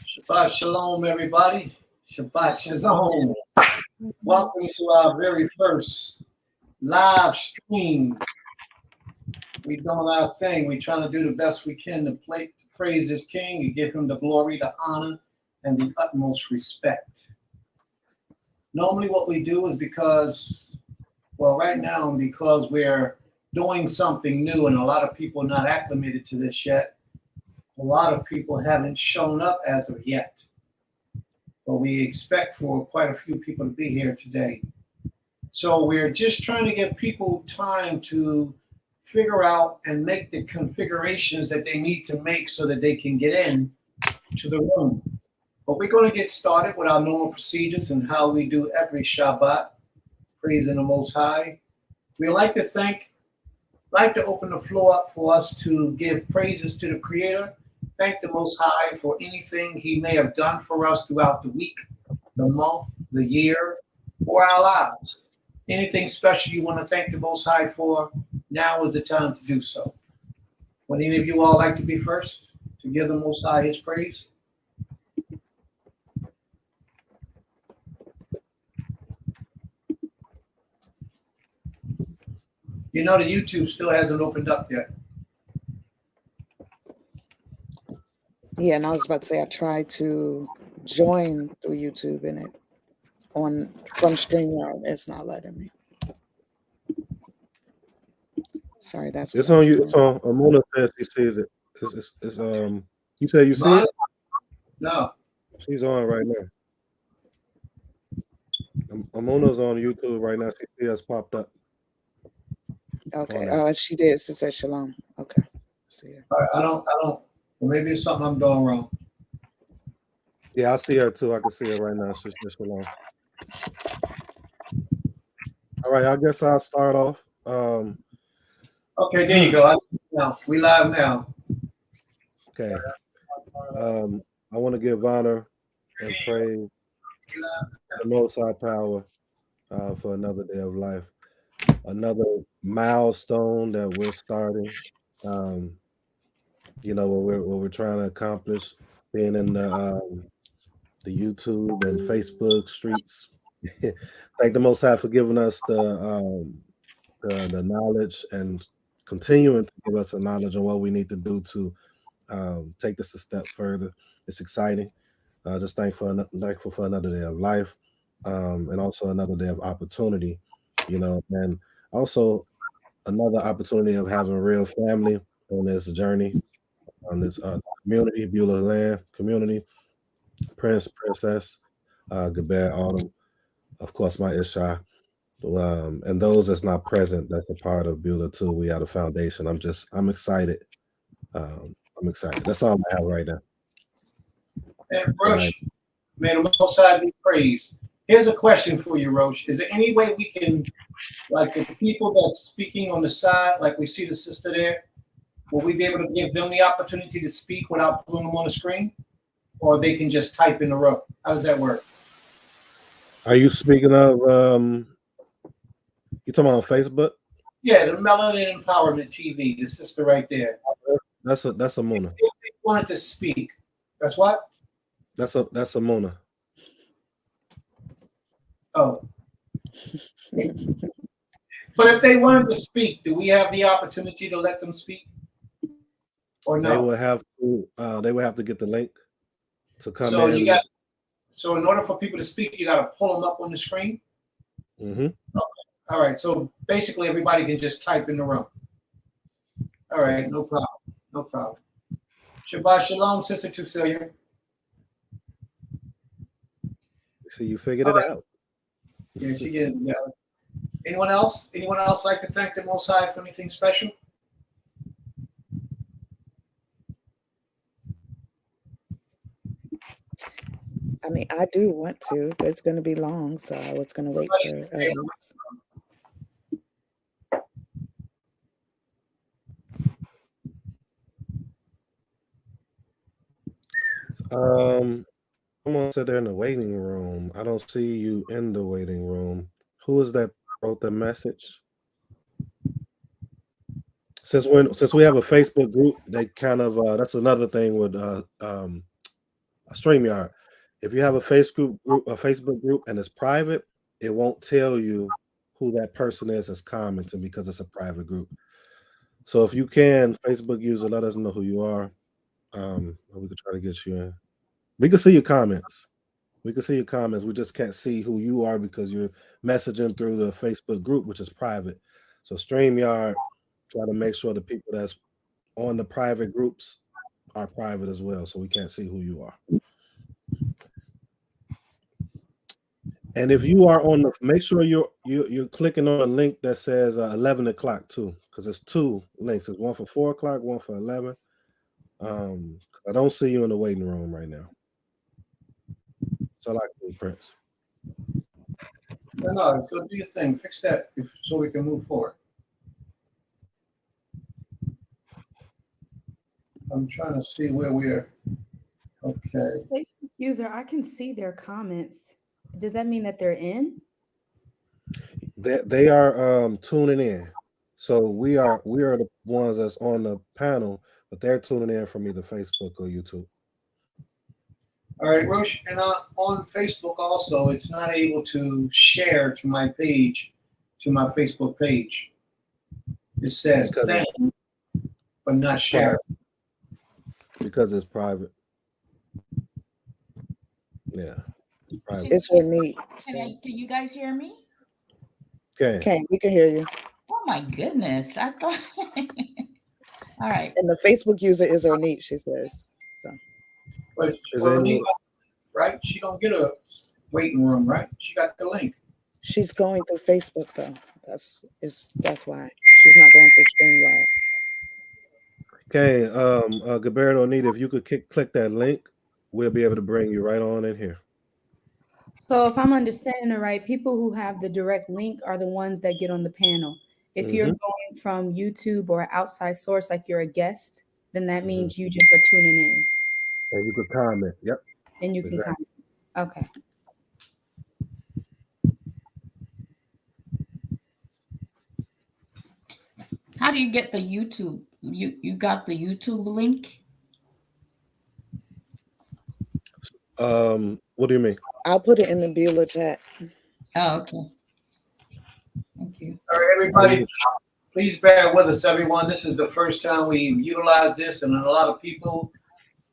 Shabbat shalom, everybody. Shabbat shalom. Welcome to our very first live stream. We're doing our thing. We're trying to do the best we can to praise this King and give him the glory, the honor, and the utmost respect. Normally what we do is right now, because we're doing something new and a lot of people are not acclimated to this yet, a lot of people haven't shown up as of yet. But we expect for quite a few people to be here today. So we're just trying to give people time to figure out and make the configurations that they need to make so that they can get in to the room. But we're going to get started with our normal procedures and how we do every Shabbat, praising the Most High. We like to open the floor up for us to give praises to the Creator. Thank the Most High for anything He may have done for us throughout the week, the month, the year, or our lives. Anything special you want to thank the Most High for, now is the time to do so. Would any of you all like to be first to give the Most High His praise? You know the YouTube still hasn't opened up yet. Yeah, and I was about to say I tried to join through YouTube and it from StreamYard. It's not letting me. Sorry, that's it's on you. It's on. Amona says she sees it. It's You said you see it? No. She's on right now. Amona's on YouTube right now. She see us popped up. Okay. Oh, she did. She said shalom. Okay. See her. All right, I don't. Well, maybe it's something I'm doing wrong. Yeah, I see her too. I can see her right now. She's just alone. All right, I guess I'll start off. Okay, there you go. Now we live now. Okay. I want to give honor and praise the Most High Power for another day of life, another milestone that we're starting. What we're trying to accomplish, being in the YouTube and Facebook streets. Thank the Most High for giving us the knowledge and continuing to give us the knowledge on what we need to do to take this a step further. It's exciting. Just thankful for another day of life, and also another day of opportunity, and also another opportunity of having real family on this journey, on this community, Beulah Land community, Princess, Geber Autumn, of course, my Isha. And those that's not present, that's a part of Beulah too. We are the foundation. I'm excited. I'm excited. That's all I have right now. And Roche, may the Most High be praised. Here's a question for you, Roche. Is there any way we can, like the people that's speaking on the side, like we see the sister there, will we be able to give them the opportunity to speak without putting them on the screen? Or they can just type in the row? How does that work? Are you speaking of, you talking about on Facebook? Yeah, the Melanin Empowerment TV, the sister right there. That's a Mona. If they wanted to speak, that's what? That's a Mona. Oh. But if they wanted to speak, do we have the opportunity to let them speak? Or no? They would have to get the link to come in. So in order for people to speak, you got to pull them up on the screen? Mm-hmm. Okay. All right. So basically everybody can just type in the room. All right. No problem. No problem. Shabbat shalom, Sister Tucelia. See, you figured it out. Yeah, she did. Yeah. Anyone else? Anyone else like to thank the Most High for anything special? I mean, I do want to, but it's going to be long, so I was going to wait for others. Someone said they're in the waiting room. I don't see you in the waiting room. Who is that wrote the message? Since we have a Facebook group, they kind of that's another thing with StreamYard. If you have a Facebook group, and it's private, it won't tell you who that person is that's commenting because it's a private group. So if you can, Facebook user, let us know who you are. We could try to get you in. We can see your comments. We just can't see who you are because you're messaging through the Facebook group, which is private. So StreamYard, try to make sure the people that's on the private groups are private as well, so we can't see who you are. And if you are on the, make sure you're clicking on a link that says 11 o'clock too, because it's two links. There's one for 4 o'clock, one for 11. I don't see you in the waiting room right now. So I like you, Prince. No, go do your thing. Fix that so we can move forward. I'm trying to see where we're. Okay. Facebook user, I can see their comments. Does that mean that they're in? They are tuning in. So we are the ones that's on the panel, but they're tuning in from either Facebook or YouTube. All right, Roche, and on Facebook also, it's not able to share to my page, to my Facebook page. It says send, but not share. Because it's private. Yeah. It's private. It's ornate. Do you guys hear me? Okay, we can hear you. Oh my goodness. I thought all right. And the Facebook user is ornate, she says. So But right? She don't get a waiting room, right? She got the link. she's going through Facebook though. That's why she's not going through StreamYard. Okay, Gilberto, Anita, if you could click that link, we'll be able to bring you right on in here. So if I'm understanding it right, people who have the direct link are the ones that get on the panel. If you're going from YouTube or outside source, like you're a guest, then that means you just are tuning in. And you could comment. Yep. And you can comment. Okay. How do you get the YouTube? You got the YouTube link? What do you mean? I'll put it in the Beulah chat. Oh, okay. Thank you. All right, everybody, please bear with us, everyone. This is the first time we utilized this, and a lot of people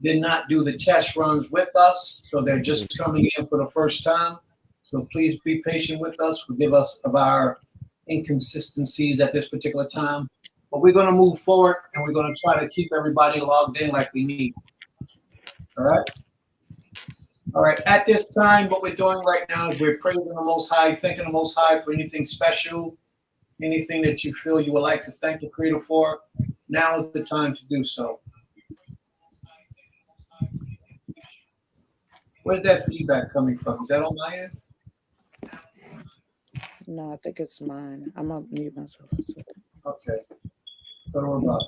did not do the test runs with us, so they're just coming in for the first time. So please be patient with us. Forgive us of our inconsistencies at this particular time. But we're going to move forward, and we're going to try to keep everybody logged in like we need. All right? All right, at this time, what we're doing right now is we're praising the Most High, thanking the Most High for anything special, anything that you feel you would like to thank the Creator for. Now is the time to do so. Where's that feedback coming from? Is that on my end? No, I think it's mine. I'm gonna mute myself. Okay. Go to Rob.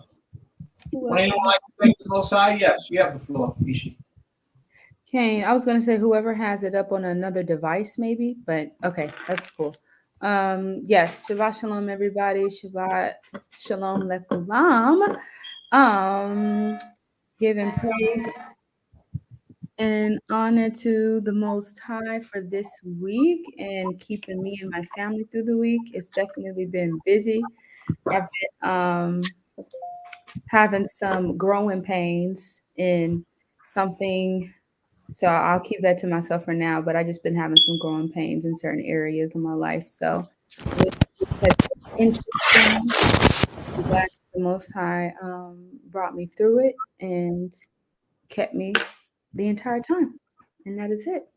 Would anyone like to thank the Most High? Yes, you have the floor, Ishi. Kane, I was going to say whoever has it up on another device, maybe, but okay, that's cool. Yes, Shabbat Shalom, everybody. Shabbat Shalom Lekulam. Giving praise and honor to the Most High for this week and keeping me and my family through the week. It's definitely been busy. I've been having some growing pains in something. So I'll keep that to myself for now, but I just been having some growing pains in certain areas of my life. So it's interesting. I'm glad the Most High brought me through it and kept me the entire time. And that is it.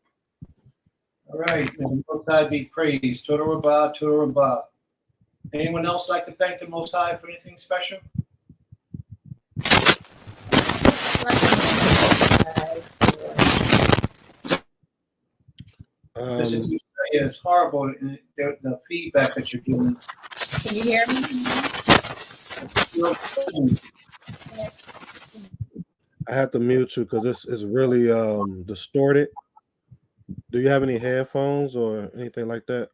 All right. And Most High be praised. Toda Rabbah, Toda Rabbah. Anyone else like to thank the Most High for anything special? Listen, you say it's horrible, the feedback that you're giving. Can you hear me? I have to mute you because this is really distorted. Do you have any headphones or anything like that?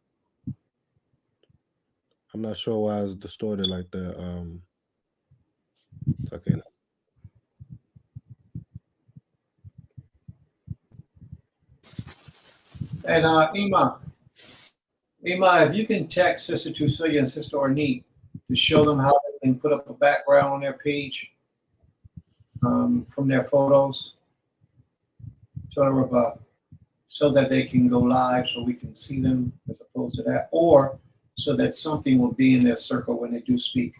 I'm not sure why it's distorted like that. Okay. And Ima, if you can text Sister Tusilia and Sister Ornette to show them how they can put up a background on their page from their photos, sort of so that they can go live so we can see them as opposed to that, or so that something will be in their circle when they do speak.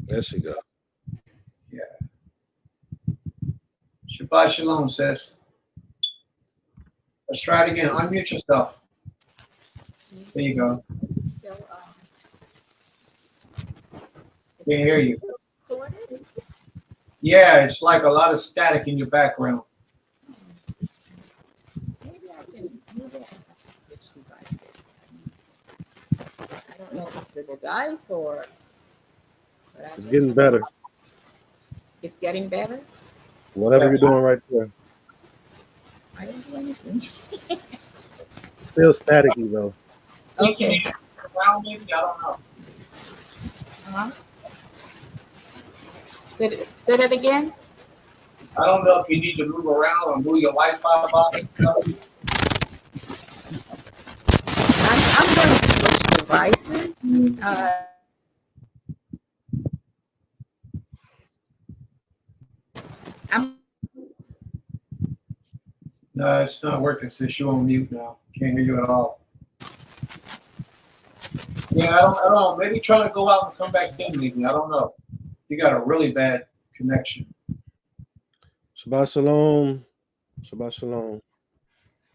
There she go. Yeah. Shabbat shalom, sis. Let's try it again. Unmute yourself. There you go. Can't hear you. Yeah, it's like a lot of static in your background. Maybe I can switch devices. I don't know if it's the device or. It's getting better. It's getting better. Whatever you're doing right there. I didn't do anything. Still staticky though. Okay. Around maybe, I don't know. Uh-huh. Say that again. I don't know if you need to move around or move your Wi-Fi box. I'm going to switch devices. No, it's not working. Sis, you're on mute now. Can't hear you at all. Yeah, I don't know. Maybe try to go out and come back in. Maybe I don't know. You got a really bad connection. Shabbat shalom. Shabbat shalom.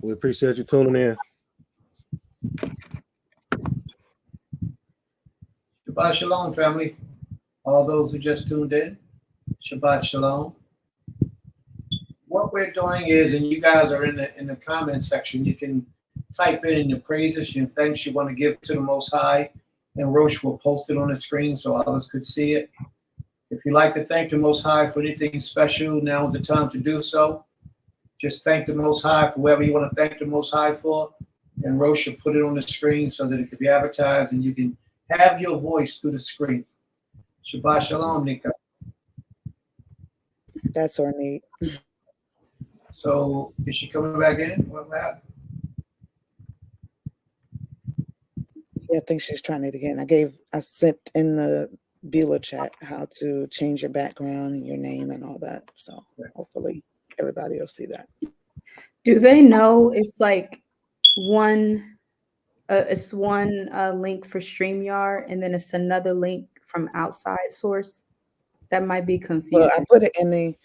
We appreciate you tuning in. Shabbat shalom, family. All those who just tuned in, Shabbat shalom. What we're doing is, and you guys are in the comment section, you can type in your praises and thanks you want to give to the Most High, and Roche will post it on the screen so others could see it. If you'd like to thank the Most High for anything special, now is the time to do so. Just thank the Most High for whoever you want to thank the Most High for, and Roche will put it on the screen so that it can be advertised and you can have your voice through the screen. Shabbat shalom, Nika. That's Ornette. So is she coming back in? What happened? Yeah, I think she's trying it again. I sent in the Beulah chat how to change your background and your name and all that. So hopefully everybody will see that. Do they know it's like one link for StreamYard and then it's another link from outside source? That might be confusing. Well, I put it in the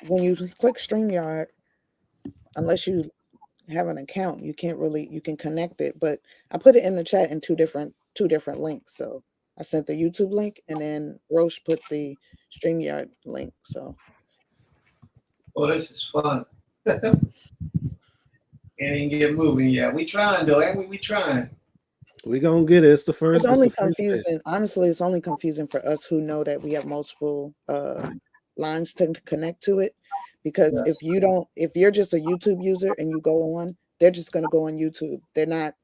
when you click StreamYard, unless you have an account, you can connect it, but I put it in the chat in two different links. So I sent the YouTube link and then Roche put the StreamYard link. So Oh, this is fun. Can't even get moving yet. We trying though, ain't we? We trying. We gonna get it. It's the first. it's only the first confusing. Honestly, it's only confusing for us who know that we have multiple lines to connect to it. Because Yes. if you're just a YouTube user and you go on, they're just going to go on YouTube. They're not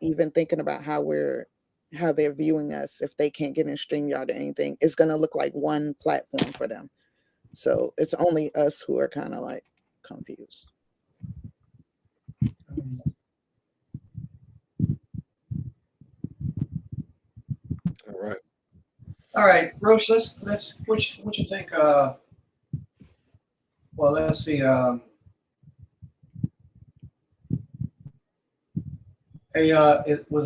even thinking about how they're viewing us. If they can't get in StreamYard or anything, it's going to look like one platform for them. So it's only us who are kind of like confused. All right, Roche, let's what you think? Well, let's see. Was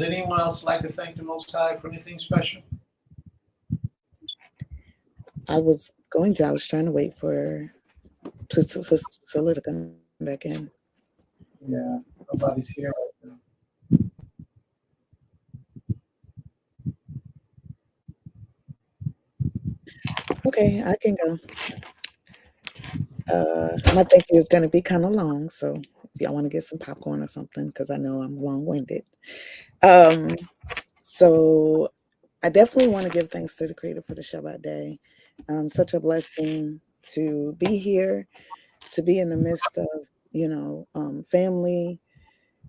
anyone else like to thank the Most High for anything special? I was trying to wait for Priscilla to come back in. Yeah, nobody's here right now. Okay, I can go. My thank you is going to be kind of long, so if y'all want to get some popcorn or something, because I know I'm long-winded. So I definitely want to give thanks to the Creator for the Shabbat day. Such a blessing to be here, to be in the midst of, family,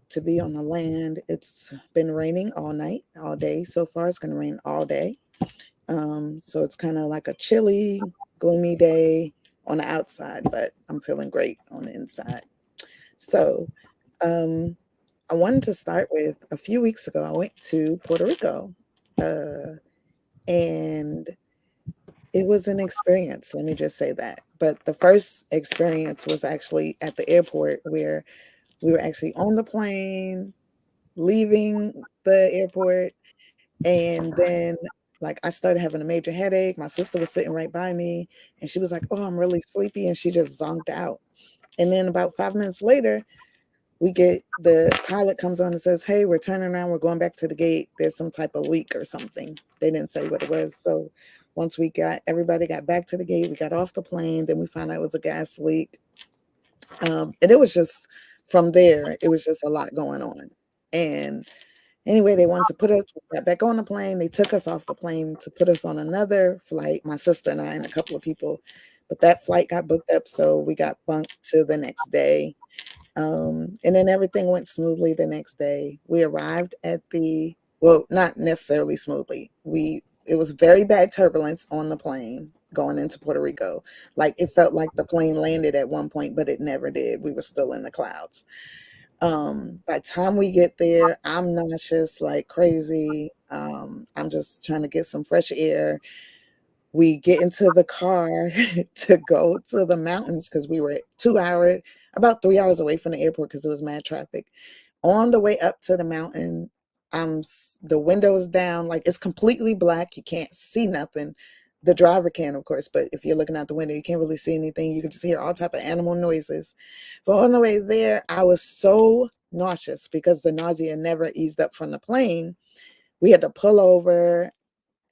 to be on the land. It's been raining all night, all day. So far, it's going to rain all day. So it's kind of like a chilly, gloomy day on the outside, but I'm feeling great on the inside. So um, I wanted to start with a few weeks ago, I went to Puerto Rico. And it was an experience, let me just say that. But the first experience was actually at the airport where we were actually on the plane, leaving the airport, and then like I started having a major headache. My sister was sitting right by me and she was like, "Oh, I'm really sleepy," and she just zonked out. And then about 5 minutes later, we get the pilot comes on and says, "Hey, we're turning around, we're going back to the gate. There's some type of leak or something." They didn't say what it was. So once everybody got back to the gate, we got off the plane, then we found out it was a gas leak. And it was just from there, it was just a lot going on. And anyway, they wanted to we got back on the plane. They took us off the plane to put us on another flight, my sister and I and a couple of people. But that flight got booked up, so we got bumped to the next day. And then everything went smoothly the next day. We arrived at well, not necessarily smoothly. It was very bad turbulence on the plane going into Puerto Rico. Like it felt like the plane landed at one point, but it never did. We were still in the clouds. By the time we get there, I'm nauseous like crazy. I'm just trying to get some fresh air. We get into the car to go to the mountains because we were about 3 hours away from the airport because it was mad traffic. On the way up to the mountain, the windows down, like it's completely black. You can't see nothing. The driver can, of course, but if you're looking out the window, you can't really see anything. You can just hear all type of animal noises. But on the way there, I was so nauseous because the nausea never eased up from the plane. We had to pull over,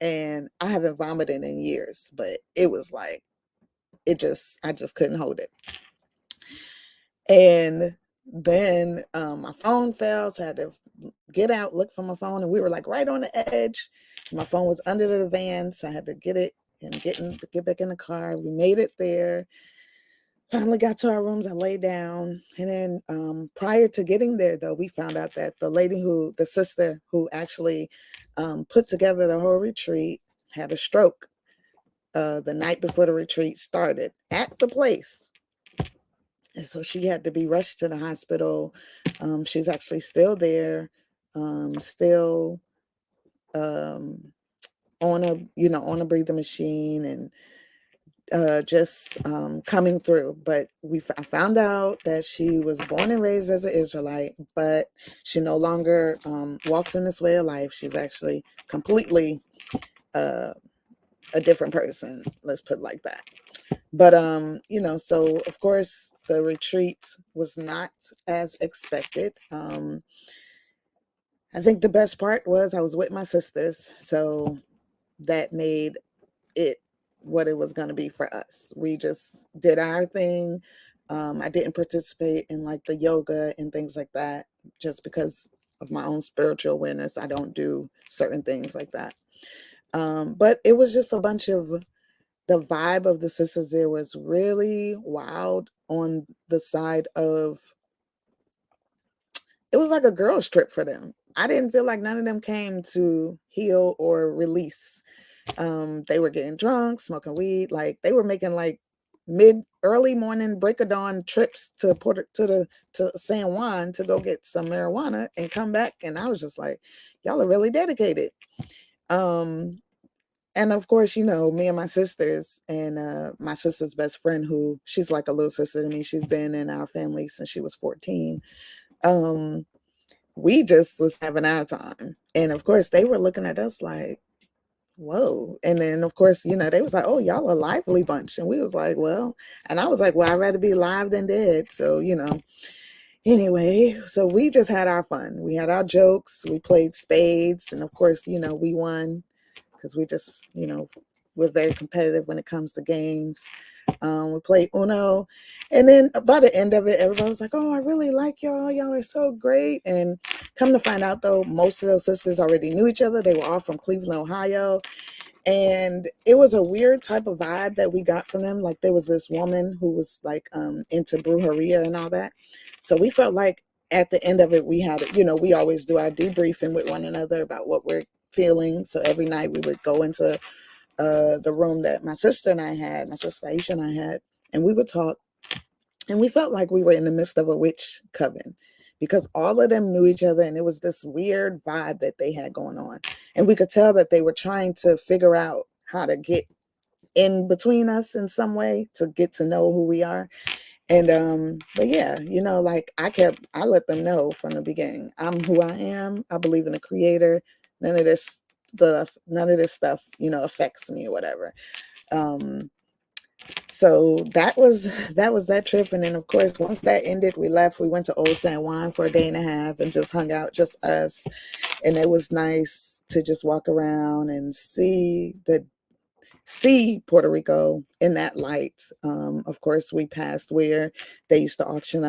and I haven't vomited in years, but it was like I just couldn't hold it. And then my phone fell, so I had to get out, look for my phone, and we were like right on the edge. My phone was under the van, so I had to get it and get back in the car. We made it there. Finally got to our rooms. I lay down, and then prior to getting there, though, we found out that the sister who actually put together the whole retreat, had a stroke the night before the retreat started at the place. And so she had to be rushed to the hospital. She's actually still there, still on a breathing machine, and just coming through. But I found out that she was born and raised as an Israelite, but she no longer walks in this way of life. She's actually completely a different person. Let's put it like that. But so of course the retreat was not as expected. I think the best part was I was with my sisters, so that made it what it was going to be for us. We just did our thing. I didn't participate in like the yoga and things like that just because of my own spiritual awareness. I don't do certain things like that. But it was just a bunch of the vibe of the sisters there was really wild on the side of it was like a girls trip for them. I didn't feel like none of them came to heal or release. They were getting drunk, smoking weed, like they were making like early morning break of dawn trips to San Juan to go get some marijuana and come back. And I was just like, y'all are really dedicated. And of course, me and my sisters and my sister's best friend, who she's like a little sister to me. She's been in our family since she was 14. We just was having our time. And of course, they were looking at us like, whoa. And then, of course, they was like, oh, y'all a lively bunch. And we was like, well, and I was like, well, I'd rather be live than dead. So, anyway, so we just had our fun. We had our jokes. We played spades. And of course, we won. Because we just, we're very competitive when it comes to games. We played Uno. And then by the end of it, everybody was like, oh, I really like y'all. Y'all are so great. And come to find out, though, most of those sisters already knew each other. They were all from Cleveland, Ohio. And it was a weird type of vibe that we got from them. Like there was this woman who was like into brujeria and all that. So we felt like at the end of it, we had, we always do our debriefing with one another about what we're feeling. So every night we would go into the room that my sister and I had, my sister Aisha and I had, and we would talk. And we felt like we were in the midst of a witch coven because all of them knew each other, and it was this weird vibe that they had going on. And we could tell that they were trying to figure out how to get in between us in some way to get to know who we are. And but yeah, like I let them know from the beginning, I'm who I am. I believe in a creator. None of this stuff affects me or whatever. So that trip. And then of course once that ended, we left. We went to Old San Juan for a day and a half and just hung out, just us. And it was nice to just walk around and see Puerto Rico in that light. Of course, we passed where they used to auction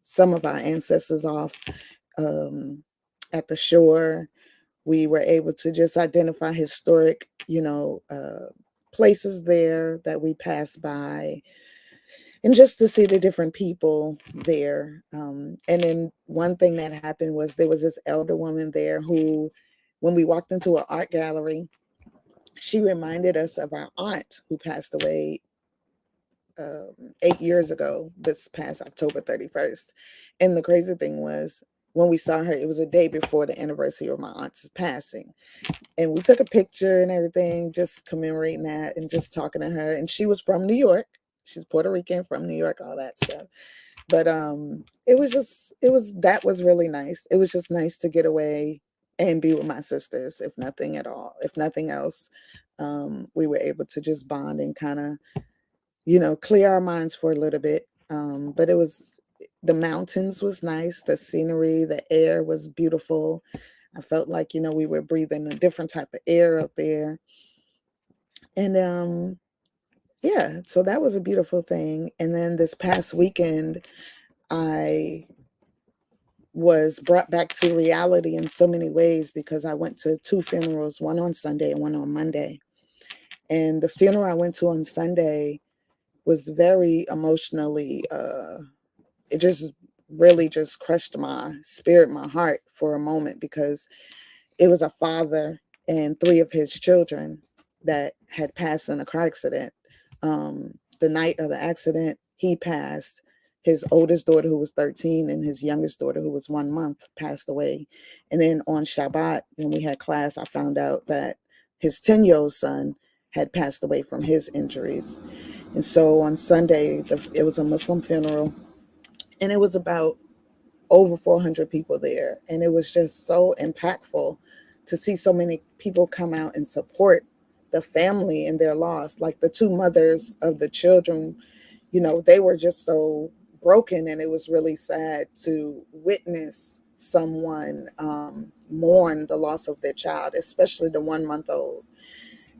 some of our ancestors off at the shore. We were able to just identify historic, places there that we passed by, and just to see the different people there. And then one thing that happened was there was this elder woman there who, when we walked into an art gallery, she reminded us of our aunt who passed away 8 years ago, this past October 31st. And the crazy thing was, when we saw her, it was a day before the anniversary of my aunt's passing. And we took a picture and everything, just commemorating that and just talking to her. And she was from New York. She's Puerto Rican, from New York, all that stuff. But that was really nice. It was just nice to get away and be with my sisters, if nothing at all. If nothing else, we were able to just bond and kind of, clear our minds for a little bit. But the mountains was nice, the scenery, the air was beautiful. I felt like, we were breathing a different type of air up there. And yeah, so that was a beautiful thing. And then this past weekend, I was brought back to reality in so many ways because I went to 2 funerals, one on Sunday and one on Monday. And the funeral I went to on Sunday was very emotionally, it just really just crushed my spirit, my heart for a moment, because it was a father and 3 of his children that had passed in a car accident. The night of the accident, he passed. His oldest daughter, who was 13, and his youngest daughter, who was 1 month, passed away. And then on Shabbat, when we had class, I found out that his 10-year-old son had passed away from his injuries. And so on Sunday, it was a Muslim funeral, and it was about over 400 people there. And it was just so impactful to see so many people come out and support the family in their loss. Like the 2 mothers of the children, they were just so broken, and it was really sad to witness someone mourn the loss of their child, especially the 1-month-old.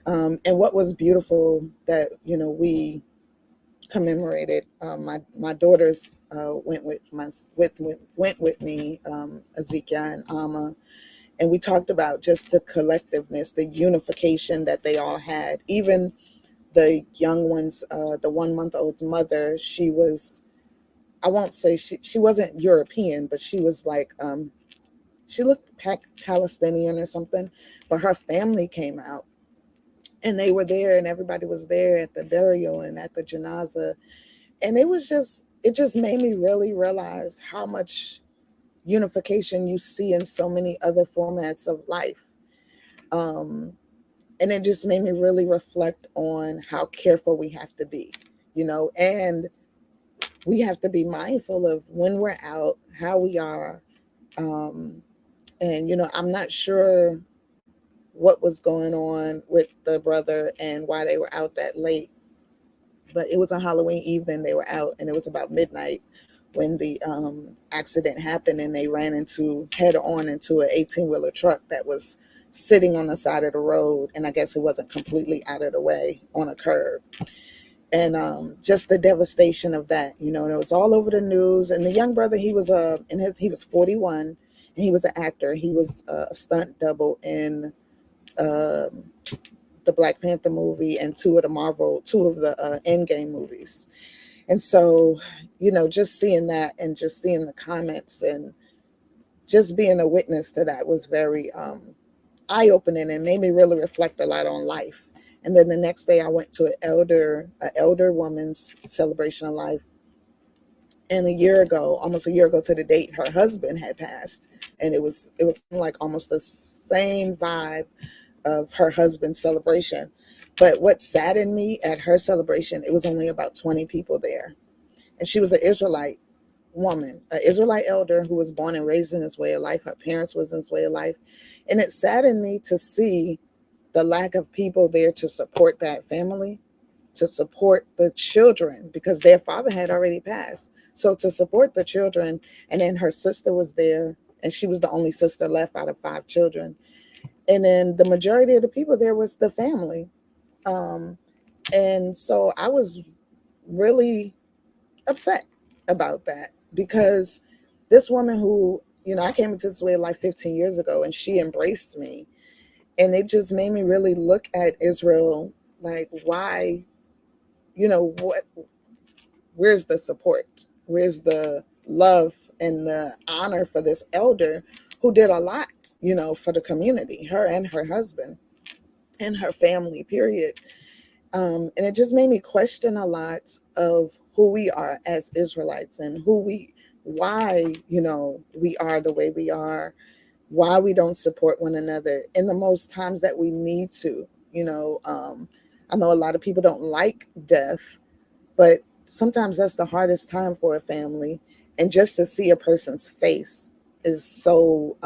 And what was beautiful that, we commemorated. My daughters went with me, Ezekiel and Alma, and we talked about just the collectiveness, the unification that they all had. Even the young ones, the 1-month-old's mother, she was, I won't say she wasn't European, but she was like, she looked Palestinian or something, but her family came out. And they were there, and everybody was there at the burial and at the janaza. And it just made me really realize how much unification you see in so many other formats of life. And it just made me really reflect on how careful we have to be, and we have to be mindful of when we're out, how we are. And, I'm not sure what was going on with the brother and why they were out that late, but it was a Halloween evening they were out, and it was about midnight when the accident happened, and they ran head on into an 18-wheeler truck that was sitting on the side of the road, and I guess it wasn't completely out of the way on a curb. And just the devastation of that, and it was all over the news. And the young brother, he was he was 41, and he was an actor. He was a stunt double in the Black Panther movie and 2 of the Endgame movies. And so, just seeing that and just seeing the comments and just being a witness to that was very eye-opening and made me really reflect a lot on life. And then the next day I went to an elder woman's celebration of life. And almost a year ago to the date, her husband had passed. And it was like almost the same vibe of her husband's celebration. But what saddened me at her celebration, it was only about 20 people there. And she was an Israelite woman, an Israelite elder who was born and raised in this way of life. Her parents was in this way of life. And it saddened me to see the lack of people there to support that family, to support the children, because their father had already passed. So to support the children, and then her sister was there, and she was the only sister left out of 5 children. And then the majority of the people there was the family. Um, and so I was really upset about that, because this woman who, I came into this way of life 15 years ago, and she embraced me. And it just made me really look at Israel like, why, where's the support? Where's the love and the honor for this elder who did a lot, for the community, her and her husband and her family, period. And it just made me question a lot of who we are as Israelites, and why, we are the way we are, why we don't support one another in the most times that we need to. I know a lot of people don't like death, but sometimes that's the hardest time for a family. And just to see a person's face is so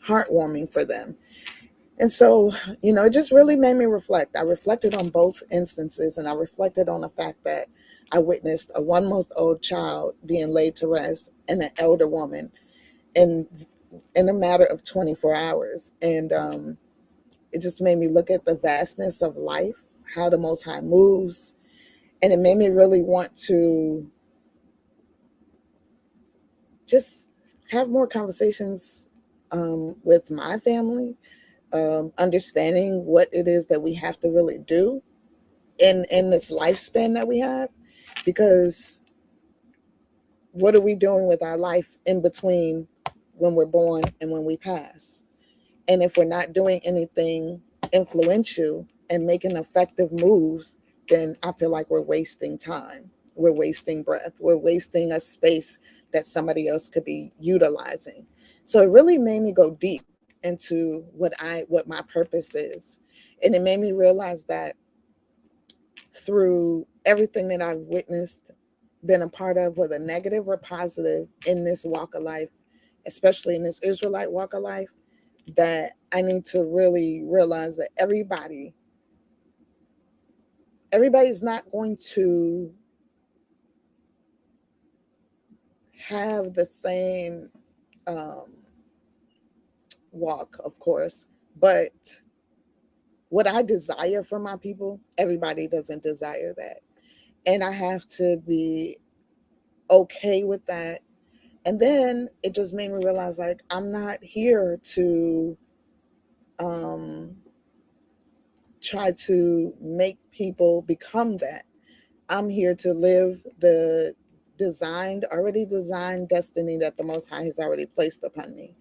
heartwarming for them. And so, it just really made me reflect. I reflected on both instances, and I reflected on the fact that I witnessed a 1-month-old child being laid to rest and an elder woman in a matter of 24 hours. And it just made me look at the vastness of life, how the Most High moves. And it made me really want to just have more conversations with my family, understanding what it is that we have to really do in this lifespan that we have. Because what are we doing with our life in between when we're born and when we pass? And if we're not doing anything influential and making effective moves, then I feel like we're wasting time. We're wasting breath. We're wasting a space that somebody else could be utilizing. So it really made me go deep into what my purpose is. And it made me realize that through everything that I've witnessed, been a part of, whether negative or positive, in this walk of life, especially in this Israelite walk of life, that I need to really realize that everybody's not going to have the same walk, of course, but what I desire for my people, everybody doesn't desire that. And I have to be okay with that. And then it just made me realize, like, I'm not here to try to make people become that. I'm here to live the already designed destiny that the Most High has already placed upon me.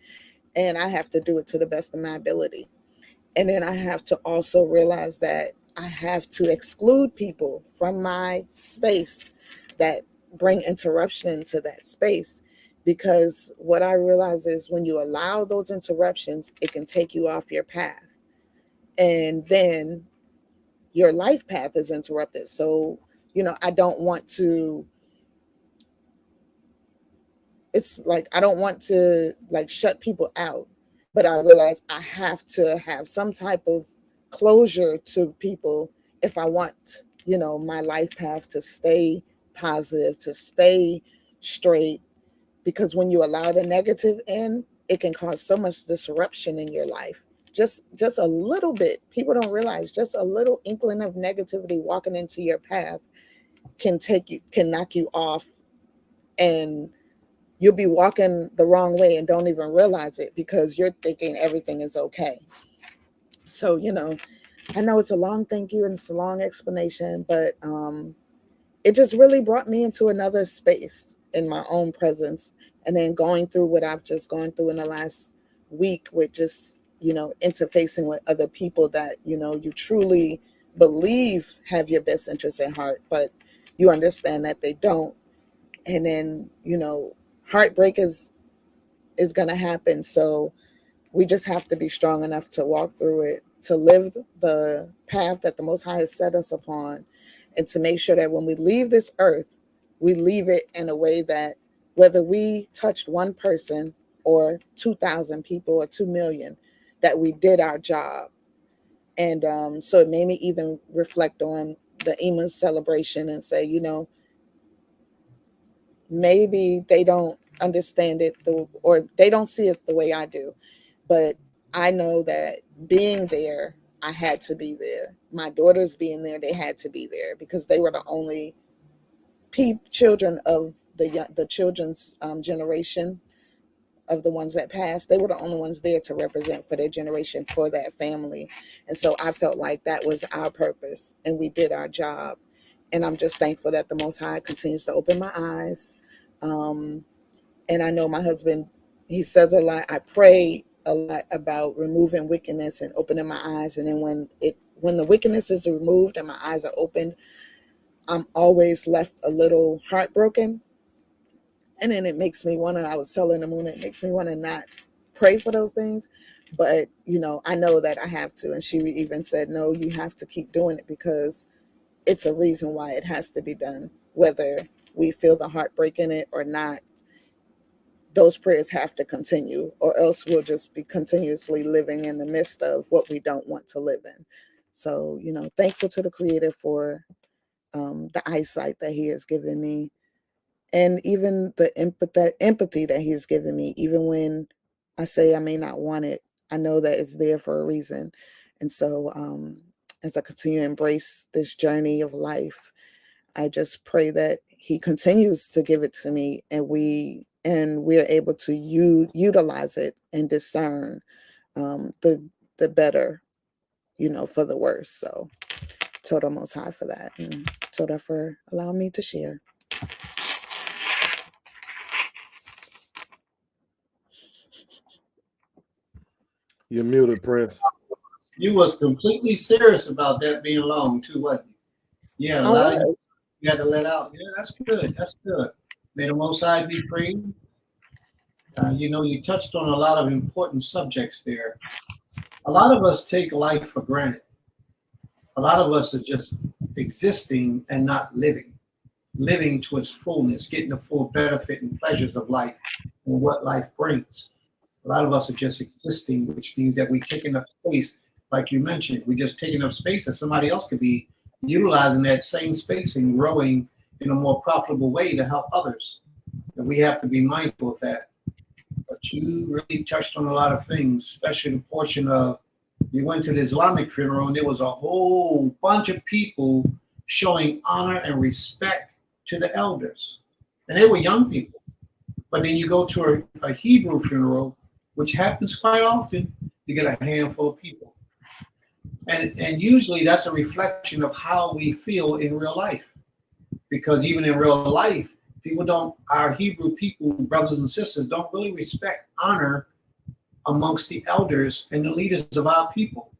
And I have to do it to the best of my ability. And then I have to also realize that I have to exclude people from my space that bring interruption into that space. Because what I realize is when you allow those interruptions, it can take you off your path. And then your life path is interrupted. So, I don't want to, it's like, I don't want to like shut people out, but I realize I have to have some type of closure to people if I want, my life path to stay positive, to stay straight. Because when you allow the negative in, it can cause so much disruption in your life. Just a little bit. People don't realize just a little inkling of negativity walking into your path can knock you off, and you'll be walking the wrong way and don't even realize it because you're thinking everything is okay. So, I know it's a long thank you and it's a long explanation, but it just really brought me into another space in my own presence. And then going through what I've just gone through in the last week with just, interfacing with other people that, you truly believe have your best interests at heart, but you understand that they don't. And then, heartbreak is going to happen. So we just have to be strong enough to walk through it, to live the path that the Most High has set us upon, and to make sure that when we leave this earth, we leave it in a way that whether we touched one person or 2,000 people or 2 million, that we did our job. And so it made me even reflect on the Ema's celebration and say, maybe they don't understand it or they don't see it the way I do. But I know that being there, I had to be there. My daughters being there, they had to be there because they were the only children of the children's generation of the ones that passed. They were the only ones there to represent for their generation, for that family. And so I felt like that was our purpose and we did our job. And I'm just thankful that the Most High continues to open my eyes. And I know my husband, he says a lot. I pray a lot about removing wickedness and opening my eyes. And then when the wickedness is removed and my eyes are opened, I'm always left a little heartbroken. And then it makes me want to, I was telling the moon, it makes me want to not pray for those things. But, I know that I have to. And she even said, no, you have to keep doing it because it's a reason why it has to be done. Whether we feel the heartbreak in it or not, those prayers have to continue, or else we'll just be continuously living in the midst of what we don't want to live in. So, thankful to the Creator for the eyesight that He has given me, and even the empathy that He has given me. Even when I say I may not want it, I know that it's there for a reason. And so as I continue to embrace this journey of life, I just pray that He continues to give it to me, and we're able to utilize it and discern the better, for the worse. So total Most High for that, and total for allowing me to share. You're muted, Prince. You was completely serious about that being long too, wasn't you? Yeah, a lot of you had to let out. Yeah, that's good. That's good. May the Most High be praised. You touched on a lot of important subjects there. A lot of us take life for granted. A lot of us are just existing and not living to its fullness, getting the full benefit and pleasures of life and what life brings. A lot of us are just existing, which means that we're taking up space, like you mentioned. We're just taking up space that somebody else could be utilizing that same space and growing in a more profitable way to help others. And we have to be mindful of that. But you really touched on a lot of things, especially the portion of you went to the Islamic funeral and there was a whole bunch of people showing honor and respect to the elders. And they were young people. But then you go to a Hebrew funeral, which happens quite often, you get a handful of people. And usually that's a reflection of how we feel in real life. Because even in real life, our Hebrew people, brothers and sisters, don't really respect honor amongst the elders and the leaders of our people.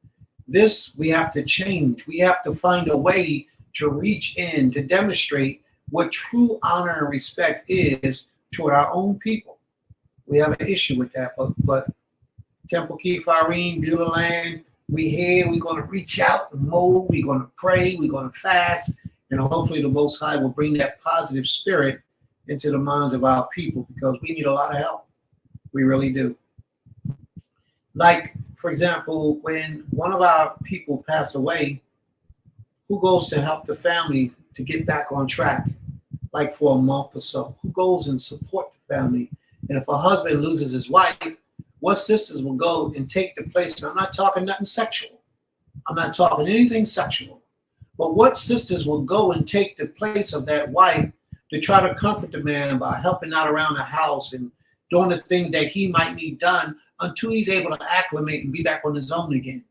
This we have to change. We have to find a way to reach in, to demonstrate what true honor and respect is toward our own people. We have an issue with that, but Temple Kefirene, Beulah Land, we're going to reach out and mold, we're going to pray, we're going to fast, and hopefully the Most High will bring that positive spirit into the minds of our people, because we need a lot of help. We really do. Like, for example, when one of our people pass away, who goes to help the family to get back on track, like for a month or so? Who goes and support the family? And if a husband loses his wife, what sisters will go and take the place? And I'm not talking nothing sexual. I'm not talking anything sexual. But what sisters will go and take the place of that wife to try to comfort the man by helping out around the house and doing the things that he might need done until he's able to acclimate and be back on his own again?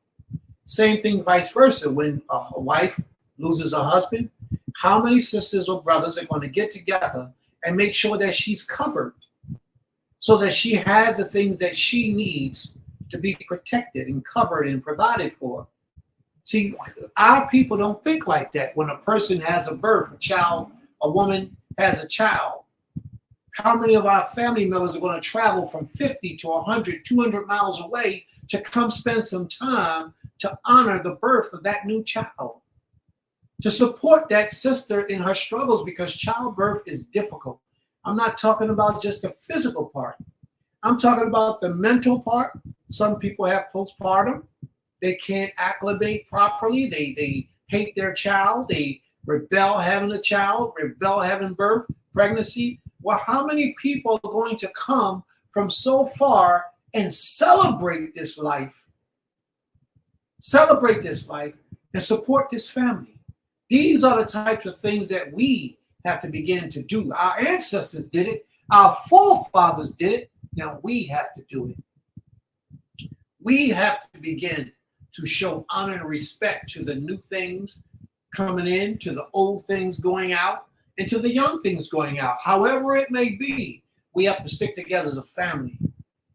Same thing vice versa. When a wife loses a husband, how many sisters or brothers are going to get together and make sure that she's covered so that she has the things that she needs to be protected and covered and provided for. See, our people don't think like that. When a person has a birth, a woman has a child, how many of our family members are going to travel from 50 to 100, 200 miles away to come spend some time to honor the birth of that new child, to support that sister in her struggles, because childbirth is difficult. I'm not talking about just the physical part. I'm talking about the mental part. Some people have postpartum. They can't acclimate properly. They hate their child. They rebel having a child, rebel having birth, pregnancy. Well, how many people are going to come from so far and celebrate this life and support this family? These are the types of things that we have to begin to do. Our ancestors did it. Our forefathers did it. Now we have to do it. We have to begin to show honor and respect to the new things coming in, to the old things going out, and to the young things going out. However it may be, we have to stick together as a family.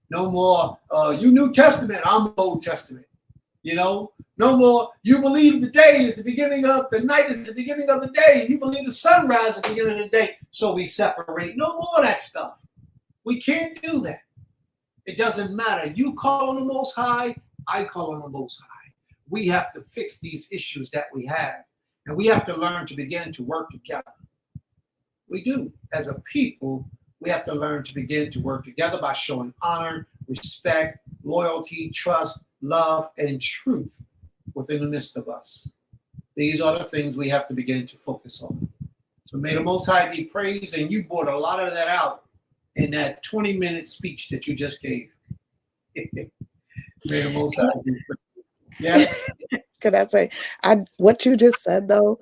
No more, you New Testament, I'm Old Testament. You know, no more, you believe the day is the beginning of the night, is the beginning of the day, and you believe the sunrise is the beginning of the day, so we separate. No more of that stuff. We can't do that. It doesn't matter. You call on the Most High, I call on the Most High. We have to fix these issues that we have, and we have to learn to begin to work together. We do. As a people, we have to learn to begin to work together by showing honor, respect, loyalty, trust, love, and truth within the midst of us. These are the things we have to begin to focus on. So may the Most High be praised, and you brought a lot of that out in that 20-minute speech that you just gave. May the Most High be praised. Yeah. Could I say, what you just said though,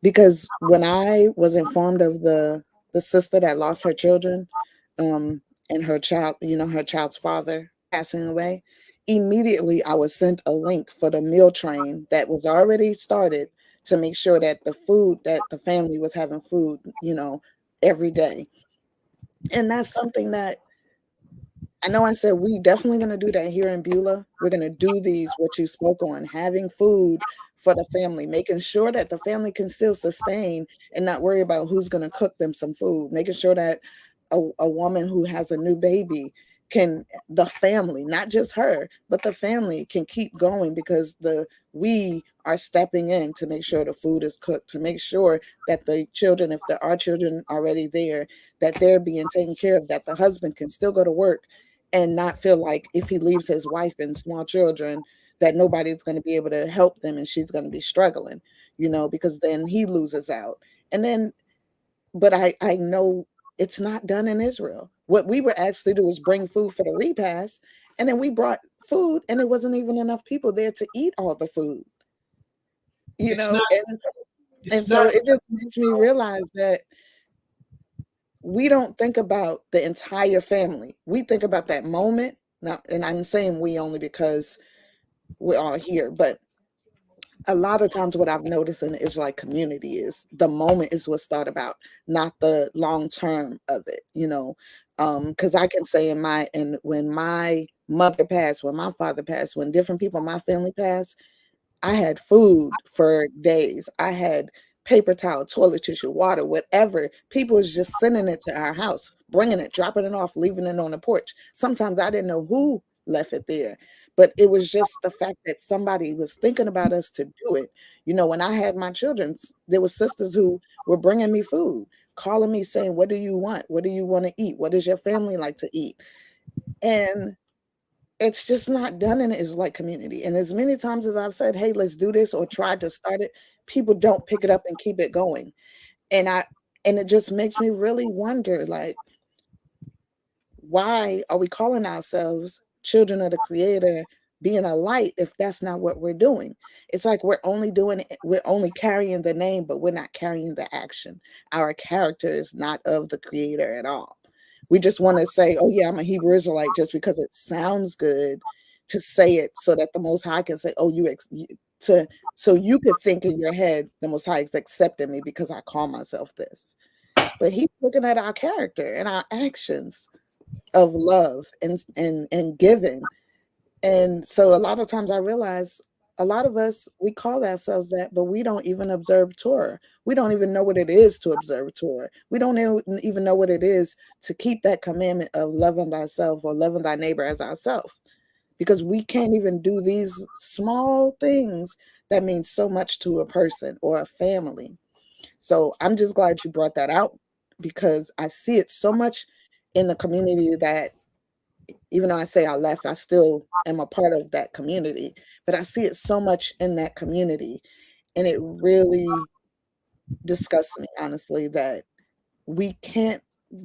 because when I was informed of the sister that lost her children, and her child, her child's father passing away, immediately I was sent a link for the meal train that was already started to make sure that the family was having food, every day. And that's something that I know I said we definitely going to do that here in Beulah. We're going to do what you spoke on, having food for the family, making sure that the family can still sustain and not worry about who's going to cook them some food, making sure that a woman who has a new baby the family, not just her, but the family can keep going, because we are stepping in to make sure the food is cooked, to make sure that the children, if there are children already there, that they're being taken care of, that the husband can still go to work and not feel like if he leaves his wife and small children, that nobody's going to be able to help them and she's going to be struggling, because then he loses out. And then, but I know it's not done in Israel. What we were asked to do is bring food for the repast, and then we brought food, and there wasn't even enough people there to eat all the food. And so it just makes me realize that we don't think about the entire family. We think about that moment. Now, and I'm saying we only because we're all here, but a lot of times what I've noticed in the Israelite community is the moment is what's thought about, not the long term of it, because I can say when my mother passed, when my father passed, when different people in my family passed, I had food for days. I had paper towel, toilet tissue, water, whatever. People was just sending it to our house, bringing it, dropping it off, leaving it on the porch. Sometimes I didn't know who left it there, but it was just the fact that somebody was thinking about us to do it. When I had my children, there were sisters who were bringing me food, calling me saying, what do you want? What do you want to eat? What does your family like to eat? And it's just not done in the Israelite community. And as many times as I've said, hey, let's do this, or tried to start it, people don't pick it up and keep it going. And it just makes me really wonder, like, why are we calling ourselves children of the Creator, being a light, if that's not what we're doing? It's like we're only carrying the name, but we're not carrying the action. Our character is not of the Creator at all. We just want to say, oh yeah, I'm a Hebrew Israelite, just because it sounds good to say it, so that the Most High can say, oh, so you could think in your head, the Most High is accepting me because I call myself this. But He's looking at our character and our actions of love and giving. And so a lot of times I realize a lot of us, we call ourselves that, but we don't even observe Torah. We don't even know what it is to observe Torah. We don't even know what it is to keep that commandment of loving thyself or loving thy neighbor as ourselves, because we can't even do these small things that mean so much to a person or a family. So I'm just glad you brought that out, because I see it so much in the community that even though I say I left, I still am a part of that community, but I see it so much in that community. And it really disgusts me, honestly, that we can't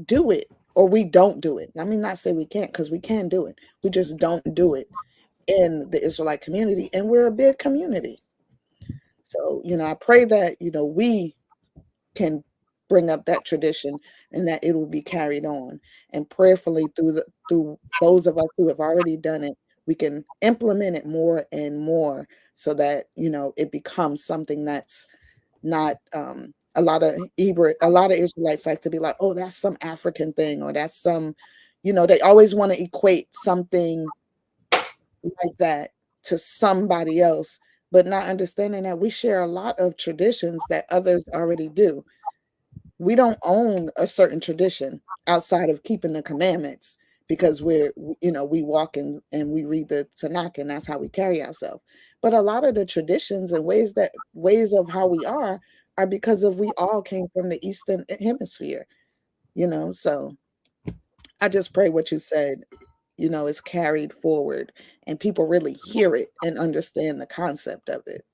do it, or we don't do it. I mean, not say we can't, because we can do it. We just don't do it in the Israelite community. And we're a big community. So, I pray that, we can bring up that tradition and that it will be carried on, and prayerfully through those of us who have already done it, we can implement it more and more, so that it becomes something that's not a lot of Israelites like to be like, oh, that's some African thing, or that's some, they always want to equate something like that to somebody else, but not understanding that we share a lot of traditions that others already do. We don't own a certain tradition outside of keeping the commandments, because we walk and we read the Tanakh, and that's how we carry ourselves. But a lot of the traditions and ways of how we are because of we all came from the Eastern Hemisphere, so I just pray what you said, is carried forward and people really hear it and understand the concept of it.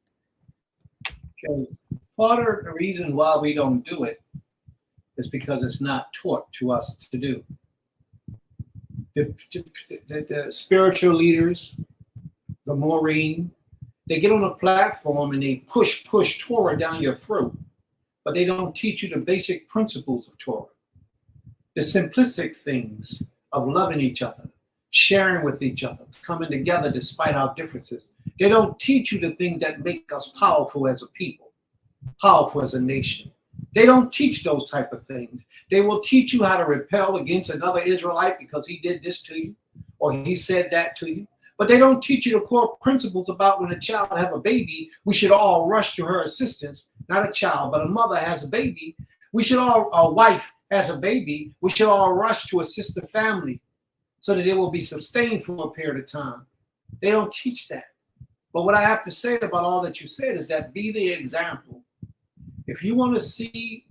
Okay. Part of the reason why we don't do it is because it's not taught to us to do. The spiritual leaders, the Maureen, they get on a platform and they push Torah down your throat, but they don't teach you the basic principles of Torah, the simplistic things of loving each other, sharing with each other, coming together despite our differences. They don't teach you the things that make us powerful as a people, powerful as a nation. They don't teach those type of things. They will teach you how to repel against another Israelite because he did this to you or he said that to you. But they don't teach you the core principles about when a child have a baby, we should all rush to her assistance. Not a child, but a mother has a baby. A wife has a baby. We should all rush to assist the family so that it will be sustained for a period of time. They don't teach that. But what I have to say about all that you said is that be the example. If you want to see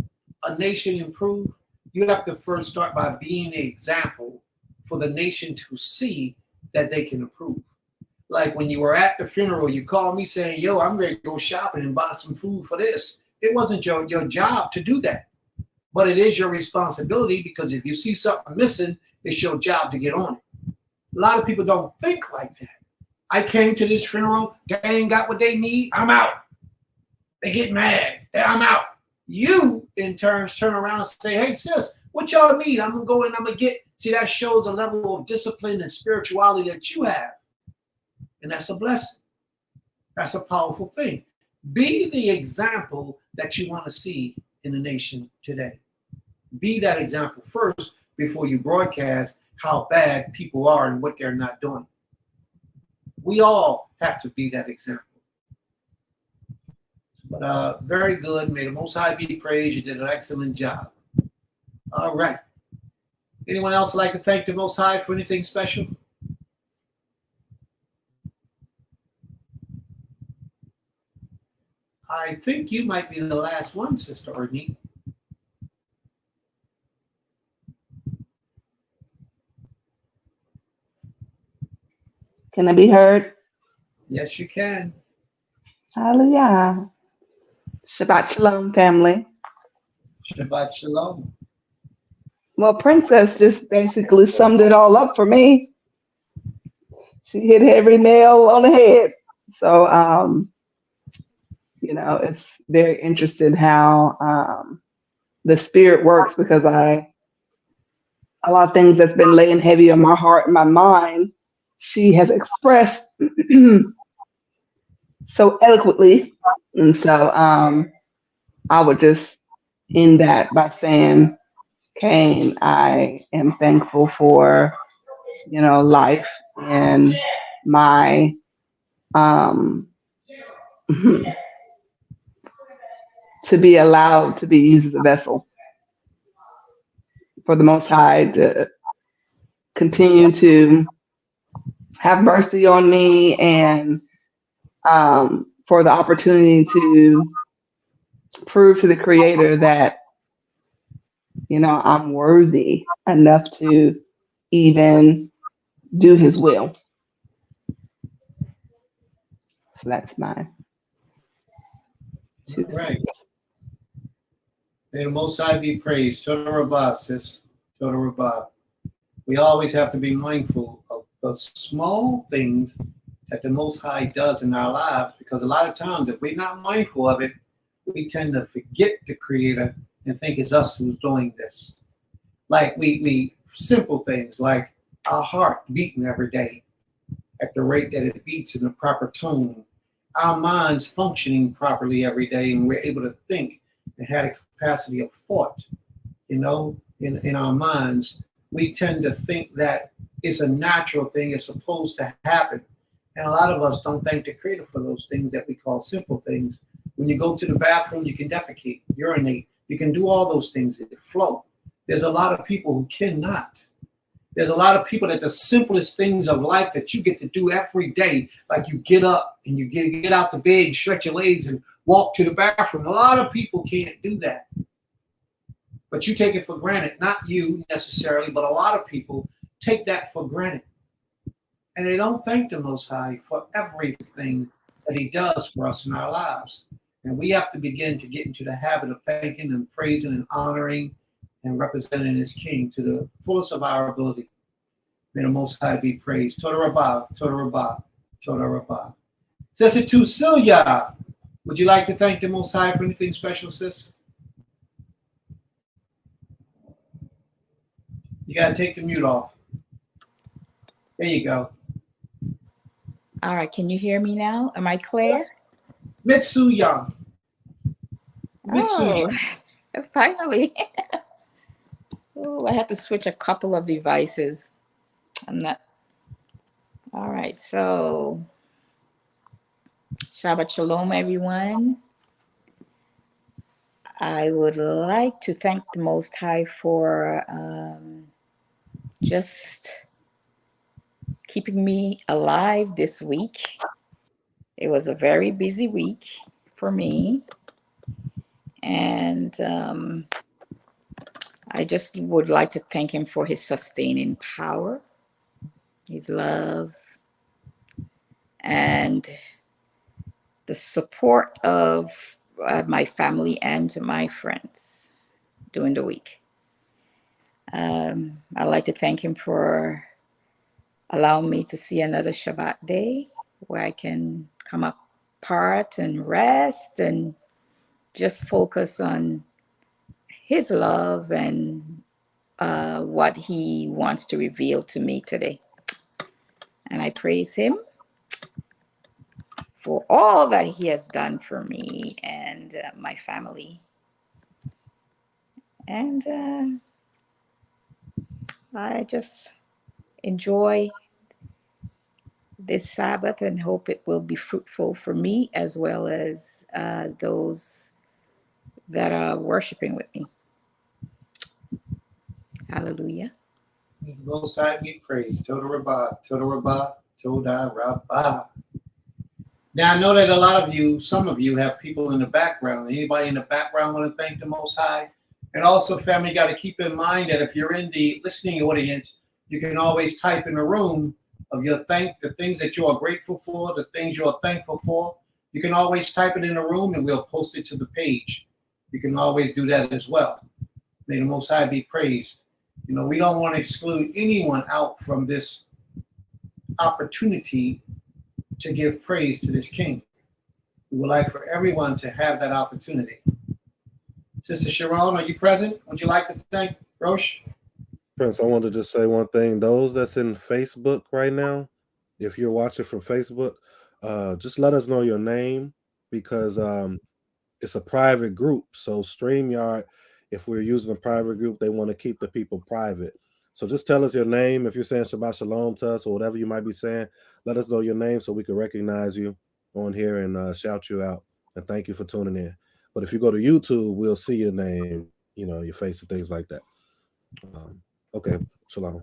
a nation improve, you have to first start by being an example for the nation to see that they can improve. Like when you were at the funeral, you called me saying, yo, I'm ready to go shopping and buy some food for this. It wasn't your job to do that. But it is your responsibility, because if you see something missing, it's your job to get on it. A lot of people don't think like that. I came to this funeral, they ain't got what they need, I'm out. They get mad, I'm out. You, in turn, turn around and say, hey, sis, what y'all need? I'm going to go and I'm going to get. See, that shows a level of discipline and spirituality that you have. And that's a blessing. That's a powerful thing. Be the example that you want to see in the nation today. Be that example first before you broadcast how bad people are and what they're not doing. We all have to be that example. But very good. May the Most High be praised. You did an excellent job. All right. Anyone else like to thank the Most High for anything special? I think you might be the last one, Sister Orny. Can I be heard? Yes, you can. Hallelujah. Shabbat Shalom, family. Shabbat Shalom. Well, Princess just basically summed it all up for me. She hit every nail on the head. So, it's very interesting how the spirit works, because a lot of things that's been laying heavy on my heart and my mind, she has expressed so eloquently. And so I would just end that by saying, came. I am thankful for, life and my um, to be allowed to be used as a vessel for the Most High to continue to have mercy on me, and for the opportunity to prove to the Creator that, I'm worthy enough to even do His will. So that's my All right. May the Most High be praised. Toda Rabah, sis. Toda Rabah. We always have to be mindful of the small things that the Most High does in our lives, because a lot of times, if we're not mindful of it, we tend to forget the Creator and think it's us who's doing this. Like we simple things like our heart beating every day at the rate that it beats in the proper tone, our minds functioning properly every day, and we're able to think and have a capacity of thought, in our minds. We tend to think that it's a natural thing, it's supposed to happen. And a lot of us don't thank the Creator for those things that we call simple things. When you go to the bathroom, you can defecate, urinate, you can do all those things that flow. There's a lot of people who cannot. There's a lot of people that the simplest things of life that you get to do every day, like you get up and you get out the bed, stretch your legs and walk to the bathroom. A lot of people can't do that. But you take it for granted. Not you necessarily, but a lot of people take that for granted. And they don't thank the Most High for everything that He does for us in our lives. And we have to begin to get into the habit of thanking and praising and honoring and representing His King to the fullest of our ability. May the Most High be praised. Toda Rabah, Toda Rabah, Toda Rabah. Sister Tucilia, would you like to thank the Most High for anything special, sis? You got to take the mute off. There you go. All right, can you hear me now? Am I clear? Yes. Mitsuya. Oh, finally. Oh, I have to switch a couple of devices. I'm not. All right, so Shabbat Shalom, everyone. I would like to thank the Most High for just keeping me alive this week. It was a very busy week for me. And I just would like to thank Him for His sustaining power, His love, and the support of my family and my friends during the week. I'd like to thank Him for allowing me to see another Shabbat day where I can come apart and rest and just focus on His love and what He wants to reveal to me today. And I praise Him for all that He has done for me and my family. And I just enjoy this Sabbath and hope it will be fruitful for me as well as those that are worshiping with me. Hallelujah. Most High be praised. Toda Rabah, Toda Rabah, Toda Rabah. Now, I know that a lot of you, some of you have people in the background. Anybody in the background want to thank the Most High? And also, family, you got to keep in mind that if you're in the listening audience, you can always type in the room of the things that you are grateful for, the things you are thankful for. You can always type it in the room and we'll post it to the page. You can always do that as well. May the Most High be praised. We don't want to exclude anyone out from this opportunity to give praise to this King. We would like for everyone to have that opportunity. Sister Sharon, are you present? Would you like to thank Roche? Prince, I want to just say one thing. Those that's in Facebook right now, if you're watching from Facebook, just let us know your name, because it's a private group. So StreamYard if we're using a private group, they want to keep the people private. So just tell us your name. If you're saying Shabbat Shalom to us or whatever you might be saying, let us know your name so we can recognize you on here and shout you out. And thank you for tuning in. But if you go to YouTube, we'll see your name, your face and things like that. Okay, Shalom.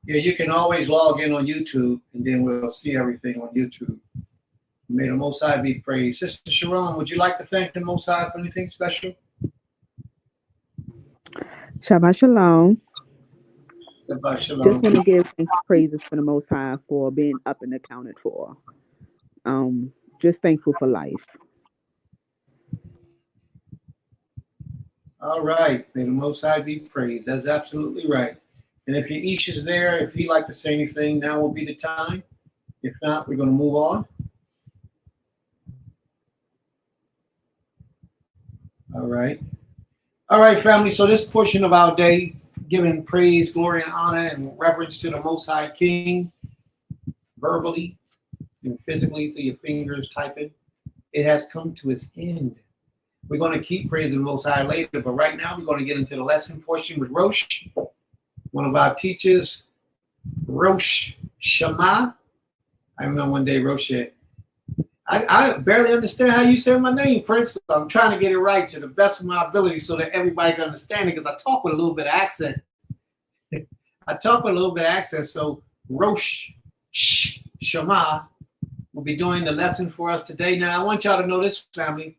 Yeah, you can always log in on YouTube, and then we'll see everything on YouTube. May the Most High be praised. Sister Sharon, would you like to thank the Most High for anything special? Shabbat Shalom. Shabbat Shalom. Just want to give thanks and praises for the Most High for being up and accounted for. Just thankful for life. All right. May the Most High be praised. That's absolutely right. And if your Ish is there, if he'd like to say anything, now will be the time. If not, we're going to move on. All right. All right, family. So this portion of our day, giving praise, glory, and honor and reverence to the Most High King, verbally and physically through your fingers typing, it has come to its end. We're going to keep praising the Most High later, but right now we're going to get into the lesson portion with Rosh, one of our teachers, Rosh Shama. I remember one day Rosh said, I barely understand how you say my name, Prince. I'm trying to get it right to the best of my ability so that everybody can understand it, because I talk with a little bit of accent. So Rosh Shama will be doing the lesson for us today. Now, I want y'all to know this, family.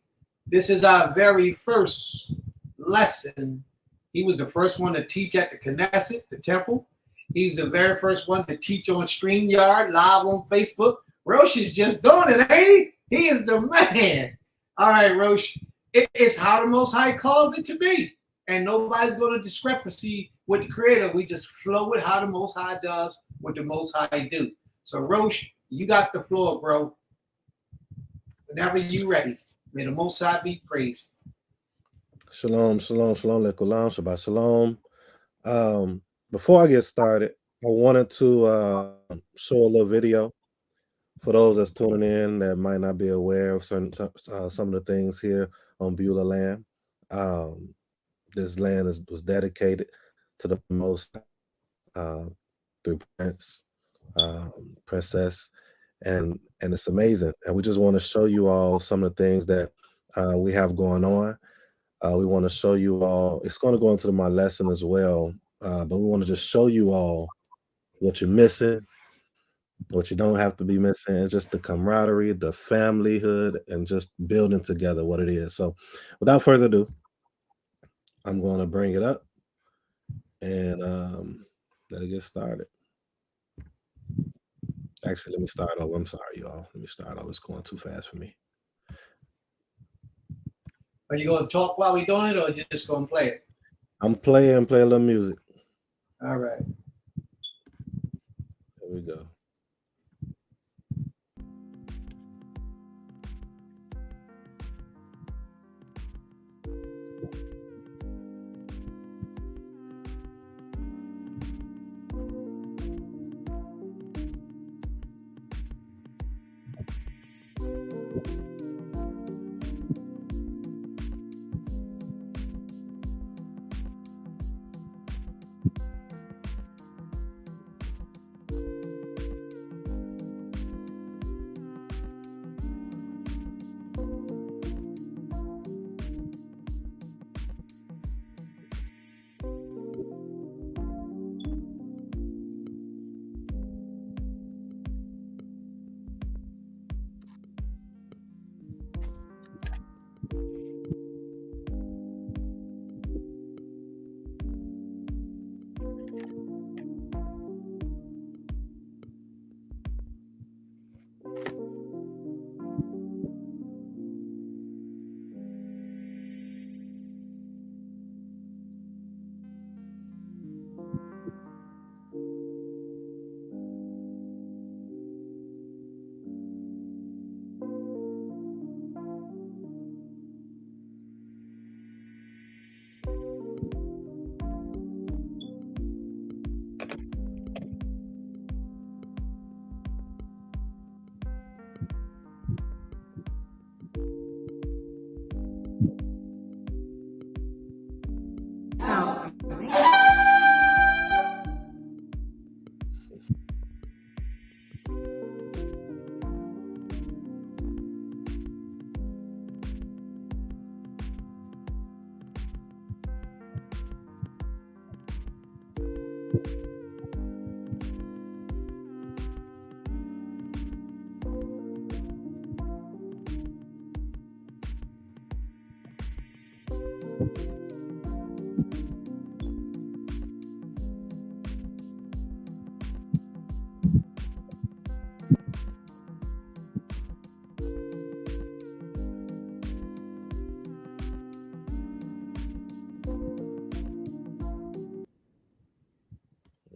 This is our very first lesson. He was the first one to teach at the Knesset, the temple. He's the very first one to teach on StreamYard, live on Facebook. Rosh is just doing it, ain't he? He is the man. All right, Rosh. It's how the Most High calls it to be. And nobody's going to discrepancy with the Creator. We just flow with how the Most High does what the Most High do. So, Rosh, you got the floor, bro. Whenever you ready. May the Most High be praised. Shalom, shalom, shalom, lekulam, Shabbat shalom. Before I get started, I wanted to show a little video for those that's tuning in that might not be aware of some of the things here on Beulah land. This land was dedicated to the Most through Prince, Princess, and it's amazing. And we just want to show you all some of the things that we have going on. We want to show you all. It's going to go into my lesson as well, but we want to just show you all what you're missing, what you don't have to be missing, and just the camaraderie, the familyhood, and just building together what it is. So without further ado, I'm going to bring it up and let it get started. Actually, let me start over. I'm sorry, y'all. Let me start over. It's going too fast for me. Are you going to talk while we're doing it, or you just going to play it? I'm play a little music. All right. Here we go.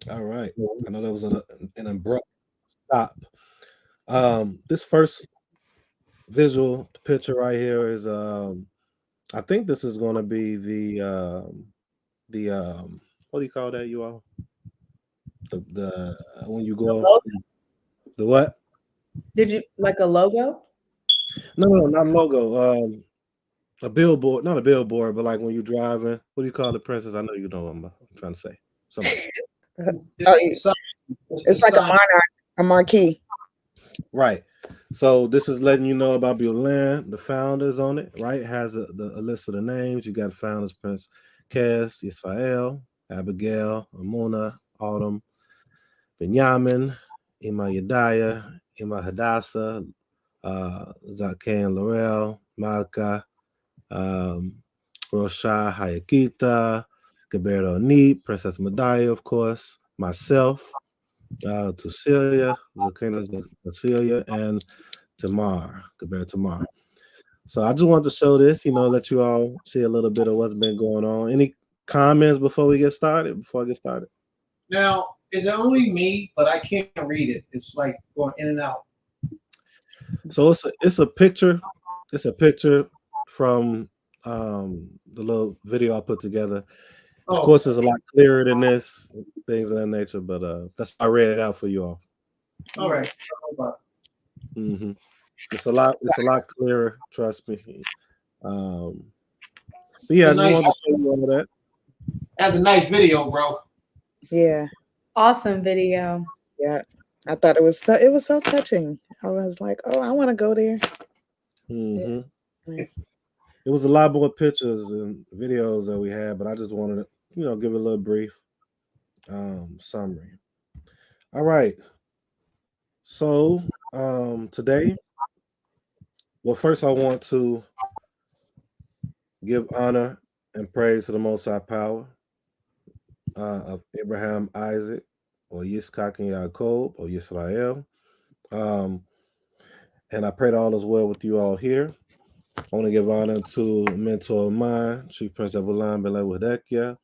All right. I know that was an abrupt stop. This first visual picture right here is I think this is going to be the what do you call that, you all? The when you go the what? Did you like a logo? No, not logo. A billboard, not a billboard, but like when you're driving, what do you call the princess? I know you know what I'm trying to say. Something. It's like a marquee. Right. So this is letting you know about Berlin, the founders on it, right? It has a list of the names. You got founders, Prince Kes, Israel, Abigail, Amuna, Autumn, Benjamin, Ima Yedaya, Ima Hadassah, Zaken Laurel, Malka, Rosha Hayakita, Gilberto Neat, Princess Medaya, of course, myself, Tucilia, Zakina Tucilia, and Tamar, Gilberto Tamar. So I just wanted to show this, let you all see a little bit of what's been going on. Any comments before I get started? Now, is it only me, but I can't read it? It's like going in and out. So it's a picture. It's a picture from the little video I put together. Of course, it's a lot clearer than this, things of that nature, but that's why I read it out for you all. All right. Mm-hmm. It's a lot clearer, trust me. But yeah, I just wanted to show you all that. That's a nice video, bro. Yeah. Awesome video. Yeah. I thought it was so touching. I was like, oh, I want to go there. Mm-hmm. Yeah. Nice. It was a lot more pictures and videos that we had, but I just wanted to, give a little brief summary. All right. So today, well, first I want to give honor and praise to the Most High Power of Abraham, Isaac, or Yitzchak and Yaakov, or Yisrael. And I pray that all is well with you all here. I want to give honor to a mentor of mine, Chief Prince Evulan Belewadekia,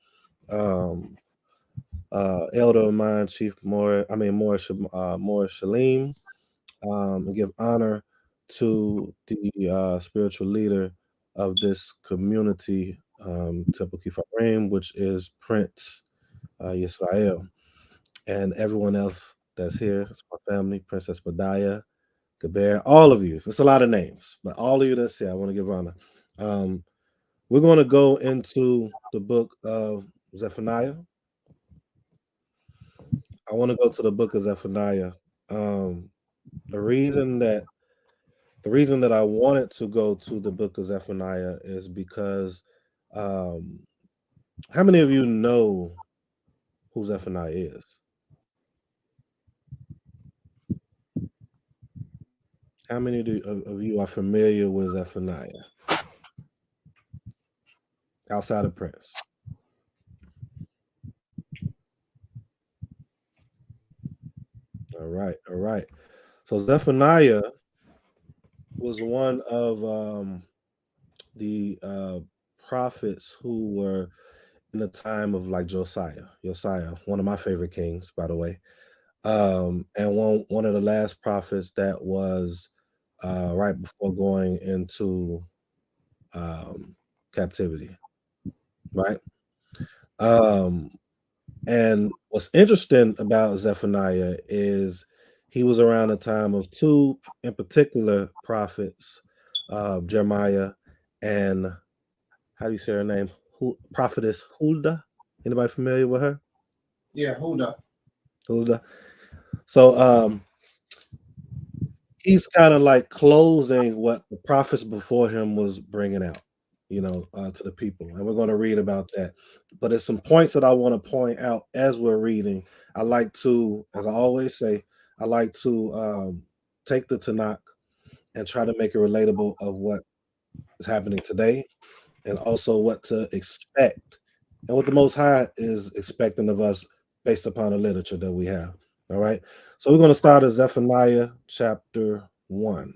elder of mine, Chief Morris Shalim, and give honor to the spiritual leader of this community, Temple Kifarim, which is Prince Yisrael, and everyone else that's here. It's my family, Princess Medaya, Gaber, all of you. It's a lot of names, but all of you that's here, I want to give honor. We're going to go into the book of Zephaniah. I want to go to the book of Zephaniah. The reason that I wanted to go to the book of Zephaniah is because how many of you know who Zephaniah is? How many of you are familiar with Zephaniah outside of Prince? All right. So Zephaniah was one of the prophets who were in the time of like Josiah, one of my favorite kings, by the way, and one of the last prophets that was right before going into captivity, right? And what's interesting about Zephaniah is he was around the time of two, in particular, prophets, Jeremiah and how do you say her name? Prophetess Huldah. Anybody familiar with her? Yeah, Huldah. So he's kind of like closing what the prophets before him was bringing out, to the people. And we're going to read about that. But there's some points that I want to point out as we're reading. I like to, as I always say, I like to take the Tanakh and try to make it relatable of what is happening today and also what to expect and what the Most High is expecting of us based upon the literature that we have. All right. So we're going to start at Zephaniah chapter 1.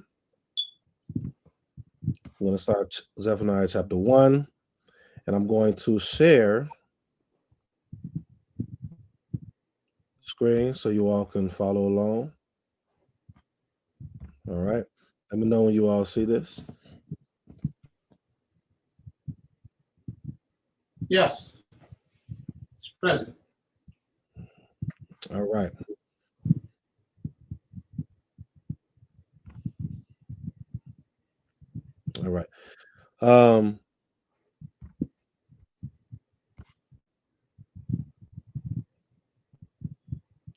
We're going to start Zephaniah chapter 1, and I'm going to share screen so you all can follow along. All right. Let me know when you all see this. Yes. It's present. All right. All right. All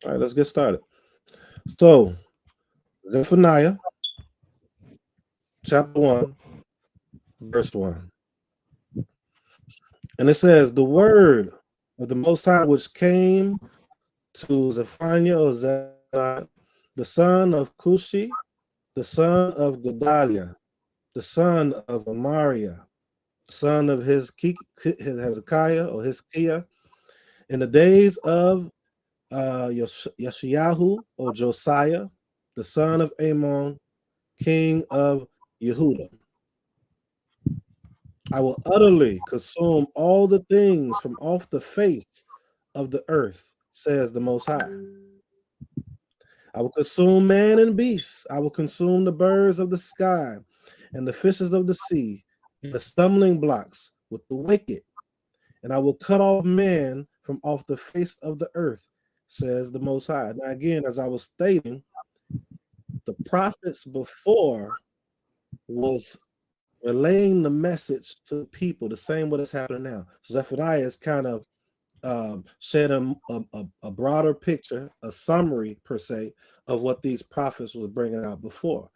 right, let's get started. So, Zephaniah chapter 1, verse 1. And it says, the word of the Most High which came to Zephaniah or Zephaniah, the son of Cushi, the son of Gedaliah, the son of Amariah, son of Hezekiah or Hizkiah, in the days of Yeshayahu or Josiah, the son of Amon, king of Yehuda. I will utterly consume all the things from off the face of the earth, says the Most High. I will consume man and beast. I will consume the birds of the sky and the fishes of the sea and the stumbling blocks with the wicked. And I will cut off man from off the face of the earth, says the Most High. Now, again, as I was stating, the prophets before was relaying the message to the people the same way that's happening now. So Zephaniah is kind of shed a broader picture, a summary per se, of what these prophets was bringing out before.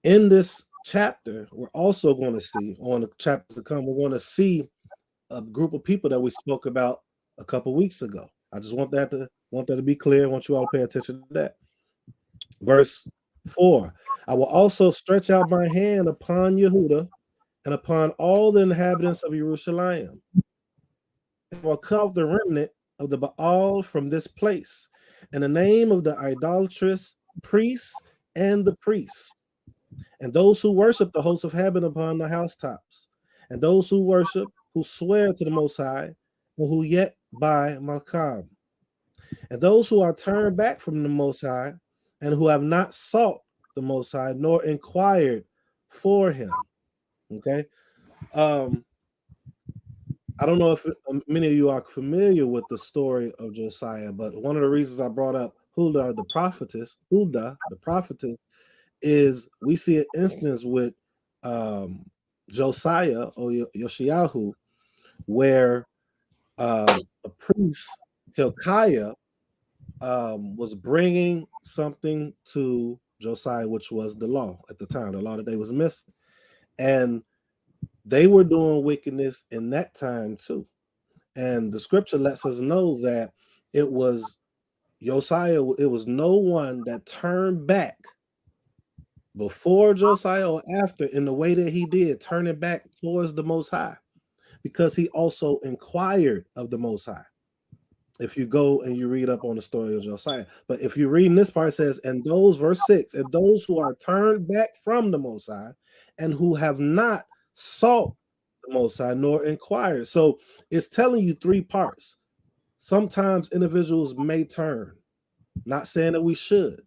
In this chapter, we're also going to see, on the chapters to come, we're going to see a group of people that we spoke about a couple weeks ago. I just want that to be clear. I want you all to pay attention to that. Verse 4, I will also stretch out my hand upon Yehuda and upon all the inhabitants of Jerusalem. And will cut off the remnant of the Baal from this place, in the name of the idolatrous priests and the priests, and those who worship the hosts of heaven upon the housetops, and those who worship, who swear to the Most High, and who yet buy Malcham, and those who are turned back from the Most High, and who have not sought the Most High, nor inquired for him. Okay. I don't know if many of you are familiar with the story of Josiah, but one of the reasons I brought up Huldah the prophetess, is we see an instance with Josiah or Yoshiyahu, where a priest, Hilkiah, was bringing something to Josiah, which was the law at the time, the law that they was missing. And they were doing wickedness in that time too. And the scripture lets us know that it was Josiah, it was no one that turned back before Josiah or after in the way that he did, turning back towards the Most High, because he also inquired of the Most High. If you go and you read up on the story of Josiah. But if you read in this part, it says, and those, verse 6, and those who are turned back from the Most High and who have not sought the Most High nor inquired. So it's telling you three parts. Sometimes individuals may turn, not saying that we should,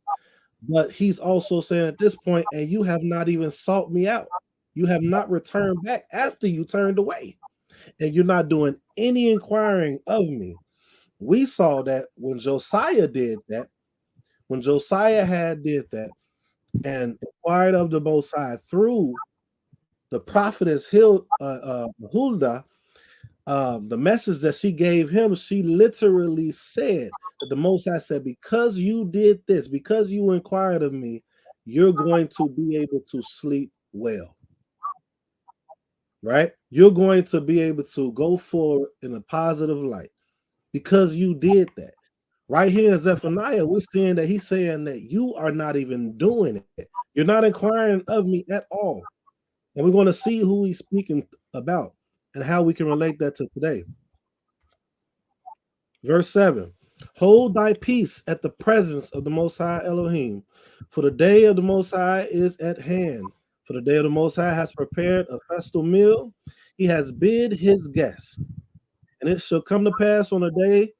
but he's also saying at this point, and you have not even sought me out. You have not returned back after you turned away, and you're not doing any inquiring of me. We saw that when Josiah did that, when Josiah did that and inquired of the Most High through the prophetess Huldah, the message that she gave him, she literally said that the Most High said, because you did this, because you inquired of me, you're going to be able to sleep well. right? You're going to be able to go forward in a positive light because you did that. Right here in Zephaniah, we're seeing that he's saying that you are not even doing it. You're not inquiring of me at all. And we're going to see who he's speaking about and how we can relate that to today. Verse 7. Hold thy peace at the presence of the Most High Elohim, for the day of the Most High is at hand. For the day of the Most High has prepared a festal meal. He has bid his guests. And it shall come to pass on the day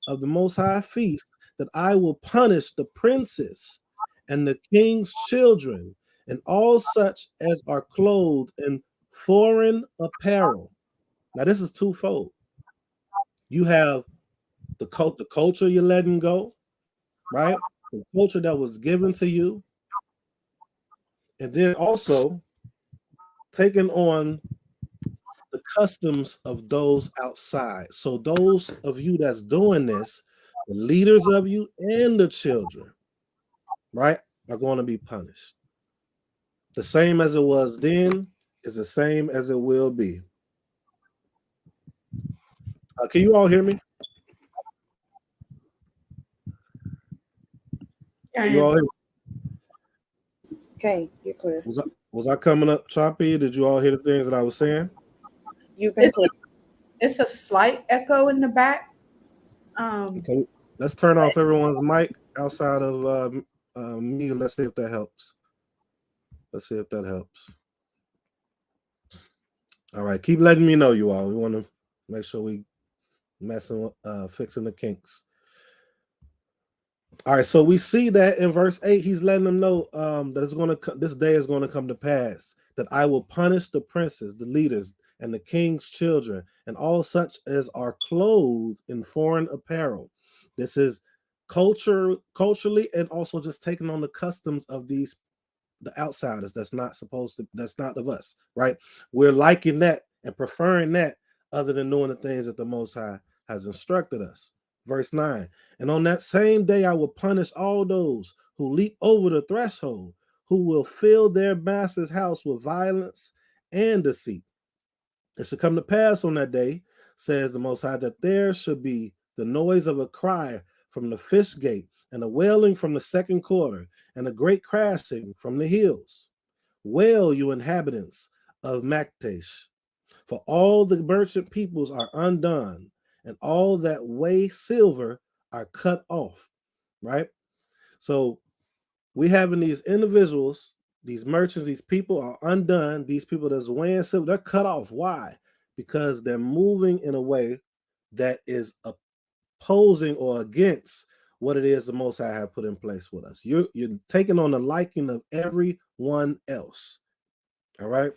of the Most High feast that I will punish the princes and the king's children and all such as are clothed in foreign apparel. Now, this is twofold. You have the culture you're letting go, right? The culture that was given to you, and then also taking on the customs of those outside. So those of you that's doing this, the leaders of you and the children, right, are going to be punished. The same as it was then is the same as it will be. Can you all hear me? Can you all hear me? Okay, you're clear. Was I coming up choppy? Did you all hear the things that I was saying? You've been clear. It's a slight echo in the back. Okay, let's turn off everyone's mic outside of me. Let's see if that helps. Let's see if that helps. All right, keep letting me know, you all. We want to make sure we fixing the kinks. All right, so we see that in verse 8, he's letting them know that it's going to this day is going to come to pass, that I will punish the princes, the leaders, and the king's children, and all such as are clothed in foreign apparel. This is culturally, and also just taking on the customs of the outsiders that's not of us, right? We're liking that and preferring that other than doing the things that the Most High has instructed us. Verse 9, and on that same day I will punish all those who leap over the threshold, who will fill their master's house with violence and deceit. It shall come to pass on that day, says the Most High, that there should be the noise of a cry from the fish gate, and a wailing from the second quarter, and a great crashing from the hills. Wail, you inhabitants of Maktesh, for all the merchant peoples are undone, and all that weigh silver are cut off, right? So we having these individuals, these merchants, these people are undone. These people that's weighing silver, they're cut off. Why? Because they're moving in a way that is opposing or against what it is the Most High have put in place with us. You're taking on the liking of everyone else. All right.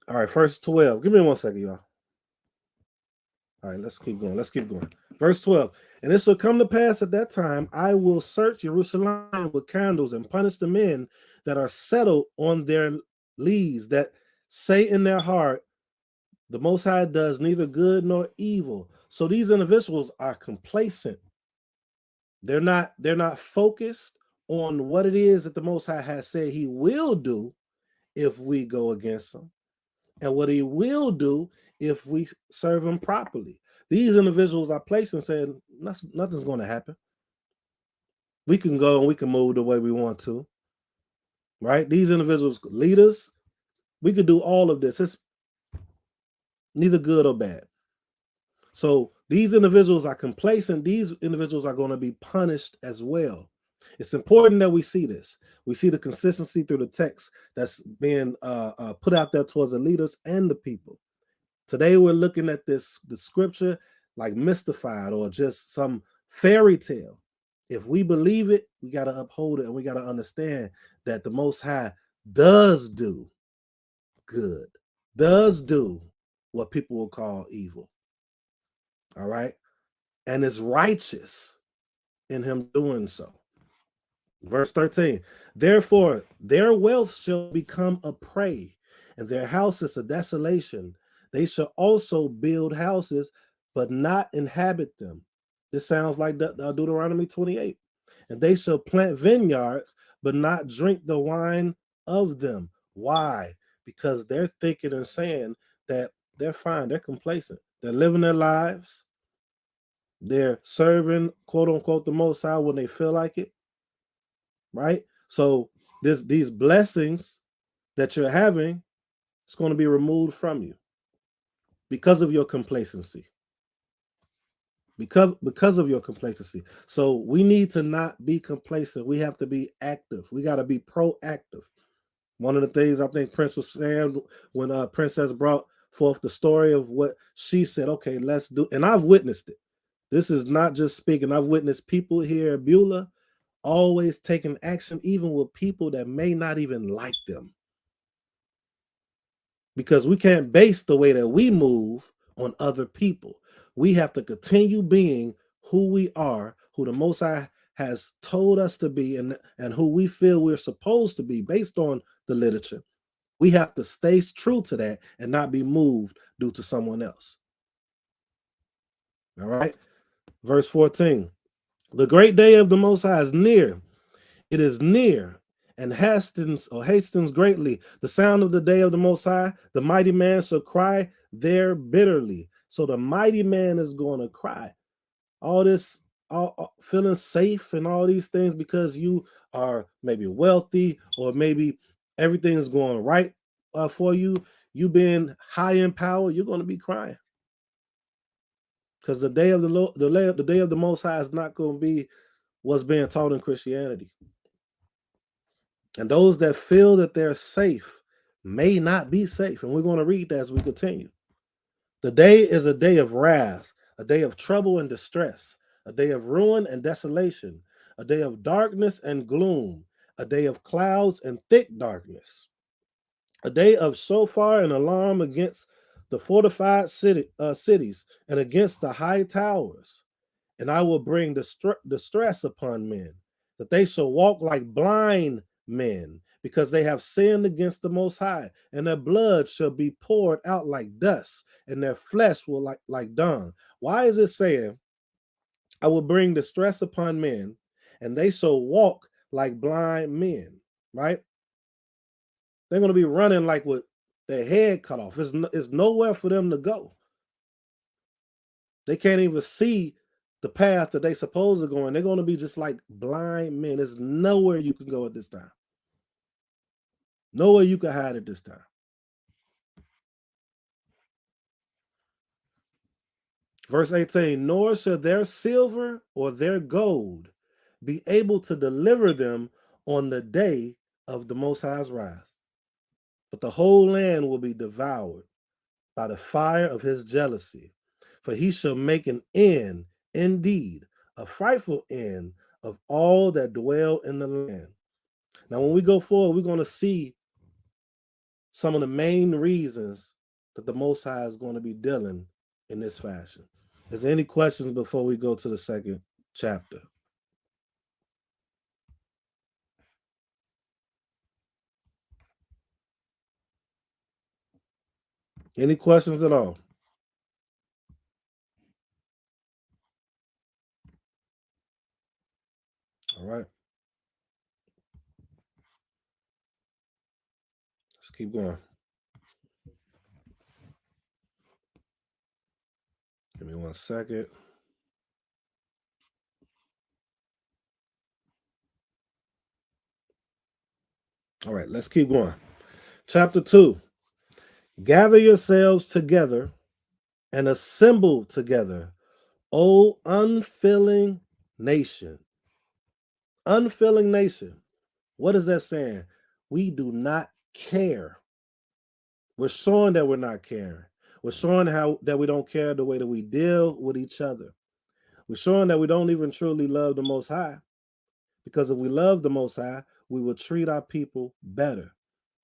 All right, verse 12. Give me 1 second, y'all. All right, let's keep going. Verse 12. And it shall come to pass at that time, I will search Jerusalem with candles and punish the men that are settled on their lees, that say in their heart, the Most High does neither good nor evil. So these individuals are complacent. They're not focused on what it is that the Most High has said he will do if we go against him, and what he will do if we serve him properly. These individuals are placing saying nothing's going to happen. We can go and we can move the way we want to, right? These individuals, leaders, we could do all of this. It's neither good or bad. So these individuals are complacent. These individuals are going to be punished as well. It's important that we see this. We see the consistency through the text that's being put out there towards the leaders and the people. Today we're looking at the scripture like mystified or just some fairy tale. If we believe it, we got to uphold it, and we got to understand that the Most High does do good, does do what people will call evil. All right. And is righteous in him doing so. Verse 13, therefore their wealth shall become a prey, and their houses a desolation. They shall also build houses, but not inhabit them. This sounds like Deuteronomy 28. And they shall plant vineyards, but not drink the wine of them. Why? because they're thinking and saying that they're fine, they're complacent, they're living their lives, they're serving, quote unquote, the Most High when they feel like it, right? So these blessings that you're having, it's going to be removed from you because of your complacency. Because of your complacency. So we need to not be complacent. We have to be active. We got to be proactive. One of the things I think Prince was saying when Princess brought forth the story of what she said, okay, let's do, and I've witnessed it. This is not just speaking. I've witnessed people here at Beulah always taking action, even with people that may not even like them. Because we can't base the way that we move on other people. We have to continue being who we are, who the Most High has told us to be, and who we feel we're supposed to be based on the literature. We have to stay true to that and not be moved due to someone else. All right. Verse 14. The great day of the Most High is near. It is near and hastens greatly. The sound of the day of the Most High, the mighty man shall cry there bitterly. So the mighty man is going to cry. All this, feeling safe and all these things because you are maybe wealthy or maybe everything is going right for you. You being high in power, you're going to be crying because the day of the day of the Most High is not going to be what's being taught in Christianity. And those that feel that they're safe may not be safe. And we're going to read that as we continue. The day is a day of wrath, a day of trouble and distress, a day of ruin and desolation, a day of darkness and gloom, a day of clouds and thick darkness, a day of shofar and alarm against the fortified cities and against the high towers. And I will bring distress upon men, that they shall walk like blind men, because they have sinned against the Most High, and their blood shall be poured out like dust, and their flesh will like dung. Why is it saying, I will bring distress upon men, and they shall walk like blind men, right? They're going to be running like with their head cut off. It's nowhere for them to go. They can't even see the path that they supposed to go in. They're going to be just like blind men. There's nowhere you can go at this time. Nowhere you can hide at this time. Verse 18, nor shall their silver or their gold be able to deliver them on the day of the Most High's wrath. But the whole land will be devoured by the fire of his jealousy. For he shall make an end, indeed, a frightful end of all that dwell in the land. Now, when we go forward, we're going to see some of the main reasons that the Most High is going to be dealing in this fashion. Is there any questions before we go to the second chapter? Any questions at all? All right. Let's keep going. Give me 1 second. All right, let's keep going. Chapter 2. Gather yourselves together and assemble together, O unfeeling nation. Unfeeling nation. What is that saying? We do not care. We're showing that we're not caring. We're showing that we don't care the way that we deal with each other. We're showing that we don't even truly love the Most High. Because if we love the Most High, we will treat our people better.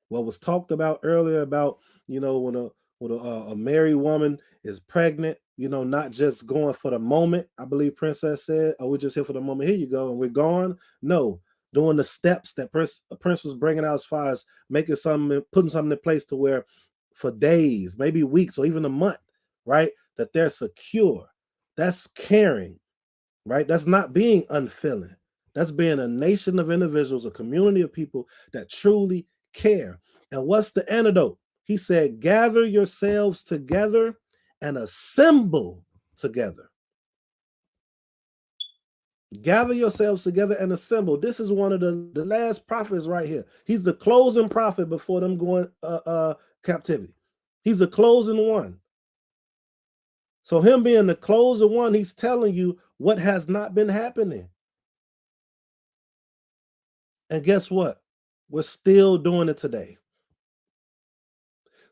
What was talked about earlier about, when a married woman is pregnant, not just going for the moment. I believe Princess said, "Oh, we're just here for the moment. Here you go, and we're gone." No, doing the steps that Prince was bringing out as far as putting something in place to where for days, maybe weeks, or even a month, right? That they're secure. That's caring, right? That's not being unfeeling. That's being a nation of individuals, a community of people that truly care. And what's the antidote? He said, gather yourselves together and assemble together. Gather yourselves together and assemble. This is one of the last prophets right here. He's the closing prophet before them going captivity. He's the closing one. So him being the closing one, he's telling you what has not been happening. And guess what? We're still doing it today.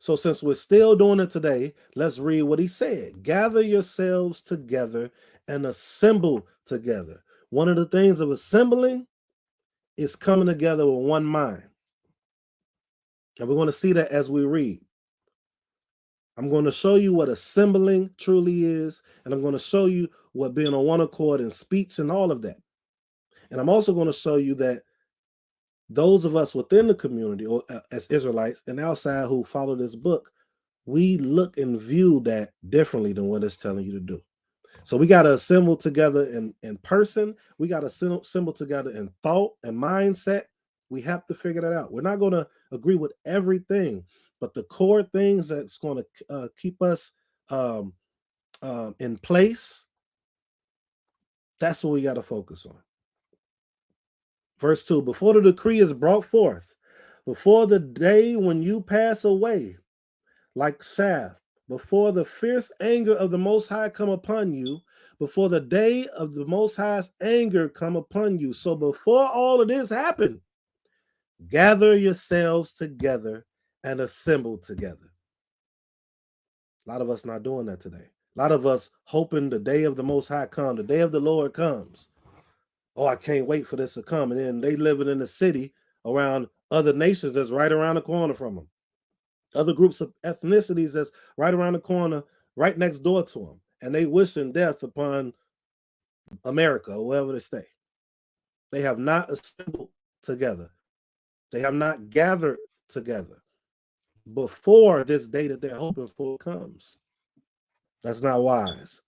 So since we're still doing it today, let's read what he said. Gather yourselves together and assemble together. One of the things of assembling is coming together with one mind. And we're going to see that as we read. I'm going to show you what assembling truly is, and I'm going to show you what being on one accord in speech and all of that. And I'm also going to show you that those of us within the community, or as Israelites and outside who follow this book, we look and view that differently than what it's telling you to do. So we got to assemble together in person. We got to assemble together in thought and mindset. We have to figure that out. We're not going to agree with everything, but the core things that's going to keep us in place, that's what we got to focus on. Verse 2, before the decree is brought forth, before the day when you pass away, like chaff, before the fierce anger of the Most High come upon you, before the day of the Most High's anger come upon you. So before all of this happened, gather yourselves together and assemble together. A lot of us not doing that today. A lot of us hoping the day of the Most High come, the day of the Lord comes. Oh, I can't wait for this to come. And then they living in a city around other nations that's right around the corner from them. Other groups of ethnicities that's right around the corner, right next door to them. And they wishing death upon America or wherever they stay. They have not assembled together. They have not gathered together before this day that they're hoping for comes. That's not wise.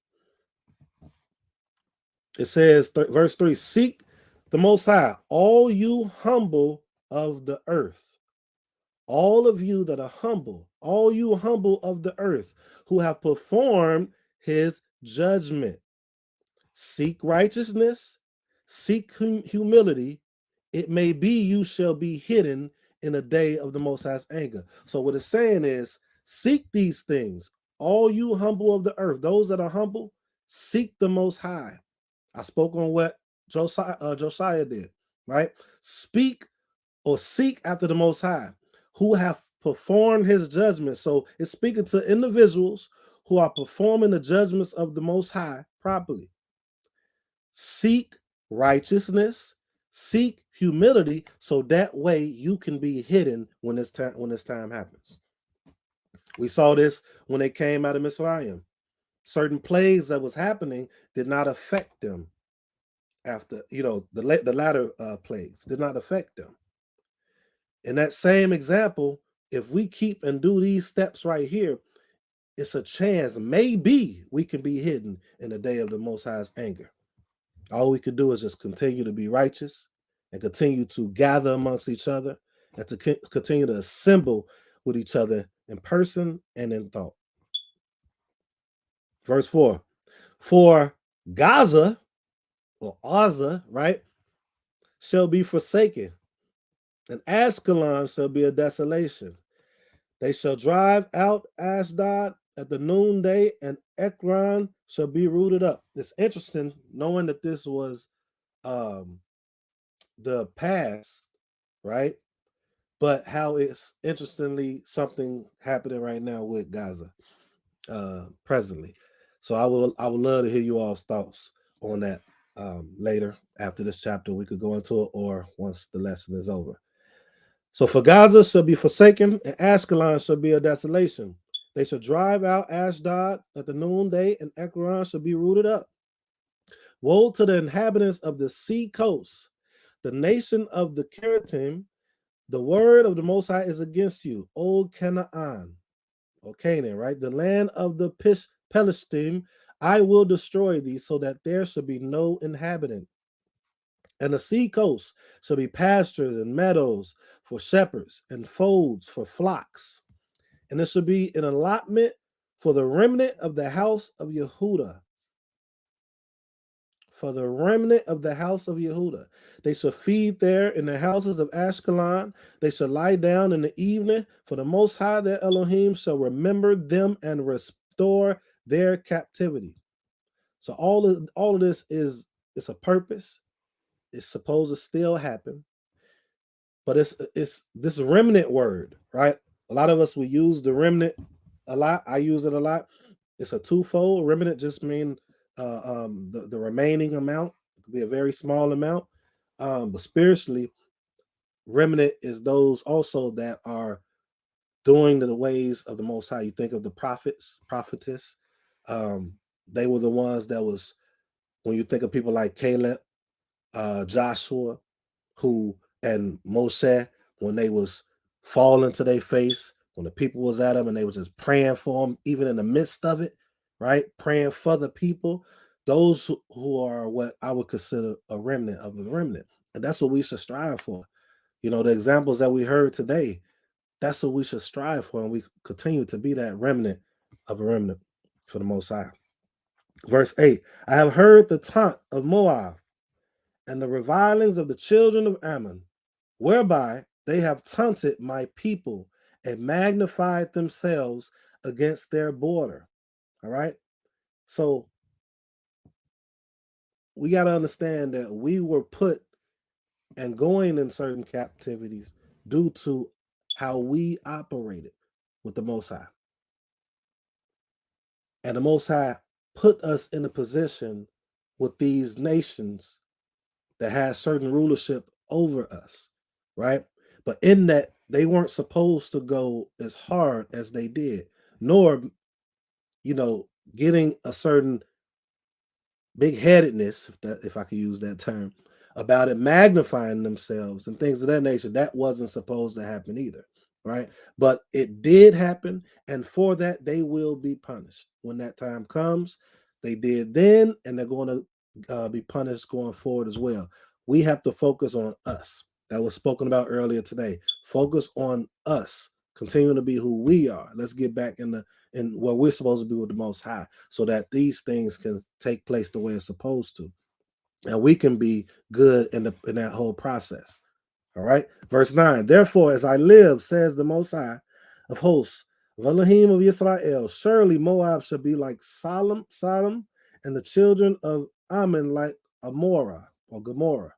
It says, verse 3, seek the Most High, all you humble of the earth. All of you that are humble, all you humble of the earth, who have performed his judgment. Seek righteousness, seek humility. It may be you shall be hidden in the day of the Most High's anger. So what it's saying is, seek these things, all you humble of the earth. Those that are humble, seek the Most High. I spoke on what Josiah did, right? Speak or seek after the Most High, who have performed his judgment. So it's speaking to individuals who are performing the judgments of the Most High properly. Seek righteousness, seek humility, so that way you can be hidden when this time happens. We saw this when they came out of Mizraim. Certain plagues that was happening did not affect them. After, the latter plagues did not affect them. In that same example, if we keep and do these steps right here, it's a chance maybe we can be hidden in the day of the Most High's anger. All we could do is just continue to be righteous and continue to gather amongst each other and to continue to assemble with each other in person and in thought. Verse 4, for Gaza, or Gaza, right, shall be forsaken, and Ashkelon shall be a desolation. They shall drive out Ashdod at the noonday, and Ekron shall be rooted up. It's interesting knowing that this was the past, right? But how it's interestingly something happening right now with Gaza presently. So I would love to hear you all's thoughts on that later after this chapter. We could go into it, or once the lesson is over. So for Gaza shall be forsaken, and Ashkelon shall be a desolation. They shall drive out Ashdod at the noonday, and Ekron shall be rooted up. Woe to the inhabitants of the sea coast, the nation of the Keratim. The word of the Most High is against you, O Canaan, or Canaan, right? The land of the Pelishtim, I will destroy thee, so that there shall be no inhabitant. And the sea coast shall be pastures and meadows for shepherds, and folds for flocks. And it shall be an allotment for the remnant of the house of Yehuda. For the remnant of the house of Yehuda. They shall feed there in the houses of Ashkelon. They shall lie down in the evening, for the Most High their Elohim shall remember them and restore their captivity. So all of this is it's a purpose. It's supposed to still happen, but it's this remnant word, right? A lot of us we use the remnant a lot. I use it a lot. It's a twofold. Remnant just mean the remaining amount. It could be a very small amount, but spiritually, remnant is those also that are doing the ways of the Most High. You think of the prophets, prophetess. Um, they were the ones that was when you think of people like Caleb, Joshua, who and Moshe, when they was falling to their face, when the people was at them and they was just praying for them, even in the midst of it, right? Praying for the people. Those who are what I would consider a remnant of the remnant. And that's what we should strive for. You know, the examples that we heard today, that's what we should strive for. And we continue to be that remnant of a remnant for the Most High. Verse 8, I have heard the taunt of Moab and the revilings of the children of Ammon, whereby they have taunted my people and magnified themselves against their border. All right. So we got to understand that we were put and going in certain captivities due to how we operated with the Most High. And the Most High put us in a position with these nations that has certain rulership over us, right? But in that, they weren't supposed to go as hard as they did, nor, getting a certain big headedness, if I could use that term, about it magnifying themselves and things of that nature. That wasn't supposed to happen either, right? But it did happen, and for that they will be punished when that time comes. They did then, and they're going to be punished going forward as well. We have to focus on us. That was spoken about earlier today. Focus on us, continuing to be who we are. Let's get back in where we're supposed to be with the Most High, so that these things can take place the way it's supposed to, and we can be good in that whole process. All right. Verse 9. Therefore, as I live, says the Most High of hosts, of Elohim of Israel, surely Moab shall be like Sodom, and the children of Ammon like Amorah or Gomorrah,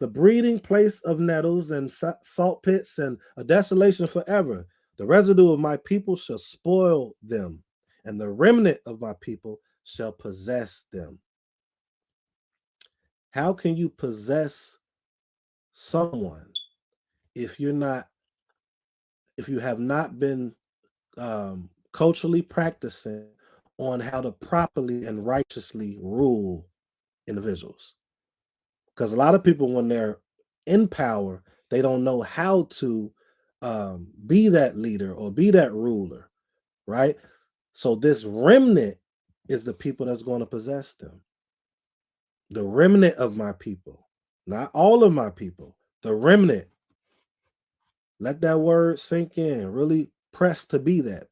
the breeding place of nettles and salt pits, and a desolation forever. The residue of my people shall spoil them, and the remnant of my people shall possess them. How can you possess someone if you have not been culturally practicing on how to properly and righteously rule individuals? Because a lot of people, when they're in power, they don't know how to be that leader or be that ruler, right? So this remnant is the people that's going to possess them. The remnant of my people, not all of my people, the remnant. Let that word sink in, really press to be that.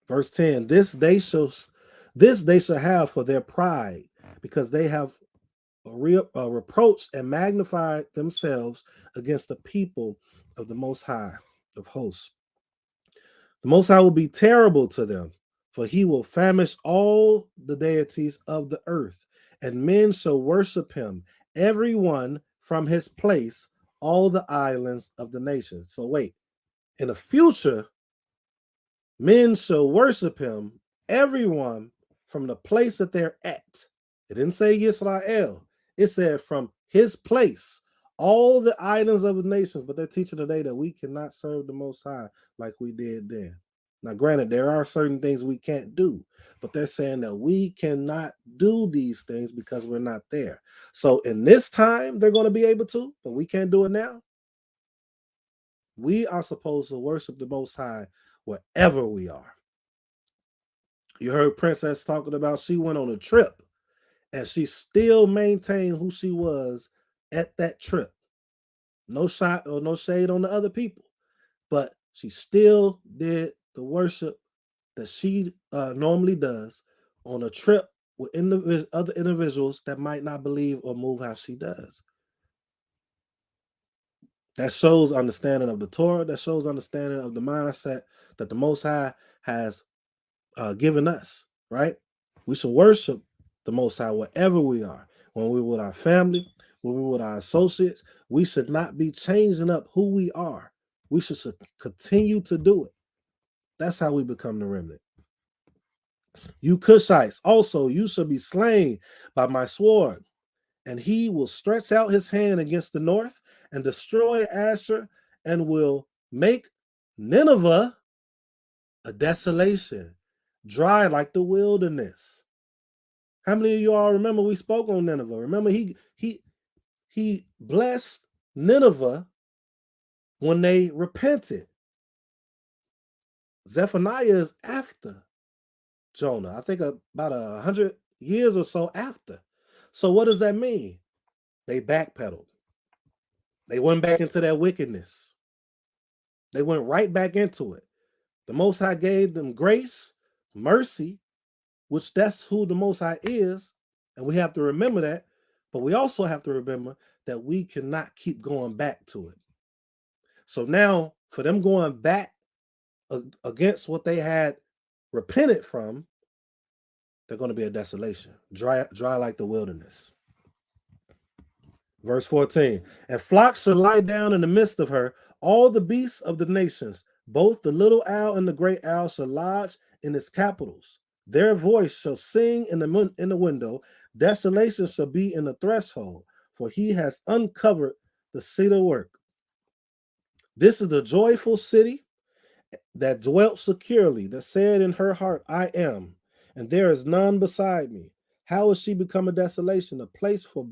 Verse 10, this they shall have for their pride, because they have reproached and magnified themselves against the people of the Most High of hosts. The Most High will be terrible to them, for he will famish all the deities of the earth, and men shall worship him, everyone from his place, all the islands of the nations. So wait, in the future, men shall worship him, everyone from the place that they're at. It didn't say Yisrael. It said from his place, all the islands of the nations. But they're teaching today that we cannot serve the Most High like we did then. Now, granted, there are certain things we can't do, but they're saying that we cannot do these things because we're not there. So in this time, they're going to be able to, but we can't do it now. We are supposed to worship the Most High wherever we are. You heard Princess talking about she went on a trip and she still maintained who she was at that trip. No shot or no shade on the other people, but she still did the worship that she normally does on a trip with other individuals that might not believe or move how she does. That shows understanding of the Torah. That shows understanding of the mindset that the Most High has given us, right? We should worship the Most High wherever we are. When we're with our family, when we're with our associates, we should not be changing up who we are. We should continue to do it. That's how we become the remnant. You Cushites, also you shall be slain by my sword, and he will stretch out his hand against the north and destroy Asher, and will make Nineveh a desolation, dry like the wilderness. How many of you all remember we spoke on Nineveh? Remember he blessed Nineveh when they repented. Zephaniah is after Jonah. I think about 100 years or so after. So what does that mean? They backpedaled. They went back into their wickedness. They went right back into it. The Most High gave them grace, mercy, which that's who the Most High is. And we have to remember that. But we also have to remember that we cannot keep going back to it. So now, for them going back against what they had repented from, they're going to be a desolation, dry like the wilderness. Verse 14, and flocks shall lie down in the midst of her, all the beasts of the nations, both the little owl and the great owl shall lodge in its capitals. Their voice shall sing in the window, desolation shall be in the threshold, for he has uncovered the cedar work. This is the joyful city that dwelt securely, that said in her heart, I am, and there is none beside me. How has she become a desolation, a place for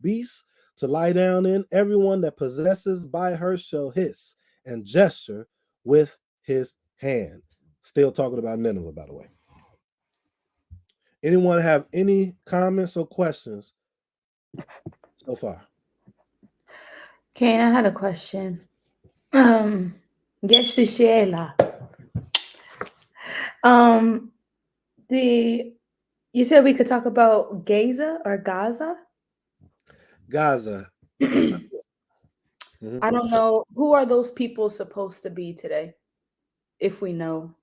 beasts to lie down in? Everyone that possesses by her shall hiss and gesture with his hand. Still talking about Nineveh, by the way. Anyone have any comments or questions so far? Kane, I had a question. Yes, Sheila. You said we could talk about Gaza or Gaza? Gaza. I don't know. Who are those people supposed to be today? If we know.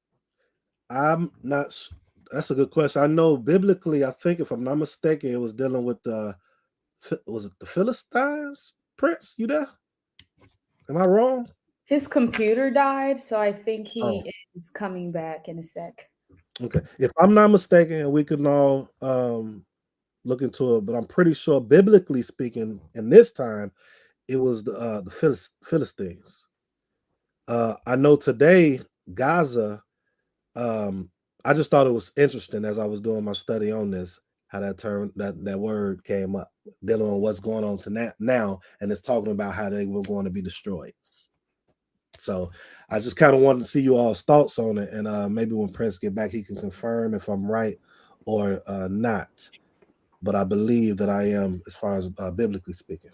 I'm not. That's a good question. I know biblically, I think if I'm not mistaken, it was dealing with was it the Philistines? Prince, you there? Am I wrong? His computer died, so I think he is coming back in a sec. Okay. If I'm not mistaken, we can all look into it, but I'm pretty sure biblically speaking, in this time, it was the Philistines. I know today, Gaza, I just thought it was interesting as I was doing my study on this, how that term, that word came up, dealing on what's going on to now, and it's talking about how they were going to be destroyed. So I just kind of wanted to see you all's thoughts on it, and maybe when Prince get back, he can confirm if I'm right or not. But I believe that I am, as far as biblically speaking.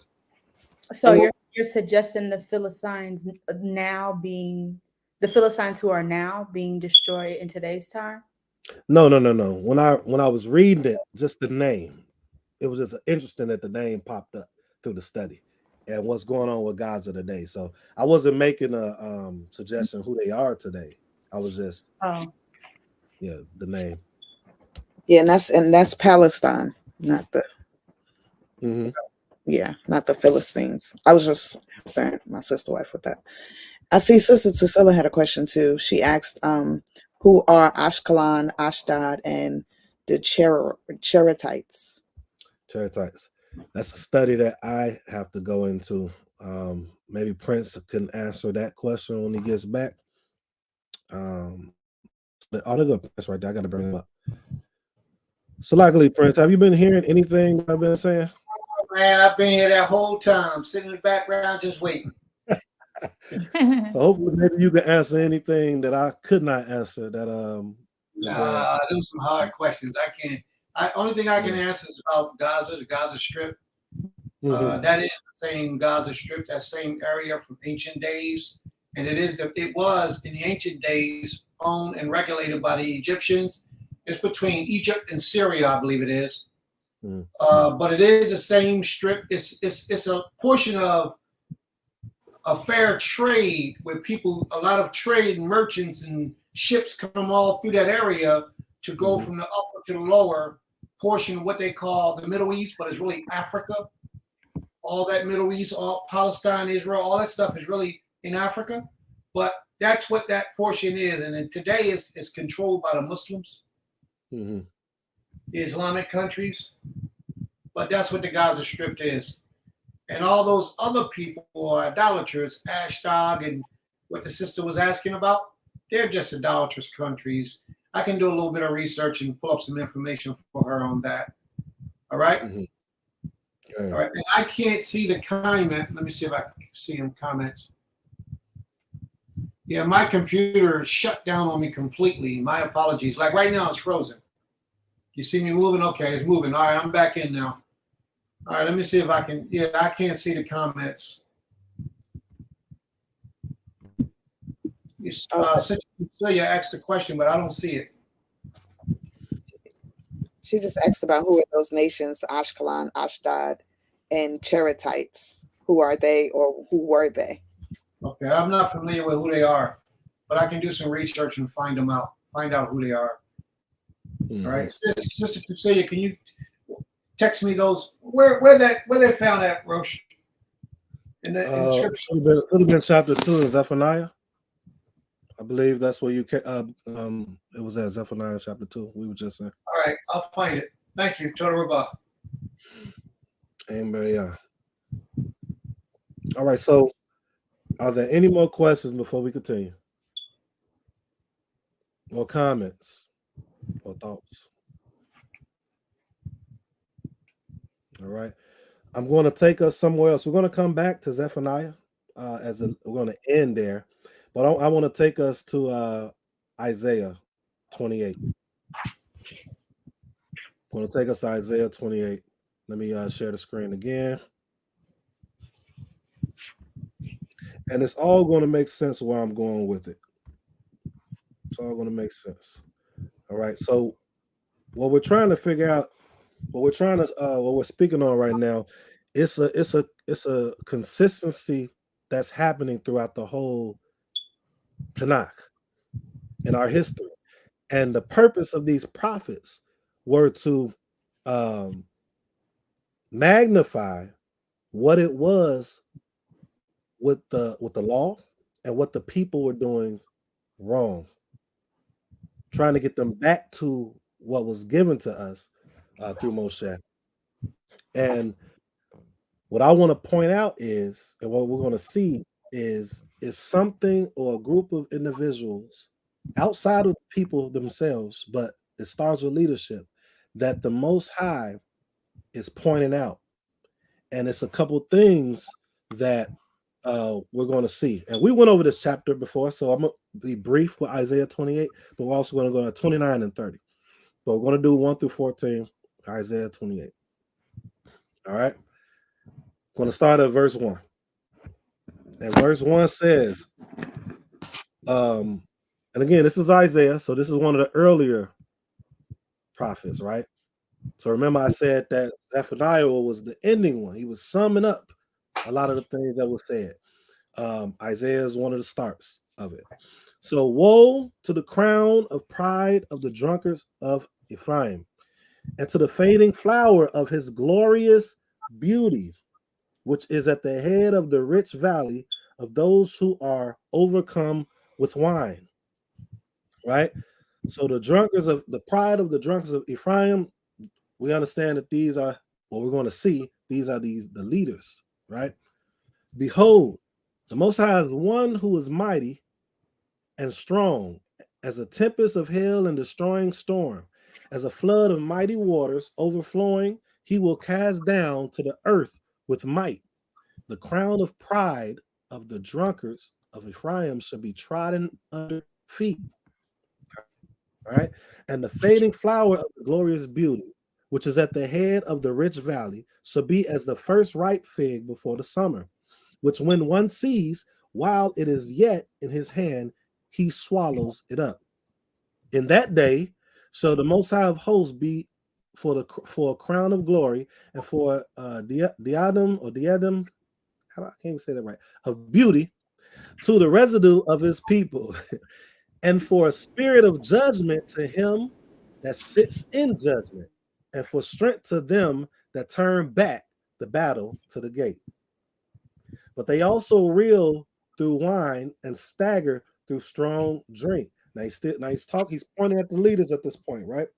So you're suggesting the Philistines who are now being destroyed in today's time? No. When I was reading it, just the name, it was just interesting that the name popped up through the study and what's going on with Gaza today. So I wasn't making a suggestion who they are today. I was just the name. Yeah, and that's Palestine, not the not the Philistines. I was just helping my sister wife with that. I see Sister Cecilia had a question too. She asked, who are Ashkelon, Ashdod, and the Cheratites? Cheratites. That's a study that I have to go into. Maybe Prince can answer that question when he gets back. But I'll go Prince right there. I got to bring him up. So, luckily, Prince, have you been hearing anything I've been saying? Oh, man, I've been here that whole time, sitting in the background, just waiting. So hopefully, maybe you can answer anything that I could not answer. That those some hard questions. I can't. Only thing I can answer is about Gaza, the Gaza Strip. That is the same Gaza Strip, that same area from ancient days, and it was in the ancient days owned and regulated by the Egyptians. It's between Egypt and Syria, I believe it is. But it is the same strip. It's a portion of a fair trade where a lot of trade and merchants and ships come all through that area to go from the upper to the lower portion of what they call the Middle East, but it's really Africa. All that Middle East, all Palestine, Israel, all that stuff is really in Africa. But that's what that portion is. And then today it's controlled by the Muslims, the Islamic countries. But that's what the Gaza Strip is. And all those other people are idolaters, Ashdod and what the sister was asking about, they're just idolatrous countries. I can do a little bit of research and pull up some information for her on that. All right? All right. And I can't see the comment. Let me see if I can see them comments. Yeah, my computer shut down on me completely. My apologies. Like right now, it's frozen. You see me moving? Okay, it's moving. All right, I'm back in now. All right, let me see if I can. Yeah, I can't see the comments. Cecilia asked the question, but I don't see it. She just asked about who are those nations, Ashkelon, Ashdod, and Cherethites. Who are they, or who were they? Okay, I'm not familiar with who they are, but I can do some research and find out who they are. All right, Sister Cecilia, can you text me those where they found that, Roche? In the scripture. Could have been chapter 2 of Zephaniah. I believe that's where you it was at Zephaniah chapter 2. We were just saying. All right, I'll find it. Thank you. Total Rabah. Amen. Yeah. All right. So, are there any more questions before we continue? Or comments or thoughts? All right. I'm going to take us somewhere else. We're going to come back to Zephaniah we're going to end there. But I want to take us to Isaiah 28. I'm going to take us to Isaiah 28. Let me share the screen again. And it's all going to make sense where I'm going with it. It's all going to make sense. All right. So what we're trying to figure out, what we're speaking on right now, it's a consistency that's happening throughout the whole Tanakh in our history. And the purpose of these prophets were to magnify what it was with the law and what the people were doing wrong, trying to get them back to what was given to us through Moshe. And what I want to point out is, and what we're going to see is something or a group of individuals outside of the people themselves, but it starts with leadership, that the Most High is pointing out. And it's a couple things that we're going to see. And we went over this chapter before, so I'm going to be brief with Isaiah 28, but we're also going to go to 29 and 30. But we're going to do 1 through 14, Isaiah 28. All right. I'm going to start at verse 1. And verse 1 says, and again, this is Isaiah, so this is one of the earlier prophets, right? So remember I said that Zephaniah was the ending one. He was summing up a lot of the things that were said. Isaiah is one of the starts of it. So woe to the crown of pride of the drunkards of Ephraim, and to the fading flower of his glorious beauty, which is at the head of the rich valley of those who are overcome with wine. Right? So the pride of the drunkards of Ephraim, we understand that these are what we're going to see. These are the leaders, right? Behold, the Most High is one who is mighty and strong, as a tempest of hail and destroying storm, as a flood of mighty waters overflowing. He will cast down to the earth with might. The crown of pride of the drunkards of Ephraim shall be trodden under feet. All right, and the fading flower of the glorious beauty, which is at the head of the rich valley, shall be as the first ripe fig before the summer, which when one sees, while it is yet in his hand, he swallows it up. In that day shall the Most High of hosts be for a crown of glory and for diadem, I can't even say that right, of beauty to the residue of his people, and for a spirit of judgment to him that sits in judgment, and for strength to them that turn back the battle to the gate. But they also reel through wine and stagger through strong drink. Now he's pointing at the leaders at this point, right?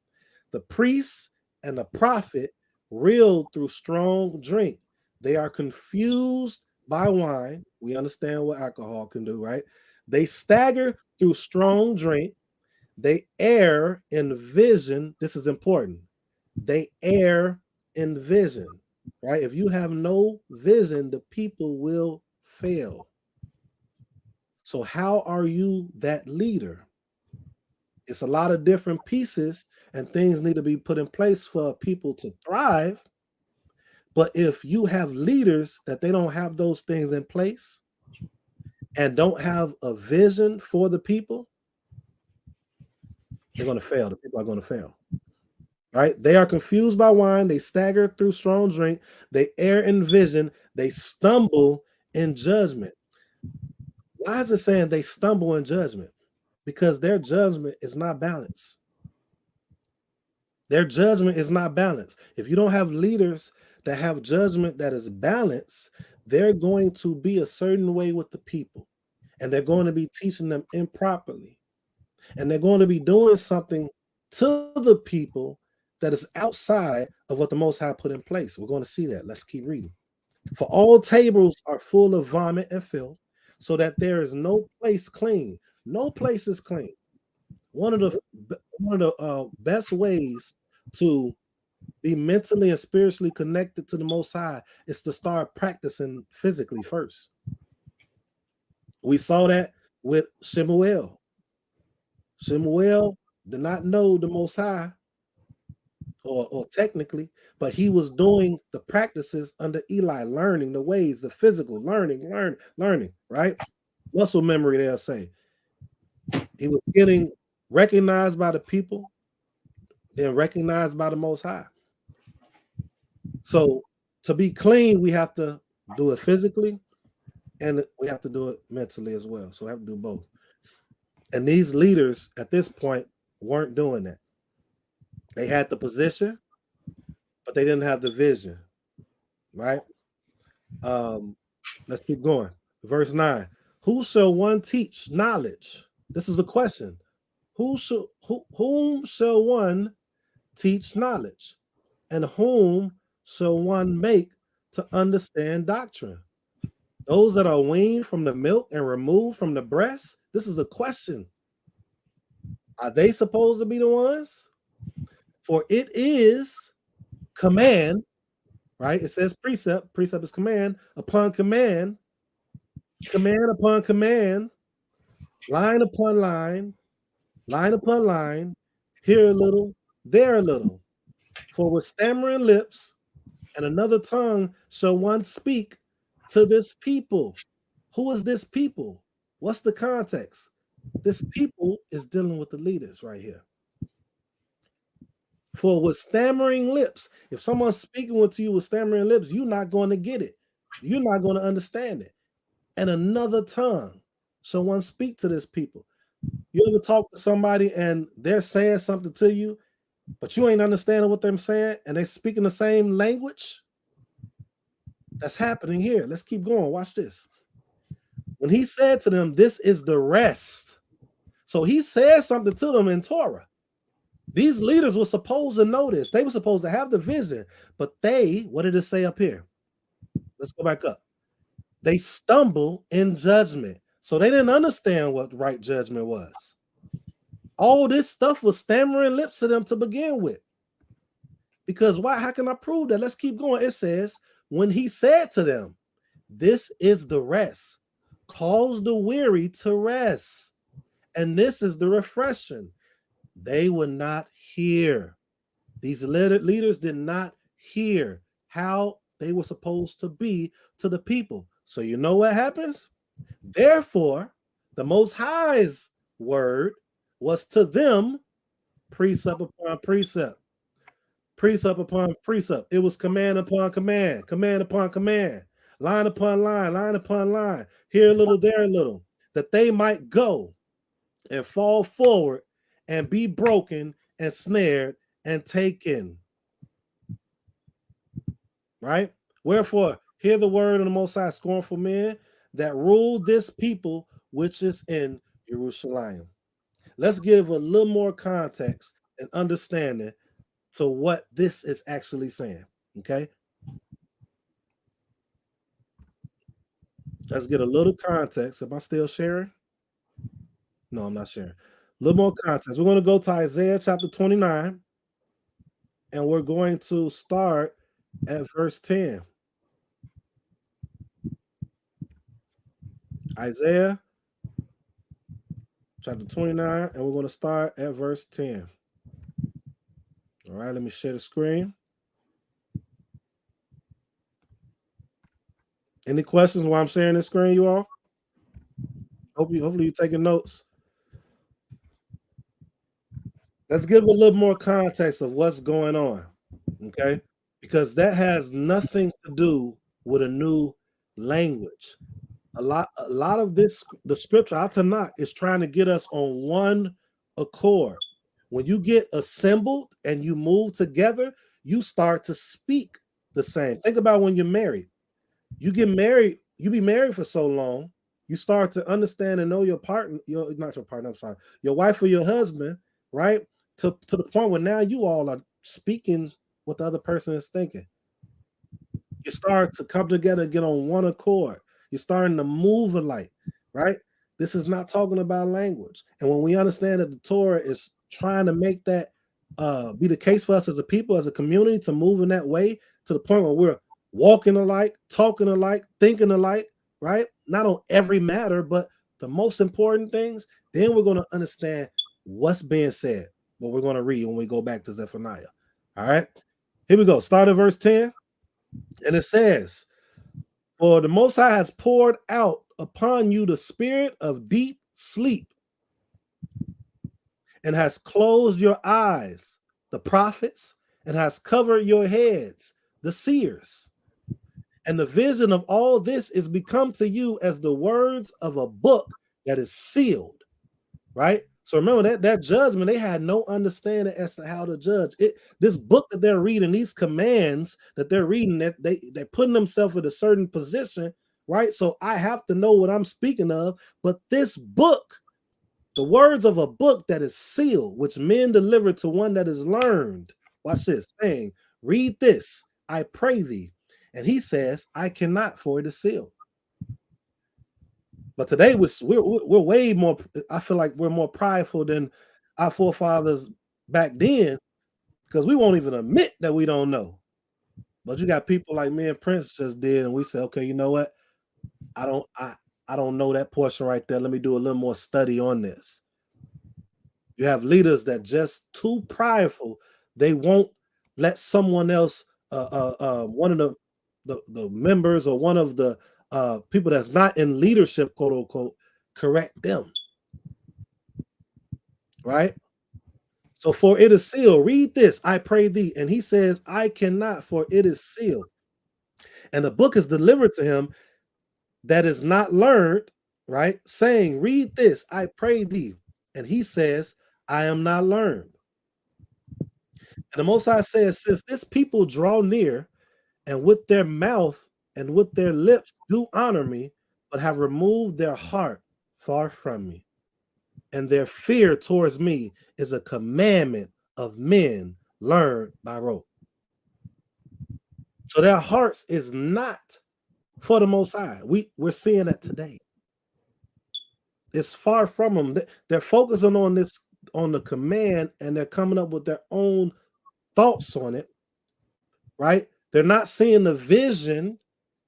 The priests and the prophet reel through strong drink. They are confused by wine. We understand what alcohol can do, right? They stagger through strong drink. They err in vision. This is important. They err in vision, right? If you have no vision, the people will fail. So how are you that leader? It's a lot of different pieces and things need to be put in place for people to thrive. But if you have leaders that they don't have those things in place and don't have a vision for the people, they're going to fail. The people are going to fail. Right? They are confused by wine. They stagger through strong drink. They err in vision. They stumble in judgment. Why is it saying they stumble in judgment? Because their judgment is not balanced. Their judgment is not balanced. If you don't have leaders that have judgment that is balanced, they're going to be a certain way with the people, and they're going to be teaching them improperly, and they're going to be doing something to the people that is outside of what the Most High put in place. We're going to see that. Let's keep reading. For all tables are full of vomit and filth, so that there is no place clean. No place is clean. One of the best ways to be mentally and spiritually connected to the Most High is to start practicing physically first. We saw that with Shemuel. Shemuel did not know the Most High, or technically, but he was doing the practices under Eli, learning the ways, the physical, learning, right? Muscle memory, they'll say. He was getting recognized by the people, then recognized by the Most High. So to be clean, we have to do it physically, and we have to do it mentally as well. So we have to do both. And these leaders at this point weren't doing that. They had the position, but they didn't have the vision, right? Let's keep going. Verse 9. Who shall one teach knowledge? This is the question. Whom shall one teach knowledge? And whom shall one make to understand doctrine? Those that are weaned from the milk and removed from the breast? This is a question. Are they supposed to be the ones? For it is command, right? It says precept. Precept is command upon command, command upon command, line upon line, line upon line, here a little, there a little. For with stammering lips and another tongue shall one speak to this people. Who is this people? What's the context? This people is dealing with the leaders right here. For with stammering lips, if someone's speaking with you with stammering lips, you're not going to get it. You're not going to understand it. And another tongue shall one speak to this people. You ever talk to somebody and they're saying something to you, but you ain't understanding what they're saying, and they're speaking the same language? That's happening here. Let's keep going. Watch this. When he said to them, this is the rest. So he said something to them in Torah. These leaders were supposed to know this. They were supposed to have the vision, but what did it say up here? Let's go back up. They stumble in judgment. So they didn't understand what right judgment was. All this stuff was stammering lips to them to begin with. Because why? How can I prove that? Let's keep going. It says, when he said to them, this is the rest, calls the weary to rest, and this is the refreshing. They would not hear. These leaders did not hear how they were supposed to be to the people. So you know what happens? Therefore, the Most High's word was to them precept upon precept, precept upon precept. It was command upon command, command upon command, line upon line, line upon line, here a little, there a little, that they might go and fall forward and be broken and snared and taken. Right? Wherefore, hear the word of the Most High, scornful men that rule this people which is in Jerusalem. Let's give a little more context and understanding to what this is actually saying. Okay. Let's get a little context. Am I still sharing? No, I'm not sharing. A little more context. We're going to go to Isaiah chapter 29, and we're going to start at verse 10. Isaiah chapter 29, and we're going to start at verse 10. All right, let me share the screen. Any questions while I'm sharing this screen, you all? Hopefully you're taking notes. Let's give a little more context of what's going on, okay? Because that has nothing to do with a new language. A lot of this, the scripture, Tanakh, is trying to get us on one accord. When you get assembled and you move together, you start to speak the same. Think about when you're married. You get married, you be married for so long, you start to understand and know your partner, not your partner, I'm sorry, your wife or your husband, right? To the point where now you all are speaking what the other person is thinking. You start to come together and get on one accord. You're starting to move alike, right? This is not talking about language. And when we understand that the Torah is trying to make that be the case for us as a people, as a community, to move in that way to the point where we're walking alike, talking alike, thinking alike, right? Not on every matter, but the most important things, then we're going to understand what's being said, what we're going to read when we go back to Zephaniah. All right, here we go. Start at verse 10. And it says, for the Most High has poured out upon you the spirit of deep sleep and has closed your eyes, the prophets, and has covered your heads, the seers. And the vision of all this is become to you as the words of a book that is sealed, right? So remember that judgment, they had no understanding as to how to judge it. This book that they're reading, these commands that they're reading, that they're putting themselves in a certain position, right? So I have to know what I'm speaking of. But this book, the words of a book that is sealed, which men deliver to one that is learned. Watch this, saying, read this, I pray thee. And he says, I cannot, for it is sealed. But today we're way more, I feel like we're more prideful than our forefathers back then, because we won't even admit that we don't know. But you got people like me and Prince just did, and we said, okay, you know what? I don't know that portion right there. Let me do a little more study on this. You have leaders that just too prideful. They won't let someone else, one of the members or one of the people that's not in leadership, quote unquote, correct them. Right? So for it is sealed. Read this, I pray thee. And he says, I cannot, for it is sealed. And the book is delivered to him that is not learned, right? Saying, read this, I pray thee. And he says, I am not learned. And the Most High says, since this people draw near and with their mouth and with their lips do honor me, but have removed their heart far from me. And their fear towards me is a commandment of men learned by rote. So their hearts is not for the Most High. We're seeing that today. It's far from them. They're focusing on this, on the command, and they're coming up with their own thoughts on it, right? They're not seeing the vision,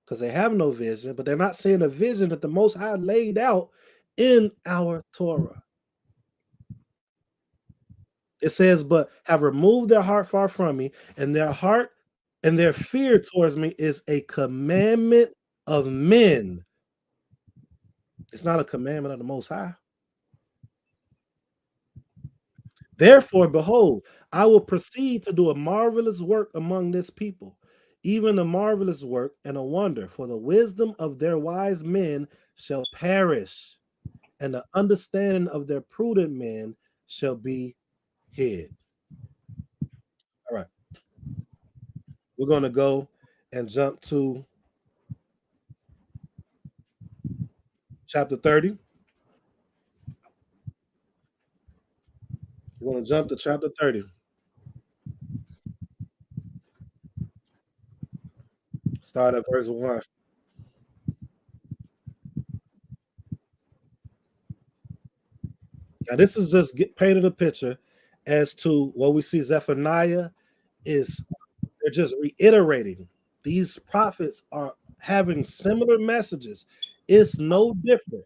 because they have no vision, but they're not seeing the vision that the Most High laid out in our Torah. It says, but have removed their heart far from me, and their heart and their fear towards me is a commandment of men. It's not a commandment of the Most High. Therefore, behold, I will proceed to do a marvelous work among this people, even a marvelous work and a wonder, for the wisdom of their wise men shall perish, and the understanding of their prudent men shall be hid. All right. We're going to go and jump to chapter 30. We're going to jump to chapter 30. Start at verse 1. Now, this is just painted a picture as to what we see. Zephaniah is, they're just reiterating. These prophets are having similar messages. It's no different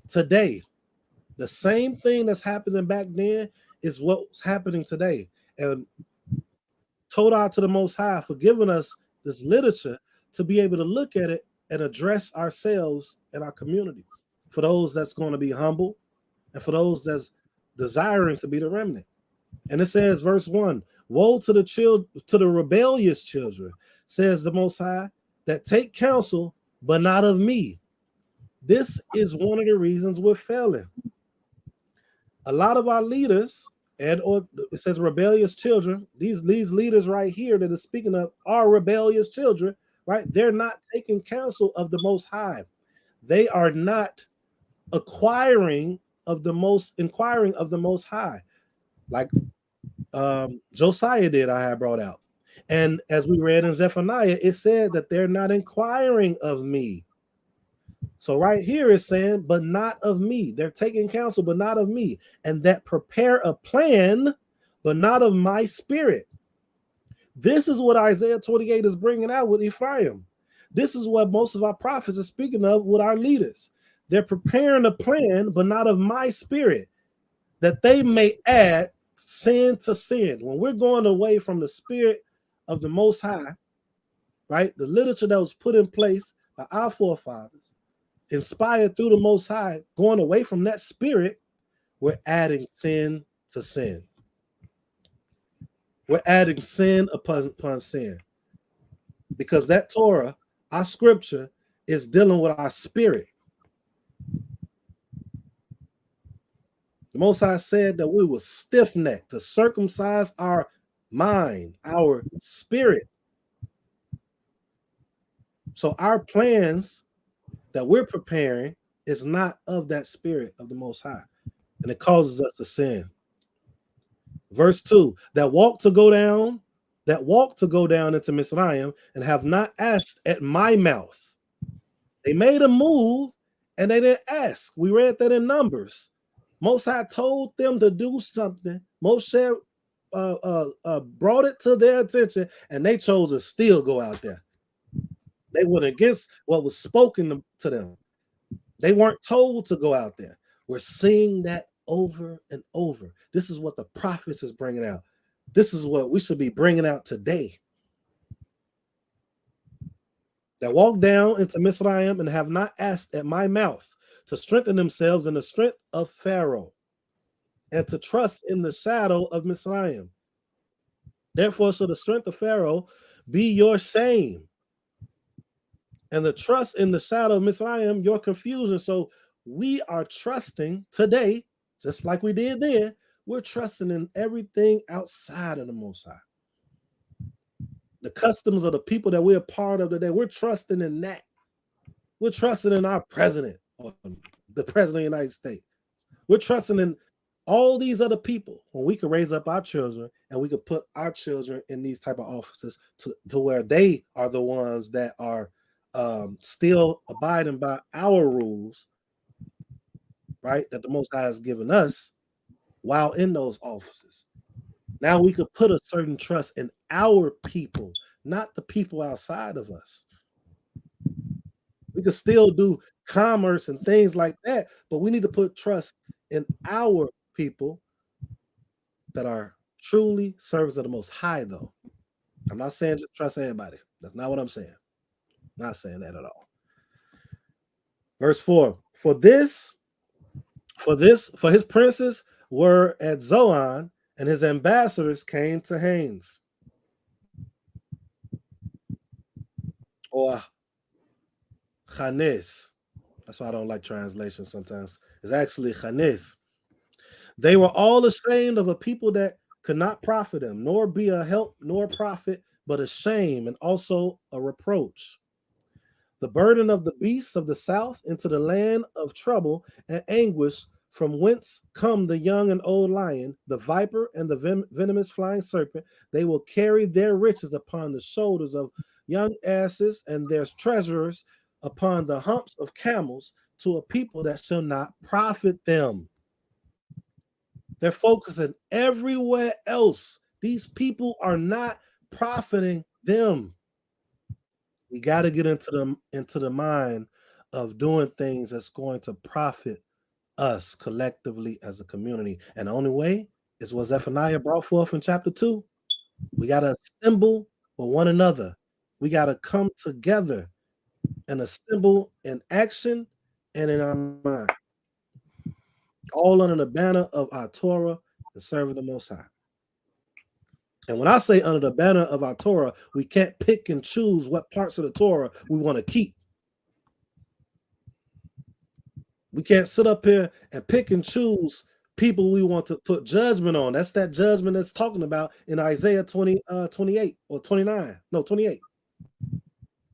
today. The same thing that's happening back then is what's happening today. And told out to the Most High for giving us this literature to be able to look at it and address ourselves and our community. For those that's going to be humble, and for those that's desiring to be the remnant. And it says, verse 1, woe to the rebellious children, says the Most High, that take counsel, but not of me. This is one of the reasons we're failing. A lot of our leaders, or it says rebellious children, these leaders right here that is speaking of are rebellious children, right? They're not taking counsel of the Most High. They are not inquiring of the Most High, like Josiah did. I had brought out, and as we read in Zephaniah, it said that they're not inquiring of me. So right here it's saying, but not of me. They're taking counsel, but not of me, and that prepare a plan, but not of my spirit. This is what Isaiah 28 is bringing out with Ephraim. This is what most of our prophets are speaking of with our leaders. They're preparing a plan, but not of my spirit, that they may add sin to sin. When we're going away from the spirit of the Most High, right? The literature that was put in place by our forefathers, inspired through the Most High, going away from that spirit, we're adding sin to sin. We're adding sin upon sin. Because that Torah, our scripture, is dealing with our spirit. The Most High said that we were stiff-necked to circumcise our mind, our spirit. So our plans that we're preparing is not of that spirit of the Most High, and it causes us to sin. Verse 2, that walk to go down into Mizraim and have not asked at my mouth. They made a move and they didn't ask. We read that in Numbers. Most High told them to do something. Moshe brought it to their attention, and they chose to still go out there. They went against what was spoken to them. They weren't told to go out there. We're seeing that over and over. This is what the prophets is bringing out. This is what we should be bringing out today. That walk down into Mizraim and have not asked at my mouth to strengthen themselves in the strength of Pharaoh and to trust in the shadow of Mizraim. Therefore, so the strength of Pharaoh be your shame, and the trust in the shadow of Mizraim your confusion. So we are trusting today, just like we did then. We're trusting in everything outside of the Most High. The customs of the people that we're a part of today, we're trusting in that. We're trusting in our president, or the president of the United States. We're trusting in all these other people when we can raise up our children and we can put our children in these type of offices to where they are the ones that are still abiding by our rules, right? That the Most High has given us while in those offices. Now we could put a certain trust in our people, not the people outside of us. We could still do commerce and things like that, but we need to put trust in our people that are truly servants of the Most High, though. I'm not saying just trust everybody. That's not what I'm saying. Not saying that at all. Verse 4. For his princes were at Zoan, and his ambassadors came to Hanes. Or Chanes. That's why I don't like translation sometimes. It's actually Chanes. They were all ashamed of a people that could not profit them, nor be a help nor profit, but a shame and also a reproach. The burden of the beasts of the south into the land of trouble and anguish, from whence come the young and old lion, the viper and the venomous flying serpent. They will carry their riches upon the shoulders of young asses, and their treasures upon the humps of camels, to a people that shall not profit them. They're focusing everywhere else. These people are not profiting them. We got to get into the mind of doing things that's going to profit us collectively as a community. And the only way is what Zephaniah brought forth in chapter 2. We got to assemble with one another. We got to come together and assemble in action and in our mind, all under the banner of our Torah and serving the Most High. And when I say under the banner of our Torah, we can't pick and choose what parts of the Torah we want to keep. We can't sit up here and pick and choose people we want to put judgment on. That's that judgment that's talking about in Isaiah 28 or 29. No, 28.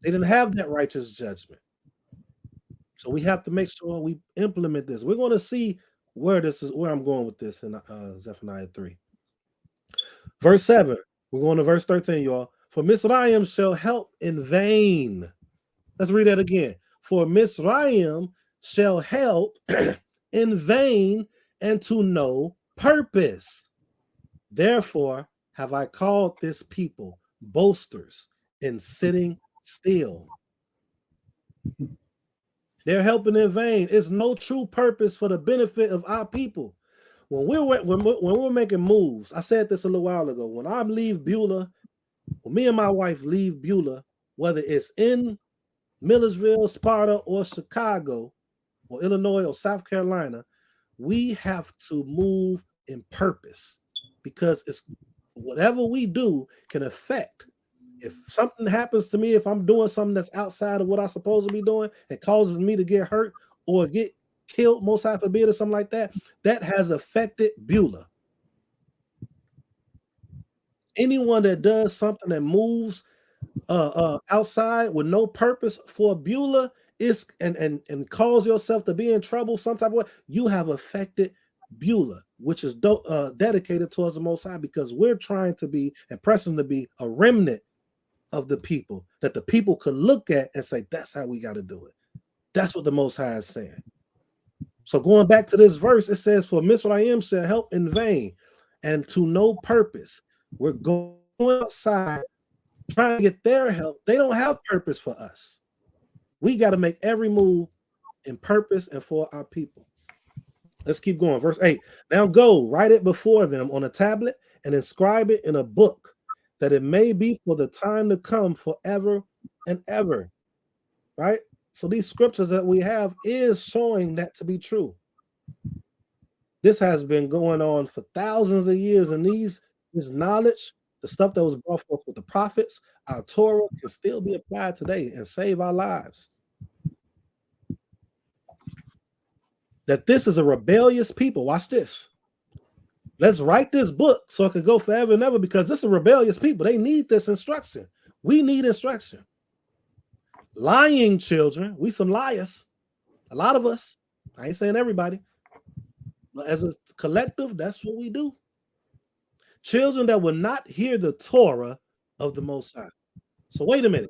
They didn't have that righteous judgment. So we have to make sure we implement this. We're going to see where I'm going with this in Zephaniah 3. Verse 7. We're going to verse 13, y'all. For Mizraim shall help in vain. Let's read that again. For Mizraim shall help in vain and to no purpose. Therefore have I called this people boasters in sitting still. They're helping in vain. It's no true purpose for the benefit of our people. When we're making moves, I said this a little while ago. When I leave Beulah, when me and my wife leave Beulah, whether it's in Millersville, Sparta, or Chicago, or Illinois, or South Carolina, we have to move in purpose, because it's whatever we do can affect. If something happens to me, if I'm doing something that's outside of what I'm supposed to be doing, it causes me to get hurt or get killed, most high forbid, or something like that, that has affected Beulah. Anyone that does something that moves outside with no purpose for Beulah is and cause yourself to be in trouble some type of way, you have affected Beulah, which is dedicated towards the Most High, because we're trying to be and pressing to be a remnant of the people that the people could look at and say, that's how we got to do it. That's what the Most High is saying. So going back to this verse, it says, for Mizraim shall help in vain and to no purpose. We're going outside trying to get their help. They don't have purpose for us. We got to make every move in purpose and for our people. Let's keep going. Verse 8. Now go, write it before them on a tablet and inscribe it in a book, that it may be for the time to come forever and ever. Right? So these scriptures that we have is showing that to be true. This has been going on for thousands of years, and this knowledge, the stuff that was brought forth with the prophets, our Torah, can still be applied today and save our lives. That this is a rebellious people. Watch this. Let's write this book so it can go forever and ever, because this is rebellious people. They need this instruction. We need instruction. Lying children, we some liars. A lot of us. I ain't saying everybody. But as a collective, that's what we do. Children that will not hear the Torah of the Most High. So wait a minute.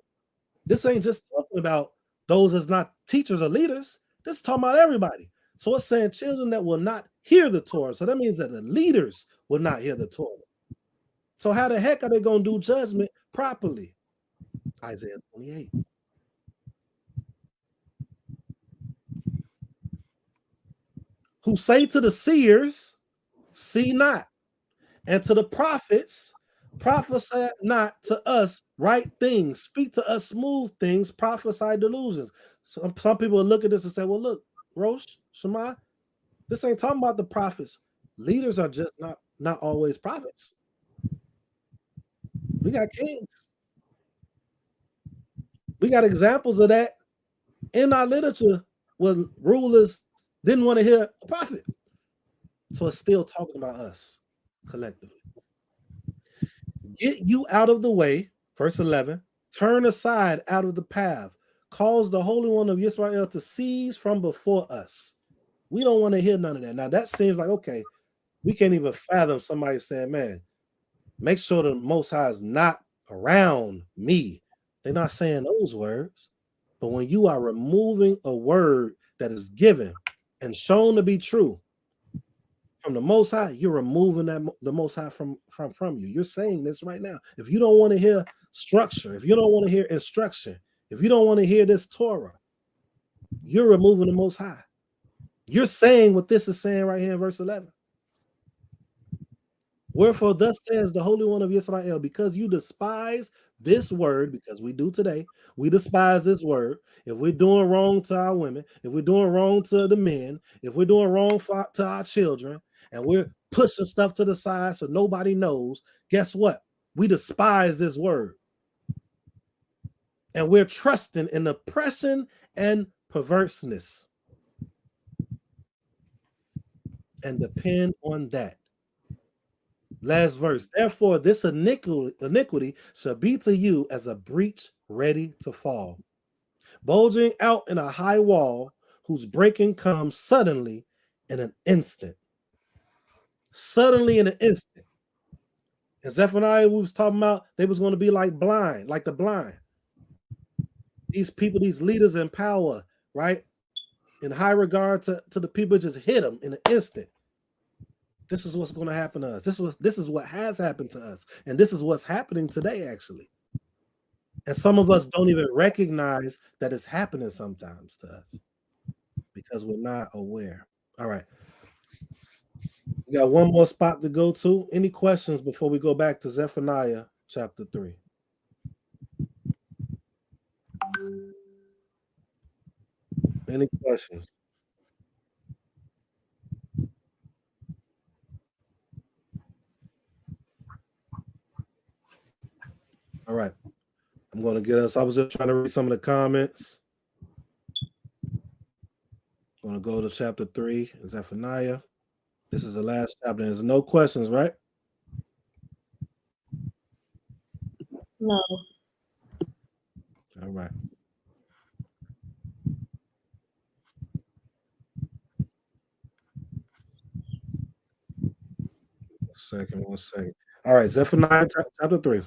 This ain't just talking about those that's not teachers or leaders. This is talking about everybody. So it's saying children that will not hear the Torah. So that means that the leaders will not hear the Torah. So how the heck are they going to do judgment properly? Isaiah 28. Who say to the seers, see not, And to the prophets, prophesy not to us right things, speak to us smooth things, prophesy delusions. Some people will look at this and say, well, look, Rosh, Shema, this ain't talking about the prophets. Leaders are just not always prophets. We got kings. We got examples of that in our literature when rulers didn't want to hear a prophet. So it's still talking about us collectively. Get you out of the way, verse 11, turn aside out of the path, cause the Holy One of Israel to cease from before us. We don't want to hear none of that. Now that seems like, okay, we can't even fathom somebody saying, man, make sure the Most High is not around me. They're not saying those words. But when you are removing a word that is given and shown to be true from the Most High, you're removing the Most High from you. You're saying this right now. If you don't want to hear structure, if you don't want to hear instruction, if you don't want to hear this Torah, you're removing the Most High. You're saying what this is saying right here in verse 11. Wherefore thus says the Holy One of Israel, because you despise this word, because we do today, we despise this word. If we're doing wrong to our women, if we're doing wrong to the men, if we're doing wrong to our children, and we're pushing stuff to the side so nobody knows, guess what? We despise this word. And we're trusting in oppression and perverseness. And depend on that. Last verse. Therefore, this iniquity shall be to you as a breach ready to fall, bulging out in a high wall, whose breaking comes suddenly in an instant. Suddenly in an instant. And Zephaniah, we was talking about, they was going to be like blind, like the blind. These people, these leaders in power, right? In high regard to the people, just hit them in an instant. This is what's going to happen to us. This is what has happened to us. And this is what's happening today, actually. And some of us don't even recognize that it's happening sometimes to us because we're not aware. All right. We got one more spot to go to. Any questions before we go back to Zephaniah chapter 3? Any questions? All right. I'm going to get us. I was just trying to read some of the comments. I'm going to go to chapter 3, Zephaniah. This is the last chapter. There's no questions, right? No. All right. One second. All right, Zephaniah chapter 3.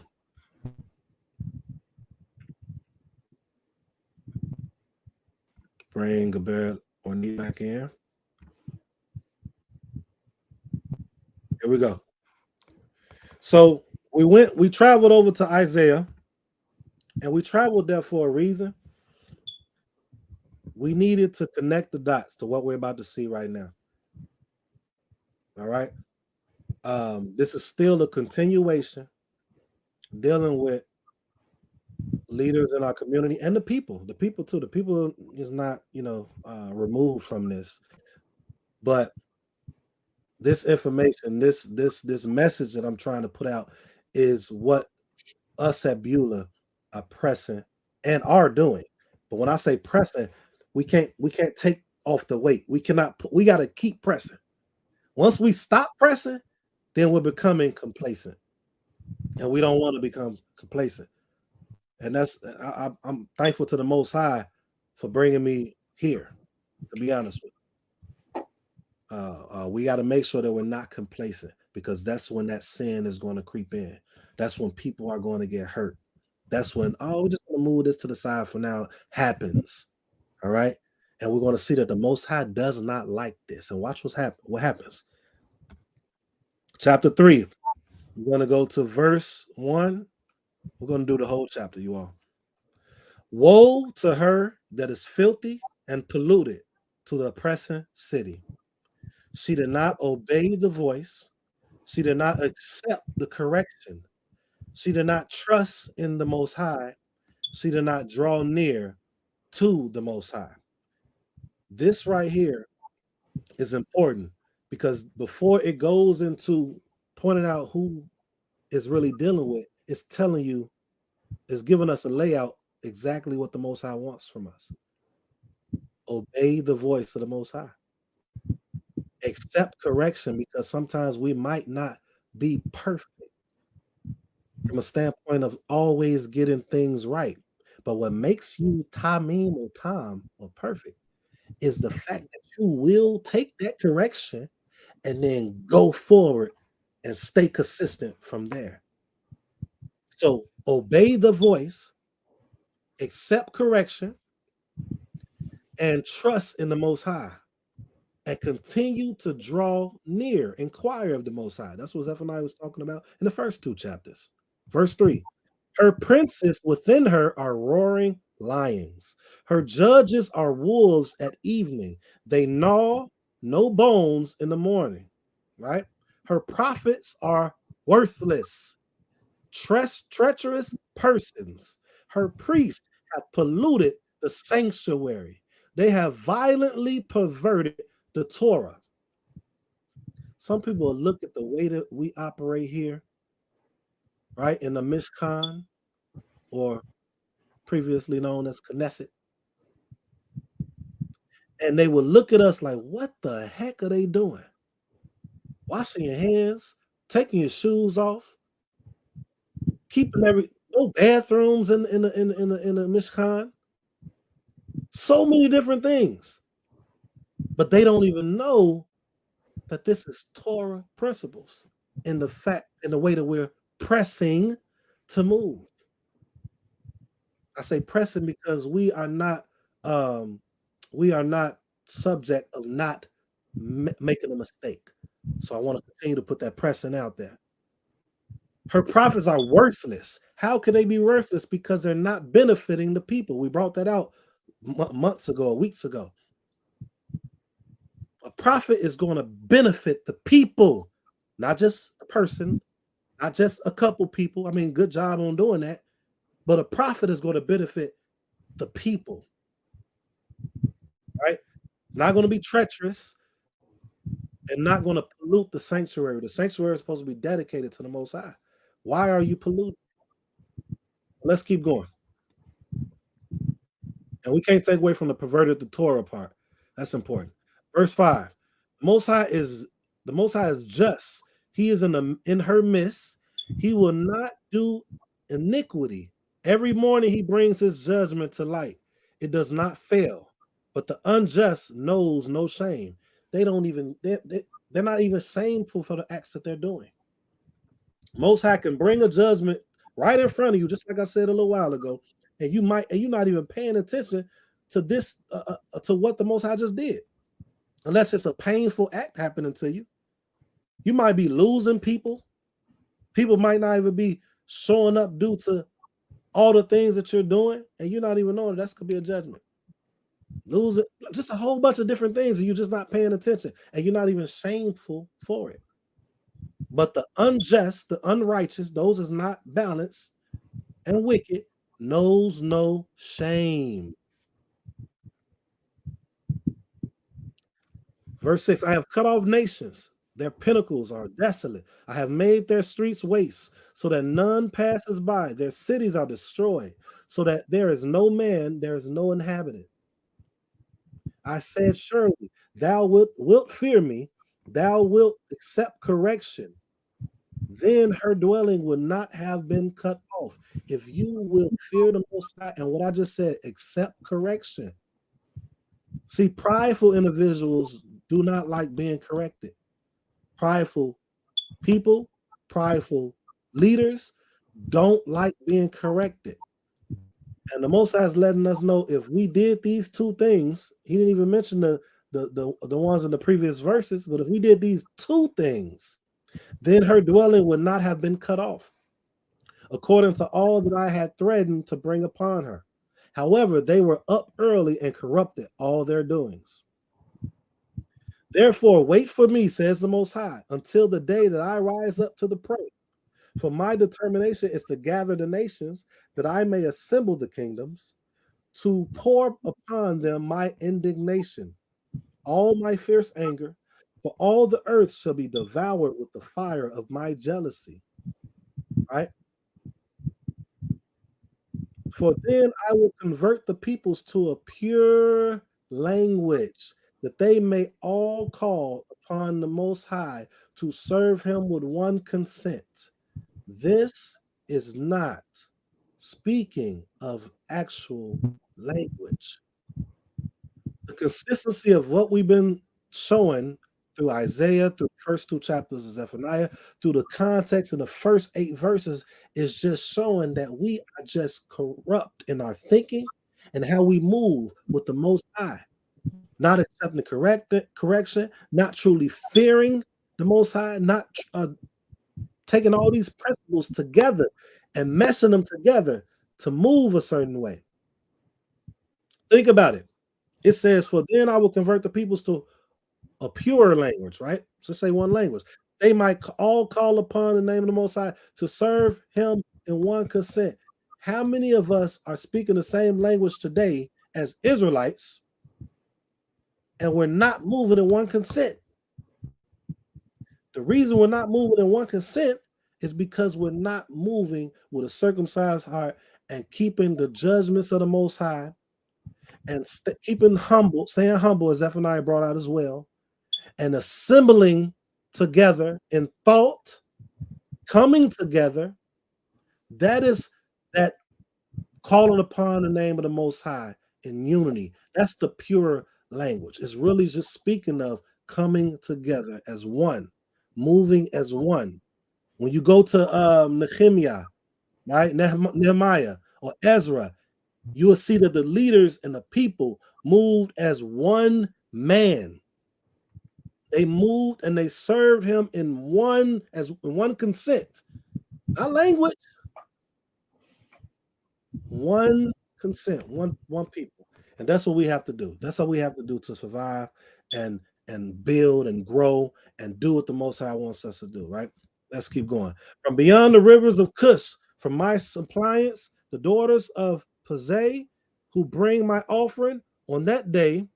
Bring Gabriel or Need back in. Here we go. So we traveled over to Isaiah, and we traveled there for a reason. We needed to connect the dots to what we're about to see right now. All right. This is still a continuation dealing with leaders in our community and the people too. The people is not, removed from this, but this information, this message that I'm trying to put out is what us at Beulah are pressing and are doing. But when I say pressing, we can't take off the weight. We got to keep pressing. Once we stop pressing, then we're becoming complacent, and we don't want to become complacent. And that's I'm thankful to the Most High for bringing me here. To be honest with you, we got to make sure that we're not complacent, because that's when that sin is going to creep in. That's when people are going to get hurt. That's when we're just going to move this to the side for now happens. All right, and we're going to see that the Most High does not like this. And watch what happens. Chapter 3. We're going to go to verse 1. We're going to do the whole chapter, you all. Woe to her that is filthy and polluted, to the oppressing city. She did not obey the voice. She did not accept the correction. She did not trust in the Most High. She did not draw near to the Most High. This right here is important because before it goes into pointing out who is really dealing with, it's telling you, it's giving us a layout exactly what the Most High wants from us. Obey the voice of the Most High. Accept correction because sometimes we might not be perfect from a standpoint of always getting things right. But what makes you Tamim or Tom or perfect is the fact that you will take that correction and then go forward and stay consistent from there. So obey the voice, accept correction, and trust in the Most High, and continue to draw near, inquire of the Most High. That's what Zephaniah was talking about in the first 2 chapters. Verse 3, her princes within her are roaring lions. Her judges are wolves at evening. They gnaw no bones in the morning, right? Her prophets are worthless, treacherous persons. Her priests have polluted the sanctuary. They have violently perverted the Torah. Some people look at the way that we operate here, right, in the Mishkan, or previously known as Knesset, and they will look at us like, what the heck are they doing? Washing your hands, taking your shoes off, keeping no bathrooms in the Mishkan. So many different things. But they don't even know that this is Torah principles in the way that we're pressing to move. I say pressing because we are not subject of not making a mistake. So I want to continue to put that pressing out there. Her prophets are worthless. How can they be worthless? Because they're not benefiting the people. We brought that out months ago, weeks ago. A prophet is going to benefit the people, not just a person, not just a couple people. I mean, good job on doing that. But a prophet is going to benefit the people, right? Not going to be treacherous and not going to pollute the sanctuary. The sanctuary is supposed to be dedicated to the Most High. Why are you polluting? Let's keep going. And we can't take away from the perverted the Torah part. That's important. Verse 5. The Most High is just. He is in her midst. He will not do iniquity. Every morning he brings his judgment to light. It does not fail. But the unjust knows no shame. They're not even shameful for the acts that they're doing. Most High can bring a judgment right in front of you, just like I said a little while ago, and you're not even paying attention to this, to what the Most High just did, unless it's a painful act happening to you. You might be losing people. People might not even be showing up due to all the things that you're doing, and you're not even knowing that could be a judgment. Losing just a whole bunch of different things, and you're just not paying attention, and you're not even shameful for it. But the unjust, the unrighteous, those is not balanced and wicked, knows no shame. Verse 6, I have cut off nations. Their pinnacles are desolate. I have made their streets waste so that none passes by. Their cities are destroyed so that there is no man, there is no inhabitant. I said, surely thou wilt fear me. Thou wilt accept correction. Then her dwelling would not have been cut off. If you will fear the Most High, and what I just said, accept correction. See, prideful individuals do not like being corrected. Prideful people, prideful leaders don't like being corrected. And the Most High is letting us know if we did these two things, he didn't even mention the ones in the previous verses, but if we did these two things, then her dwelling would not have been cut off, according to all that I had threatened to bring upon her. However, they were up early and corrupted all their doings. Therefore, wait for me, says the Most High, until the day that I rise up to the prey. For my determination is to gather the nations, that I may assemble the kingdoms, to pour upon them my indignation, all my fierce anger, for all the earth shall be devoured with the fire of my jealousy. Right? For then I will convert the peoples to a pure language, that they may all call upon the Most High to serve him with one consent. This is not speaking of actual language. The consistency of what we've been showing through Isaiah, through the first 2 chapters of Zephaniah, through the context in the first 8 verses, is just showing that we are just corrupt in our thinking and how we move with the Most High, not accepting correction, not truly fearing the Most High, not taking all these principles together and meshing them together to move a certain way. Think about it. It says, for then I will convert the peoples to a pure language, right? So say one language. They might all call upon the name of the Most High to serve him in one consent. How many of us are speaking the same language today as Israelites, and we're not moving in one consent? The reason we're not moving in one consent is because we're not moving with a circumcised heart and keeping the judgments of the Most High and staying humble, as Zephaniah brought out as well, and assembling together in thought, coming together. That is that calling upon the name of the Most High in unity. That's the pure language. It's really just speaking of coming together as one, moving as one. When you go to Nehemiah, right, Nehemiah or Ezra, you will see that the leaders and the people moved as one man. They moved and they served him in one consent, not language. One consent, one people, and that's what we have to do. That's what we have to do to survive and build and grow and do what the Most High wants us to do. Right? Let's keep going. From beyond the rivers of Cush, from my suppliants, the daughters of Pazay, who bring my offering on that day,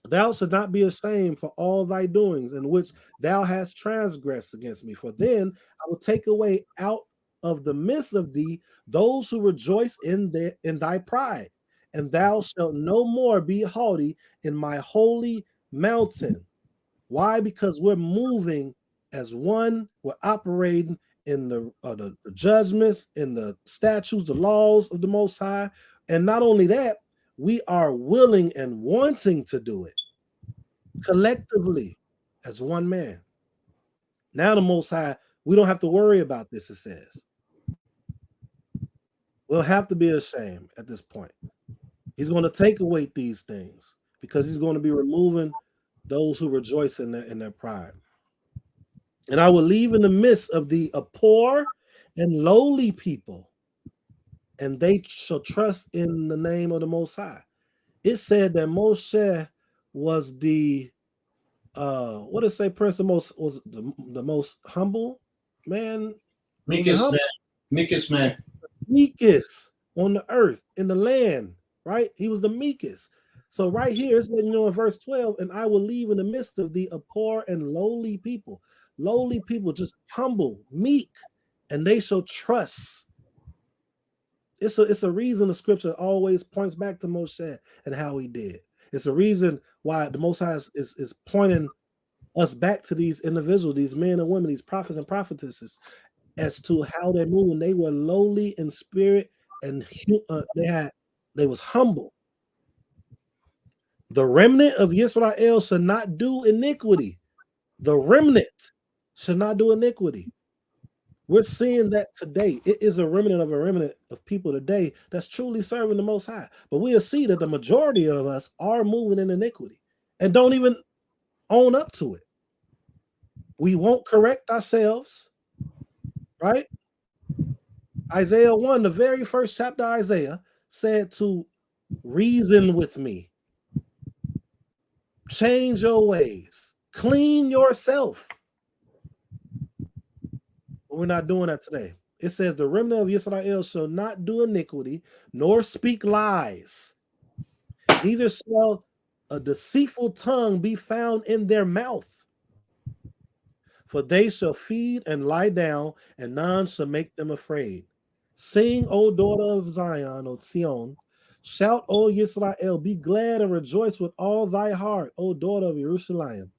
thou shalt not be ashamed for all thy doings in which thou hast transgressed against me. For then I will take away out of the midst of thee those who rejoice in thy pride, and thou shalt no more be haughty in my holy mountain. Why? Because we're moving as one. We're operating in the judgments, in the statutes, the laws of the Most High. And not only that, we are willing and wanting to do it collectively as one man. Now the Most High, we don't have to worry about this, it says. We'll have to be ashamed at this point. He's going to take away these things because he's going to be removing those who rejoice in their pride. And I will leave in the midst of the poor and lowly people, and they shall trust in the name of the Most High. It said that Moshe was the what did it say, Prince? Was the most humble man, meekest man, meekest on the earth, in the land, right? He was the meekest. So right here, it's letting you know in verse 12, and I will leave in the midst of thee a poor and lowly people. Lowly people, just humble, meek, and they shall trust. It's a reason the scripture always points back to Moshe and how he did. It's a reason why the Most High is pointing us back to these individuals, these men and women, these prophets and prophetesses, as to how they moved. They were lowly in spirit, and they was humble. The remnant of Yisrael should not do iniquity. The remnant should not do iniquity. We're seeing that today. It is a remnant of people today that's truly serving the Most High. But we'll see that the majority of us are moving in iniquity and don't even own up to it. We won't correct ourselves, right? Isaiah 1, the very first chapter of Isaiah, said to reason with me. Change your ways. Clean yourself. But we're not doing that today. It says the remnant of Israel shall not do iniquity, nor speak lies. Neither shall a deceitful tongue be found in their mouth. For they shall feed and lie down, and none shall make them afraid. Sing, O daughter of Zion, O Zion. Shout, O Yisrael, be glad and rejoice with all thy heart, O daughter of Jerusalem.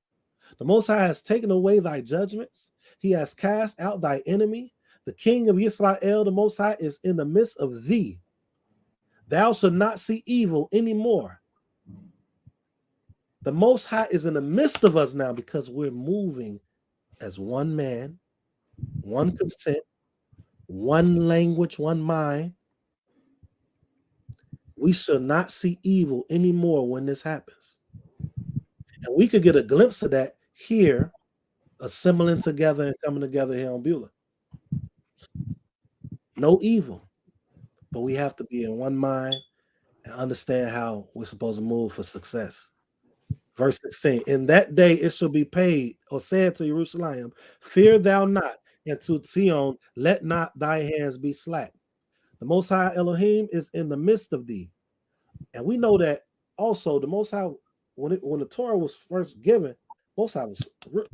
The Most High has taken away thy judgments. He has cast out thy enemy. The King of Israel, the Most High, is in the midst of thee. Thou shalt not see evil anymore. The Most High is in the midst of us now because we're moving as one man, one consent, one language, one mind. We shall not see evil anymore when this happens. And we could get a glimpse of that here, assembling together and coming together here on Beulah. No evil, but we have to be in one mind and understand how we're supposed to move for success. Verse 16, in that day it shall be paid or said to Jerusalem, fear thou not, and to Zion, let not thy hands be slack. The Most High Elohim is in the midst of thee. And we know that also the Most High, when the Torah was first given, Most High was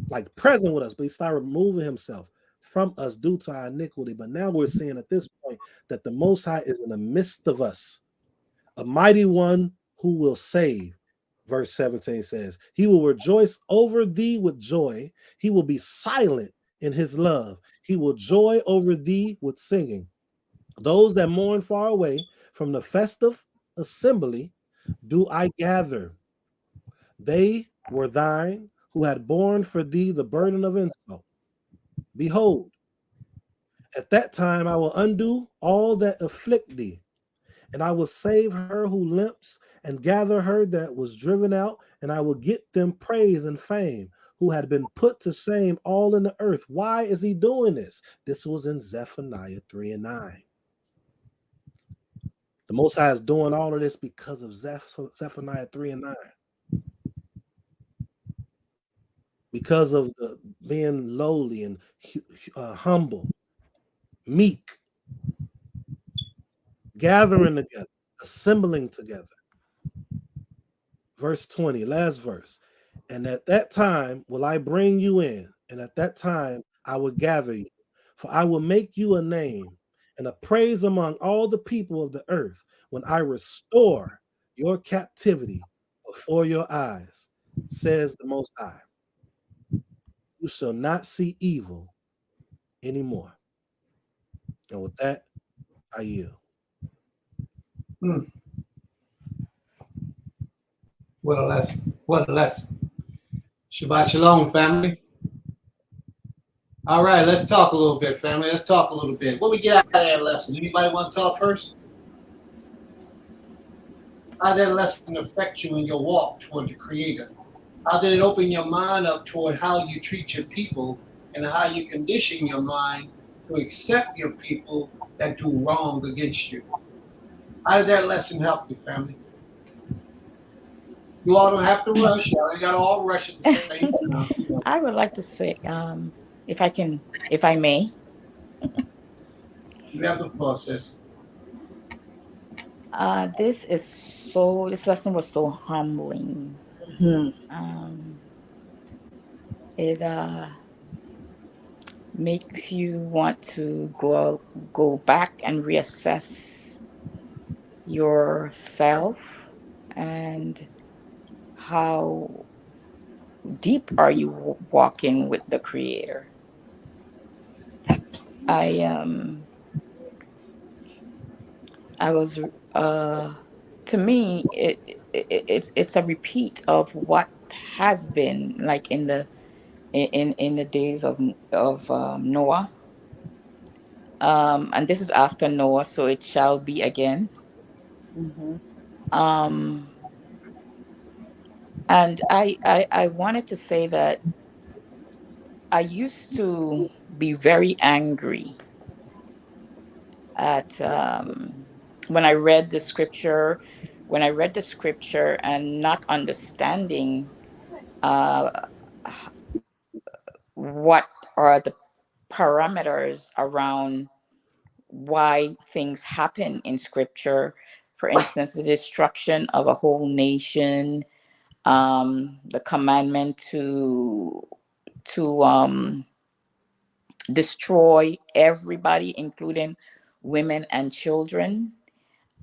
like present with us, but he started removing himself from us due to our iniquity. But now we're seeing at this point that the Most High is in the midst of us, a mighty one who will save. Verse 17 says, he will rejoice over thee with joy. He will be silent in his love. He will joy over thee with singing. Those that mourn far away from the festive assembly do I gather. They were thine who had borne for thee the burden of insult. Behold, at that time I will undo all that afflict thee, and I will save her who limps and gather her that was driven out, and I will get them praise and fame, who had been put to shame all in the earth. Why is he doing this? This was in Zephaniah 3:9. The Most High is doing all of this because of Zephaniah 3:9. Because of the being lowly and humble, meek, gathering together, assembling together. Verse 20, last verse. And at that time will I bring you in, and at that time I will gather you, for I will make you a name and a praise among all the people of the earth when I restore your captivity before your eyes, says the Most High. You shall not see evil anymore. And with that, I yield. What a lesson. What a lesson. Shabbat Shalom, family. All right, let's talk a little bit, family. Let's talk a little bit. What we get out of that lesson? Anybody want to talk first? How did that lesson affect you in your walk toward the Creator? How did it open your mind up toward how you treat your people and how you condition your mind to accept your people that do wrong against you? How did that lesson help you, family? You all don't have to rush. You ain't got to all rush at the same time. You know. I would like to say, if I may. You have the process. This lesson was so humbling. It makes you want to go back and reassess yourself and how deep are you walking with the Creator. I was to me it's a repeat of what has been like in the days of Noah, and this is after Noah, so it shall be again. And I wanted to say that I used to be very angry at when I read the scripture and not understanding what are the parameters around why things happen in scripture. For instance, the destruction of a whole nation, the commandment to destroy everybody, including women and children.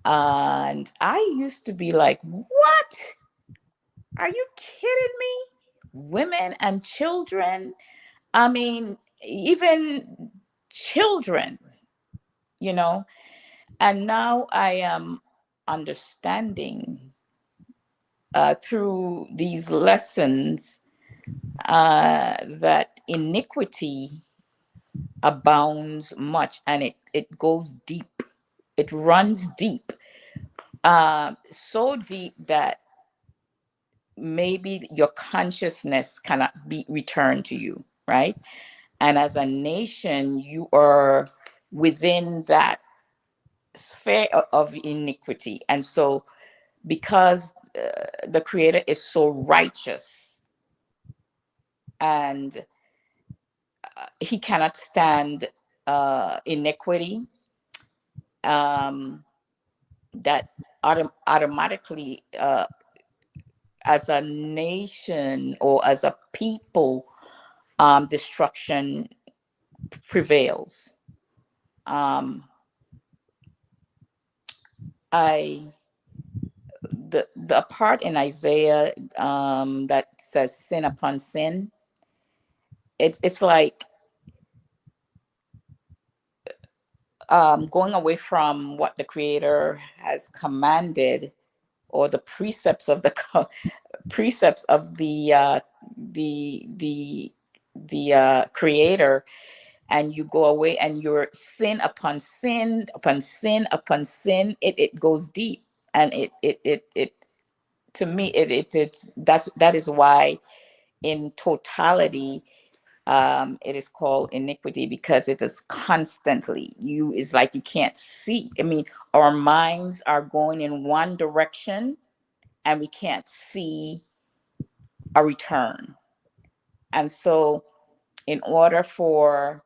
And I used to be like, what? Are you kidding me? Women and children? I mean, even children, you know? And now I am understanding through these lessons that iniquity abounds much, and it goes deep. It runs deep, so deep that maybe your consciousness cannot be returned to you, right? And as a nation, you are within that sphere of iniquity. And so, because the Creator is so righteous and he cannot stand iniquity, that automatically, as a nation or as a people, destruction prevails. The part in Isaiah that says sin upon sin, it's like going away from what the Creator has commanded, or the precepts of the precepts of the Creator, and you go away and you're sin upon sin upon sin upon sin. It goes deep, and it to me it's that is why in totality it is called iniquity, because it is constantly, it's like you can't see. I mean, our minds are going in one direction and we can't see a return. And so in order for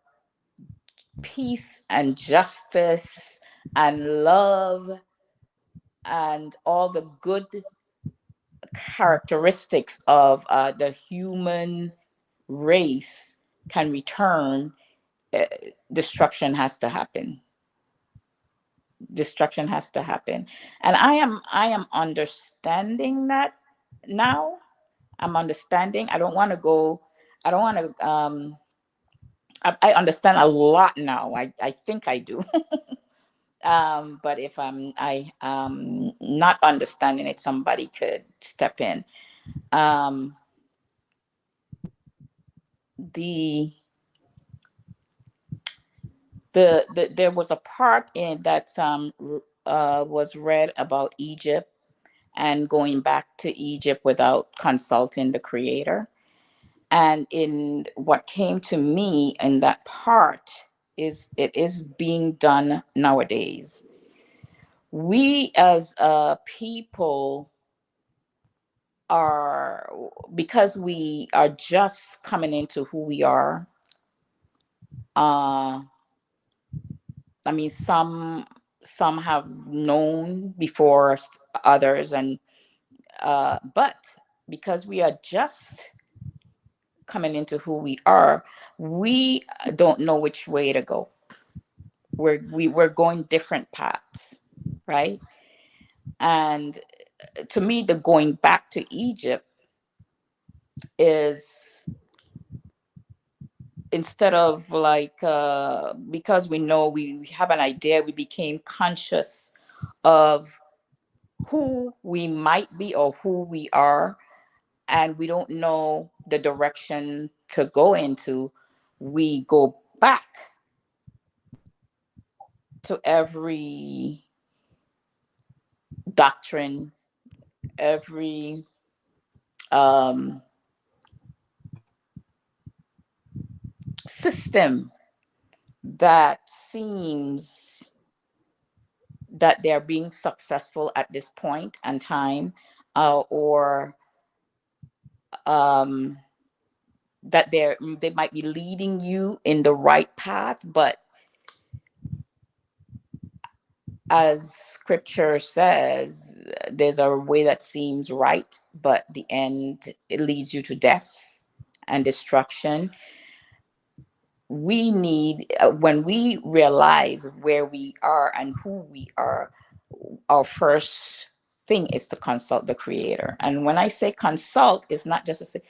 peace and justice and love and all the good characteristics of the human race can return, destruction has to happen. Destruction has to happen. And I am understanding that now. I'm understanding. I don't want to go, I don't want to I understand a lot now. I think I do. But if I not understanding it, somebody could step in. There was a part in that was read about Egypt and going back to Egypt without consulting the Creator. And in what came to me in that part is it is being done nowadays. We as a people are, because we are just coming into who we are. I mean, some have known before others, and but because we are just coming into who we are, we don't know which way to go. We're going different paths, right? And to me, the going back to Egypt is, instead of like because we know, we have an idea, we became conscious of who we might be or who we are, and we don't know the direction to go into. We go back to every doctrine, every system that seems that they're being successful at this point and time, or that they might be leading you in the right path, but as scripture says, there's a way that seems right, but the end, it leads you to death and destruction. We need, when we realize where we are and who we are, our first thing is to consult the Creator. And when I say consult, it's not just to say,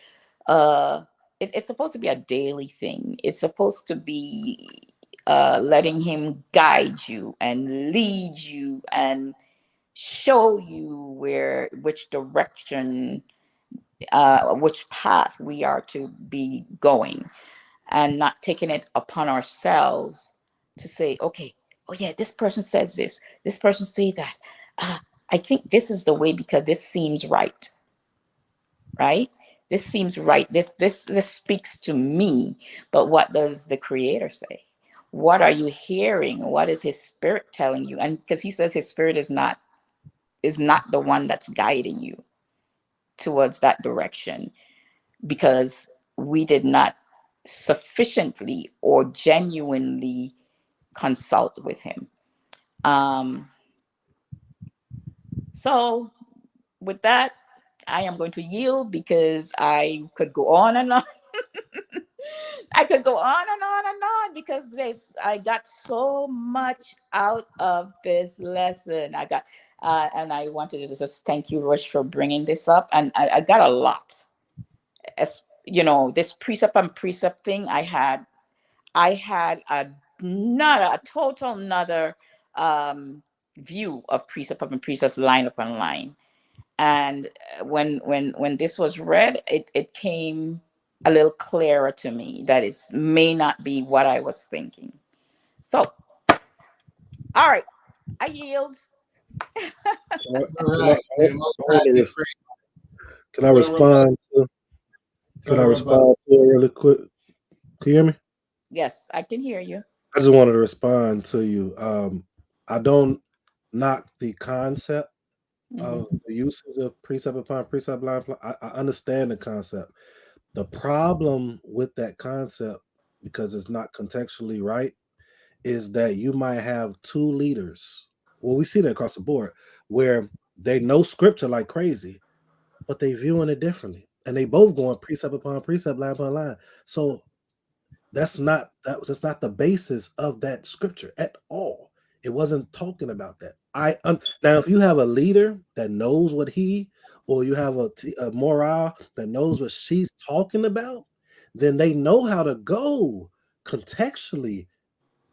it's supposed to be a daily thing. It's supposed to be letting Him guide you and lead you and show you which direction, which path we are to be going, and not taking it upon ourselves to say, okay, oh yeah, this person says this person say that. I think this is the way because this seems right. Right? This seems right. This speaks to me. But what does the Creator say? What are you hearing? What is His Spirit telling you? And because He says His Spirit is not the one that's guiding you towards that direction, because we did not sufficiently or genuinely consult with Him. So with that, I am going to yield because I could go on and on. I could go on and on and on because I got so much out of this lesson. I got, and I wanted to just thank you, Rush, for bringing this up. And I got a lot. As you know, this precept and precept thing, I had a total another view of precept and precepts line upon line. And when this was read, it came a little clearer to me that it may not be what I was thinking. So, all right, I yield. Can I respond to it really quick? Can you hear me? Yes, I can hear you. I just wanted to respond to you. I don't knock the concept of the usage of precept upon precept, line upon line. I understand the concept. The problem with that concept, because it's not contextually right, is that you might have two leaders. Well, we see that across the board where they know scripture like crazy, but they viewing it differently, and they both going precept upon precept, line upon line. So that's not the basis of that scripture at all. It wasn't talking about that. Now, if you have a leader that knows what or you have a morale that knows what she's talking about, then they know how to go contextually,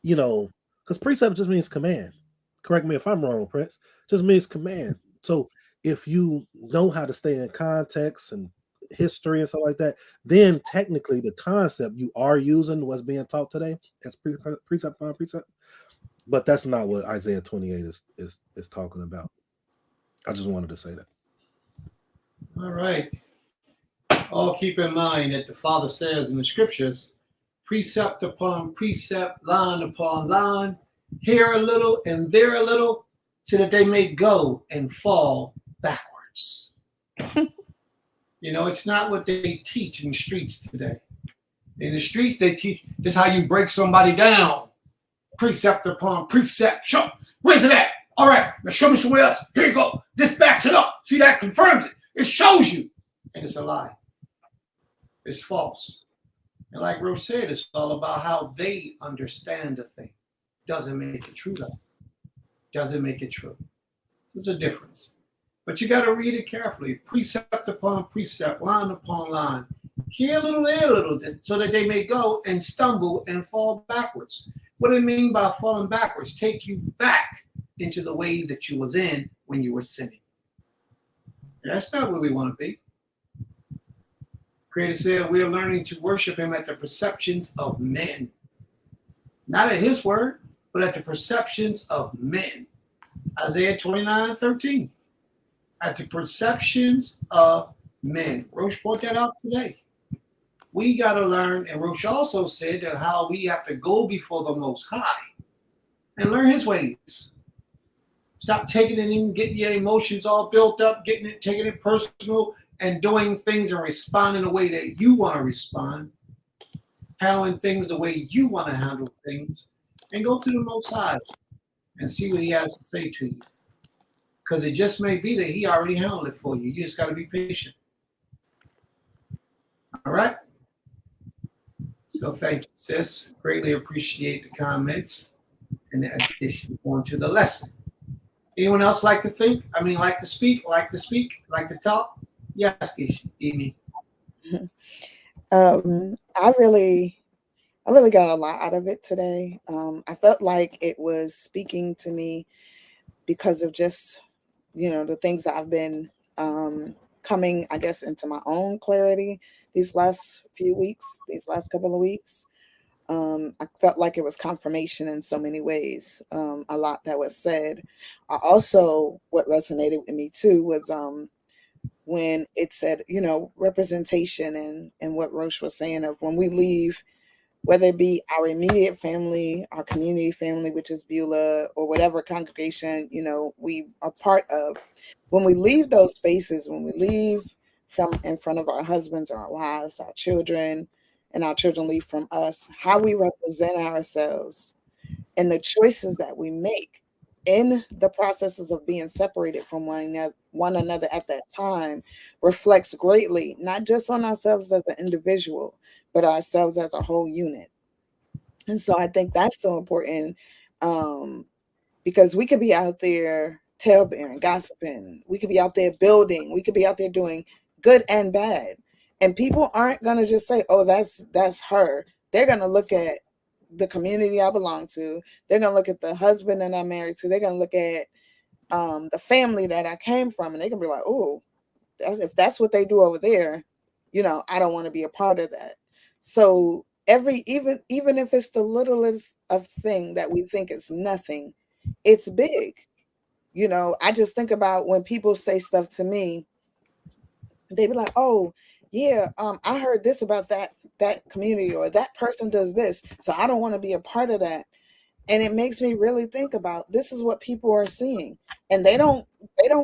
because precept just means command. Correct me if I'm wrong, Prince. Just means command. So if you know how to stay in context and history and stuff like that, then technically the concept you are using what's being taught today as precept upon precept. But that's not what Isaiah 28 is talking about. I just wanted to say that. All right. All keep in mind that the Father says in the scriptures, precept upon precept, line upon line, here a little and there a little, so that they may go and fall backwards. It's not what they teach in the streets today. In the streets, they teach this is how you break somebody down. Precept upon precept. Show. Where's it at? All right, now show me somewhere else. Here you go. This backs it up. See, that confirms it. It shows you. And it's a lie. It's false. And like Rose said, it's all about how they understand the thing. Doesn't make it true, though. Doesn't make it true. There's a difference. But you got to read it carefully. Precept upon precept, line upon line. Here a little, there a little, so that they may go and stumble and fall backwards. What do I mean by falling backwards? Take you back into the way that you was in when you were sinning. And that's not where we want to be. Creator said we're learning to worship Him at the perceptions of men. Not at His word, but at the perceptions of men. Isaiah 29:13. At the perceptions of men. Roche brought that out today. We got to learn, and Roche also said that how we have to go before the Most High and learn His ways. Stop taking it in, getting your emotions all built up, taking it personal, and doing things and responding the way that you want to respond, handling things the way you want to handle things, and go to the Most High and see what He has to say to you. Because it just may be that He already handled it for you. You just got to be patient. All right? So thank you, sis. Greatly appreciate the comments and the addition on to the lesson. Anyone else like to think? I mean, like to speak, like to talk? Yes, Amy. I really got a lot out of it today. I felt like it was speaking to me because of just, the things that I've been coming, I guess, into my own clarity these last couple of weeks. I felt like it was confirmation in so many ways. A lot that was said. What resonated with me too was when it said, representation and what Roche was saying of when we leave, whether it be our immediate family, our community family, which is Beulah, or whatever congregation, we are part of. When we leave those spaces, when we leave from in front of our husbands or our wives, our children, and our children leave from us, how we represent ourselves and the choices that we make in the processes of being separated from one another at that time reflects greatly, not just on ourselves as an individual, but ourselves as a whole unit. And so I think that's so important, because we could be out there talebearing, gossiping, we could be out there building, we could be out there doing good and bad. And people aren't going to just say, oh, that's her. They're going to look at the community I belong to. They're going to look at the husband that I'm married to. They're going to look at the family that I came from, and they can be like, oh, if that's what they do over there, I don't want to be a part of that. So even if it's the littlest of thing that we think is nothing, it's big. I just think about when people say stuff to me, they be like, oh yeah, I heard this about that community, or that person does this, so I don't want to be a part of that. And it makes me really think about, this is what people are seeing, and they don't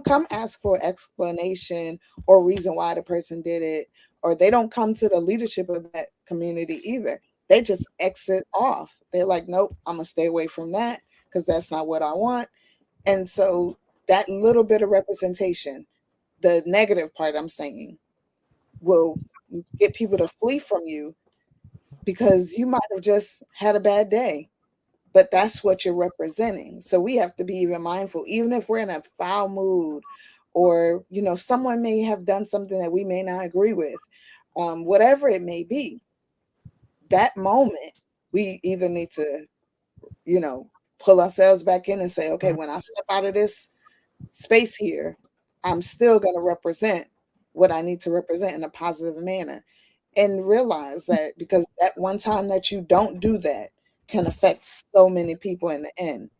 come ask for explanation or reason why the person did it, or they don't come to the leadership of that community either. They just exit off. They're like, nope, I'm gonna stay away from that because that's not what I want. And so that little bit of representation, the negative part I'm saying, will get people to flee from you because you might have just had a bad day, but that's what you're representing. So we have to be even mindful, even if we're in a foul mood, or someone may have done something that we may not agree with, whatever it may be. That moment, we either need to pull ourselves back in and say, okay, when I step out of this space here, I'm still going to represent what I need to represent in a positive manner, and realize that, because that one time that you don't do that can affect so many people in the end.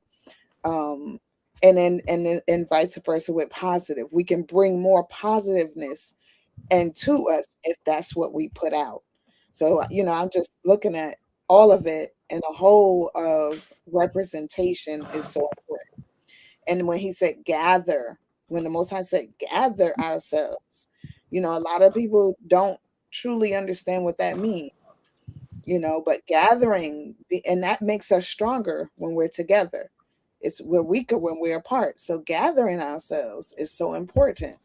And vice versa with positive. We can bring more positiveness into us if that's what we put out. So, I'm just looking at all of it, and the whole of representation is so important. And when he said gather, when the Most High said gather ourselves, a lot of people don't truly understand what that means, but gathering, and that makes us stronger when we're together. We're weaker when we're apart. So gathering ourselves is so important.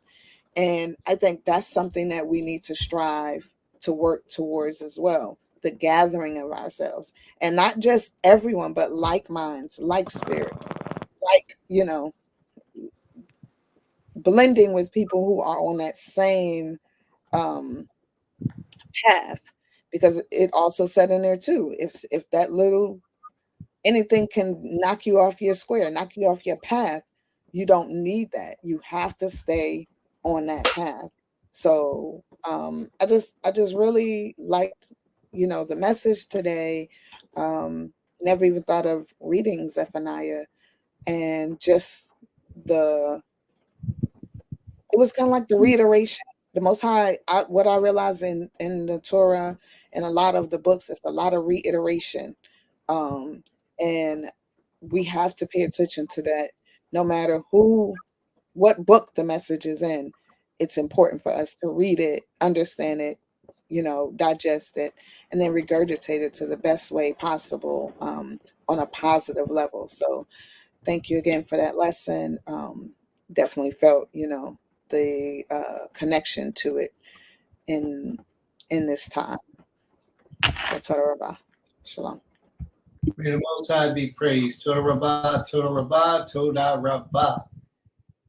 And I think that's something that we need to strive to work towards as well. The gathering of ourselves, and not just everyone, but like minds, like spirit, like, blending with people who are on that same path, because it also said in there too, if that little anything can knock you off your square, knock you off your path, you don't need that. You have to stay on that path. So I just really liked the message today. Never even thought of reading Zephaniah, and just it was kind of like the reiteration. The Most High, what I realize in the Torah and a lot of the books, it's a lot of reiteration, and we have to pay attention to that, no matter what book the message is in. it's important for us to read it, understand it, digest it, and then regurgitate it to the best way possible, on a positive level. So thank you again for that lesson. Definitely felt, the connection to it in this time. So Toda Rabah. Shalom. May the Most High be praised. Toda Rabah, Toda Rabah, Toda Rabah.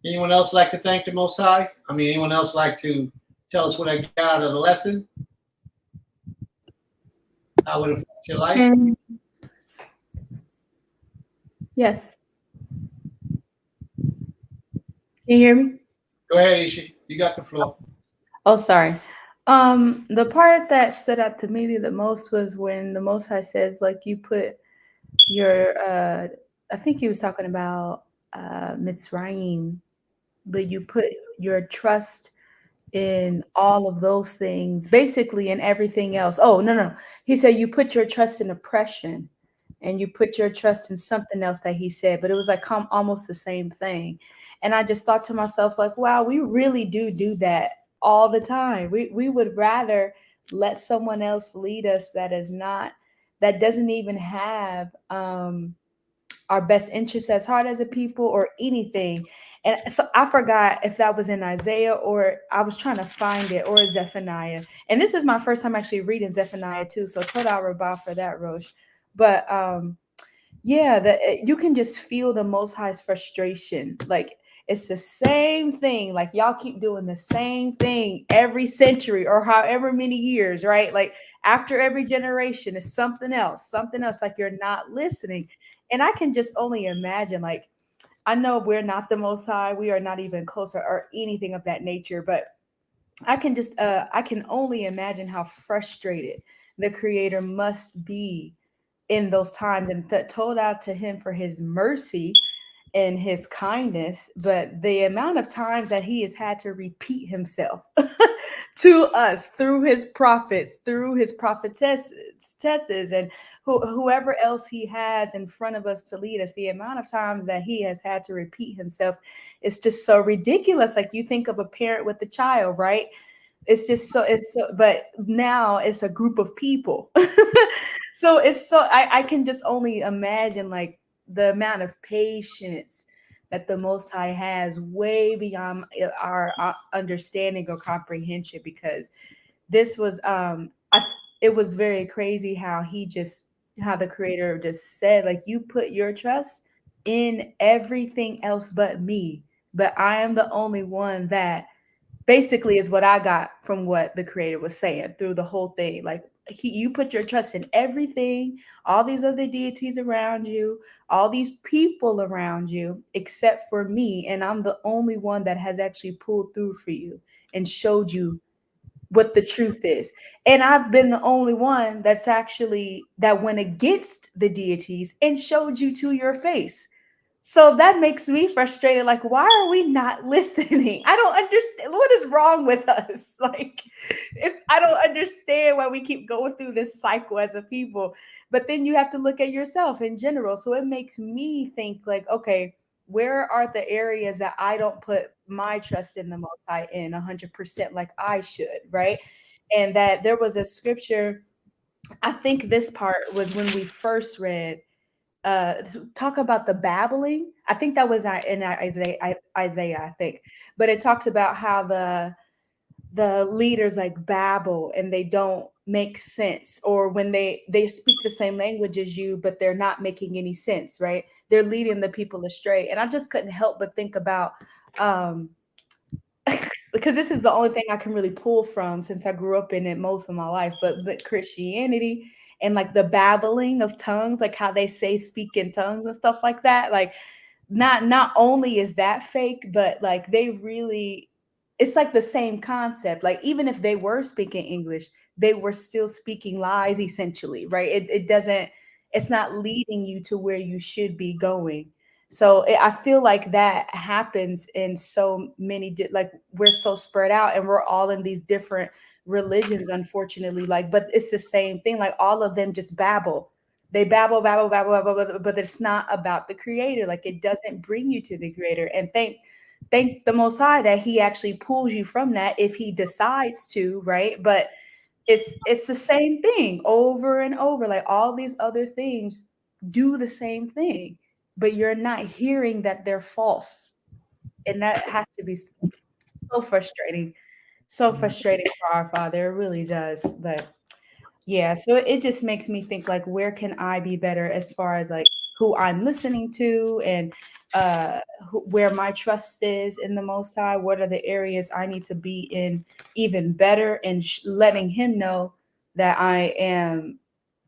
Anyone else like to thank the Most High? Anyone else like to tell us what I got out of the lesson? How would it affect your life? Yes. Can you hear me? Go ahead, Ishi. You got the floor. Oh, sorry. The part that stood out to me the most was when the Most High says, like, you put your, I think he was talking about Mitzrayim, but you put your trust in all of those things, basically in everything else. Oh, no. He said you put your trust in oppression and you put your trust in something else that he said, but it was like almost the same thing. And I just thought to myself, like, wow, we really do that all the time. We would rather let someone else lead us that doesn't even have our best interests as hard as a people or anything. And so I forgot if that was in Isaiah or I was trying to find it, or Zephaniah. And this is my first time actually reading Zephaniah too. So Toda Rabbah for that, Rosh. But yeah, you can just feel the Most High's frustration. Like it's the same thing. Like y'all keep doing the same thing every century or however many years, right? Like after every generation is something else, like you're not listening. And I can just only imagine, like, I know we're not the Most High. We are not even closer or anything of that nature, but I can only imagine how frustrated the Creator must be in those times, and told out to him for his mercy and his kindness, but the amount of times that he has had to repeat himself to us through his prophets, through his prophetesses, and whoever else he has in front of us to lead us, the amount of times that he has had to repeat himself is just so ridiculous. Like you think of a parent with a child, right? But now it's a group of people. So I can just only imagine like the amount of patience that the Most High has way beyond our understanding or comprehension, because this was it was very crazy how the Creator just said, like, you put your trust in everything else but me, but I am the only one that basically is what I got from what the Creator was saying through the whole thing. Like you put your trust in everything, all these other deities around you, all these people around you, except for me. And I'm the only one that has actually pulled through for you and showed you what the truth is. And I've been the only one that went against the deities and showed you to your face. So that makes me frustrated. Like, why are we not listening? I don't understand. What is wrong with us? Like, I don't understand why we keep going through this cycle as a people. But then you have to look at yourself in general. So it makes me think like, okay, where are the areas that I don't put my trust in the Most High in 100% like I should, right? And that there was a scripture, I think this part was when we first read, talk about the babbling. I think that was in Isaiah, I think. But it talked about how the leaders like babble and they don't make sense, or when they speak the same language as you, but they're not making any sense, right? They're leading the people astray. And I just couldn't help but think about because this is the only thing I can really pull from since I grew up in it most of my life, but the Christianity and like the babbling of tongues, like how they say speak in tongues and stuff like that. Like not only is that fake, but like it's like the same concept. Like even if they were speaking English, they were still speaking lies essentially, right? It's not leading you to where you should be going. So I feel like that happens in so many, like we're so spread out and we're all in these different religions, unfortunately. Like, but it's the same thing. Like all of them just babble. They babble, but it's not about the Creator. Like it doesn't bring you to the Creator. And thank the Most High that He actually pulls you from that if He decides to, right? But it's the same thing over and over. Like all these other things do the same thing, but you're not hearing that they're false, and that has to be so frustrating, so frustrating for our Father. It really does, but. Yeah, so it just makes me think like where can I be better as far as like who I'm listening to and where my trust is in the Most High. What are the areas I need to be in even better and letting Him know that I am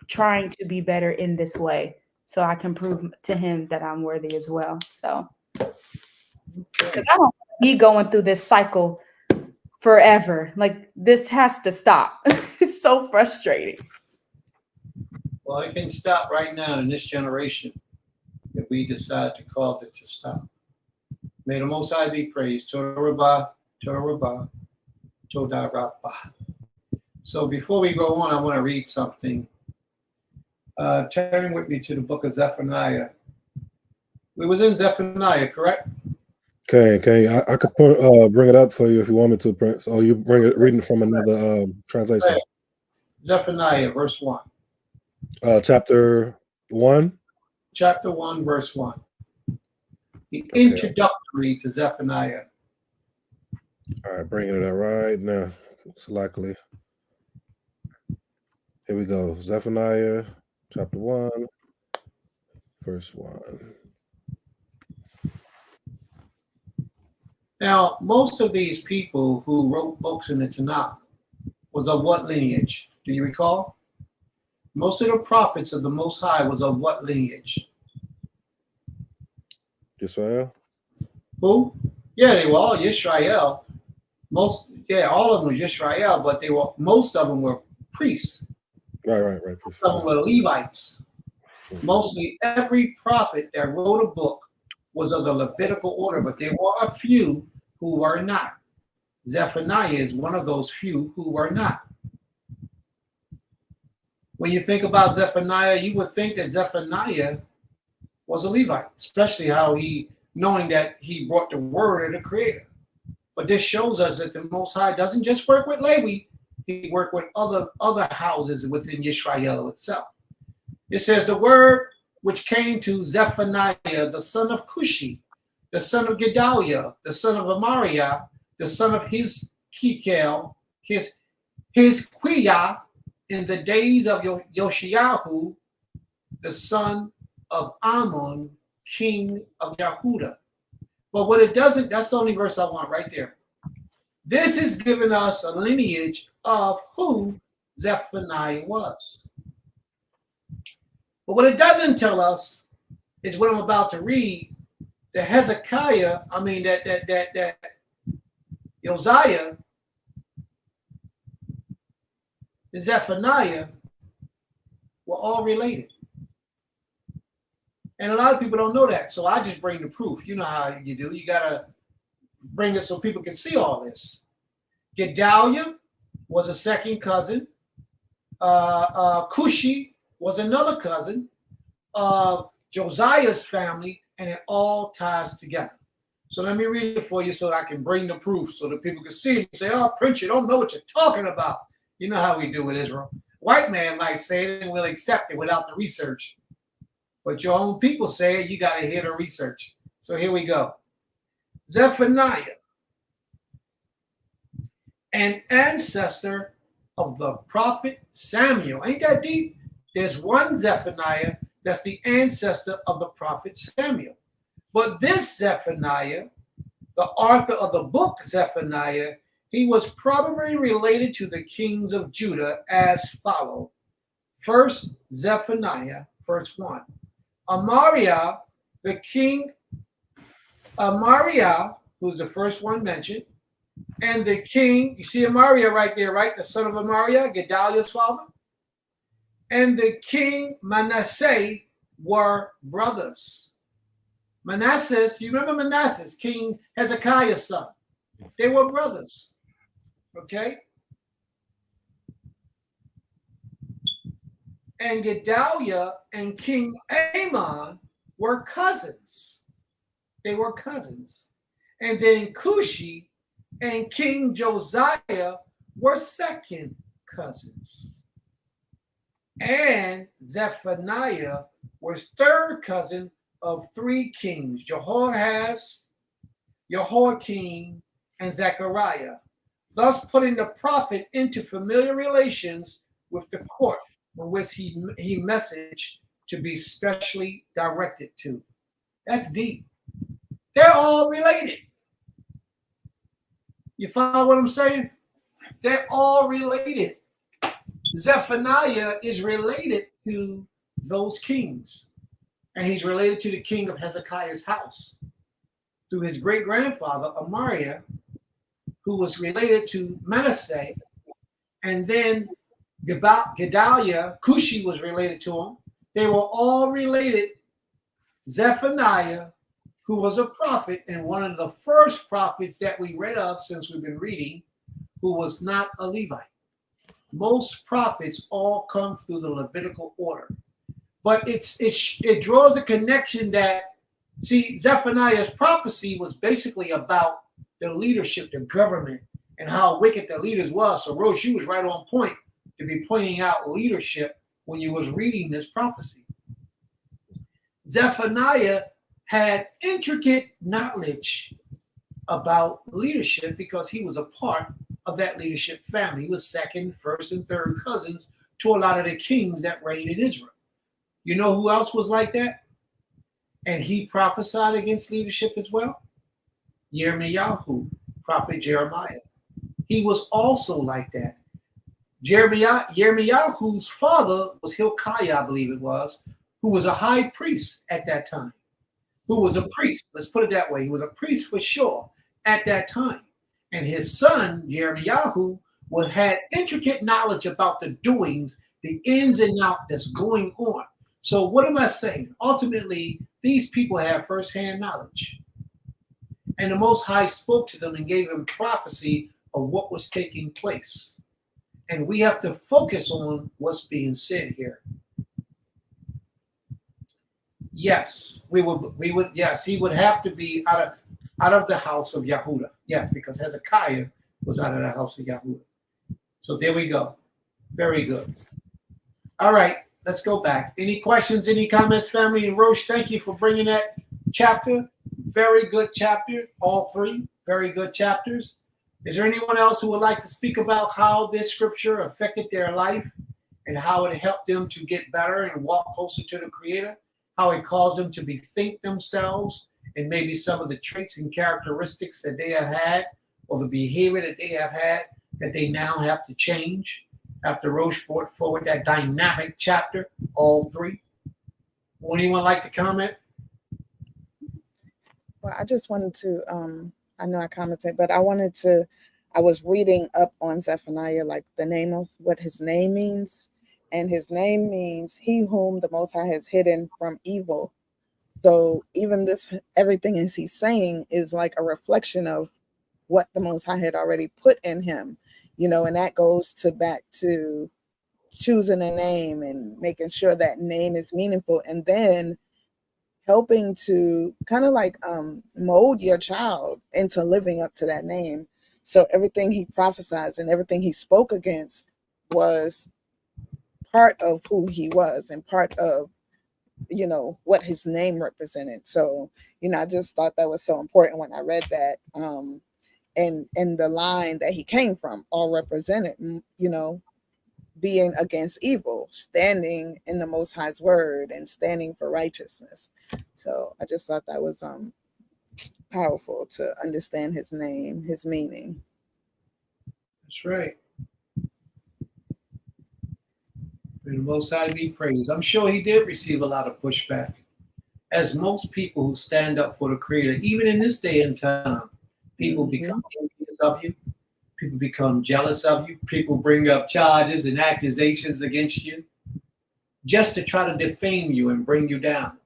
trying to be better in this way so I can prove to Him that I'm worthy as well. So because I don't want to be going through this cycle forever. Like this has to stop. It's so frustrating. Well, it can stop right now in this generation if we decide to cause it to stop. May the Most High be praised. Toda Rabah, Toda Rabah, Toda Rabah. So before we go on, I want to read something. Turn with me to the book of Zephaniah. We was in Zephaniah, correct? Okay. I could bring it up for you if you want me to, Prince. Or you bring it reading from another translation. Zephaniah, verse 1. Chapter 1. Chapter 1, verse 1. The Okay. introductory to Zephaniah. All right, bringing it up right now. It's likely. Here we go. Zephaniah, chapter 1, verse 1. Now, most of these people who wrote books in the Tanakh was of what lineage? Do you recall? Most of the prophets of the Most High was of what lineage? Israel? Who? Yeah, they were all Yisrael. All of them was Yisrael, but most of them were priests. Right. Most of them were Levites. Mostly every prophet that wrote a book was of the Levitical order, but there were a few who were not. Zephaniah is one of those few who were not. When you think about Zephaniah, you would think that Zephaniah was a Levite, especially knowing that he brought the word of the Creator. But this shows us that the Most High doesn't just work with Levi, He worked with other houses within Yisrael itself. It says the word which came to Zephaniah, the son of Cushi, the son of Gedaliah, the son of Amariah, the son of Hizkiel, his Quiyah, in the days of Yoshiyahu, the son of Ammon, king of Yehuda. But what it doesn't, that's the only verse I want right there. This is giving us a lineage of who Zephaniah was. But what it doesn't tell us is what I'm about to read, that Josiah and Zephaniah were all related. And a lot of people don't know that. So I just bring the proof. You know how you do. You got to bring it so people can see all this. Gedaliah was a second cousin. Cushi was another cousin of Josiah's family, and it all ties together. So let me read it for you so that I can bring the proof so that people can see it and say, oh, Prince, you don't know what you're talking about. You know how we do with Israel. White man might say it and we'll accept it without the research. But your own people say it, you got to hear the research. So here we go. Zephaniah, an ancestor of the prophet Samuel. Ain't that deep? There's one Zephaniah that's the ancestor of the prophet Samuel. But this Zephaniah, the author of the book Zephaniah, he was probably related to the kings of Judah as follows. First, Zephaniah, verse 1. Amariah, the king, Amariah, who's the first one mentioned, and the king, you see Amariah right there, right? The son of Amariah, Gedaliah's father. And the king Manasseh were brothers. Manasseh, you remember Manasseh, King Hezekiah's son. They were brothers. Okay? And Gedaliah and King Amon were cousins. They were cousins. And then Cushi and King Josiah were second cousins. And Zephaniah was third cousin of three kings, Jehoahaz, Jehoiakim, and Zechariah, thus putting the prophet into familiar relations with the court in which he messaged to be specially directed to. That's deep. They're all related. You follow what I'm saying? They're all related. Zephaniah is related to those kings, and he's related to the king of Hezekiah's house through his great-grandfather, Amariah, who was related to Manasseh, and then Gedaliah, Cushi was related to him. They were all related. Zephaniah, who was a prophet, and one of the first prophets that we read of since we've been reading, who was not a Levite. Most prophets all come through the Levitical order. But it draws a connection that, see, Zephaniah's prophecy was basically about the leadership, the government, and how wicked the leaders was. So, Rose, you was right on point to be pointing out leadership when you was reading this prophecy. Zephaniah had intricate knowledge about leadership because he was a part of that leadership family. He was second, first, and third cousins to a lot of the kings that reigned in Israel. You know who else was like that? And he prophesied against leadership as well? Yirmiyahu, prophet Jeremiah. He was also like that. Yirmiyahu's father was Hilkiah, I believe it was, who was a high priest at that time. Who was a priest, let's put it that way. He was a priest for sure at that time. And his son, Yirmiyahu, had intricate knowledge about the doings, the ins and outs that's going on. So what am I saying? Ultimately, these people have firsthand knowledge. And the Most High spoke to them and gave them prophecy of what was taking place. And we have to focus on what's being said here. Yes, we would. Yes, he would have to be out of the house of Yehuda. Yes, because Hezekiah was out of the house of Yehuda. So there we go. Very good. All right, let's go back. Any questions, any comments, family? And Roche, thank you for bringing that chapter. Very good chapter, all three. Very good chapters. Is there anyone else who would like to speak about how this scripture affected their life and how it helped them to get better and walk closer to the Creator? How it caused them to bethink themselves and maybe some of the traits and characteristics that they have had or the behavior that they have had that they now have to change after Roche brought forward that dynamic chapter, all three. Would anyone like to comment? Well, I just wanted to, I know I commented, but I was reading up on Zephaniah, like the name of what his name means. And his name means he whom the Most High has hidden from evil. So even this, everything as he's saying is like a reflection of what the Most High had already put in him, and that goes back to choosing a name and making sure that name is meaningful, and then helping to kind of like mold your child into living up to that name. So everything he prophesied and everything he spoke against was part of who he was and part of, what his name represented. So, I just thought that was so important when I read that. And the line that he came from all represented, being against evil, standing in the Most High's word and standing for righteousness. So I just thought that was powerful to understand his name, his meaning. That's right. May the Most High be praised. I'm sure he did receive a lot of pushback, as most people who stand up for the Creator, even in this day and time, people become envious of you. People become jealous of you. People bring up charges and accusations against you just to try to defame you and bring you down,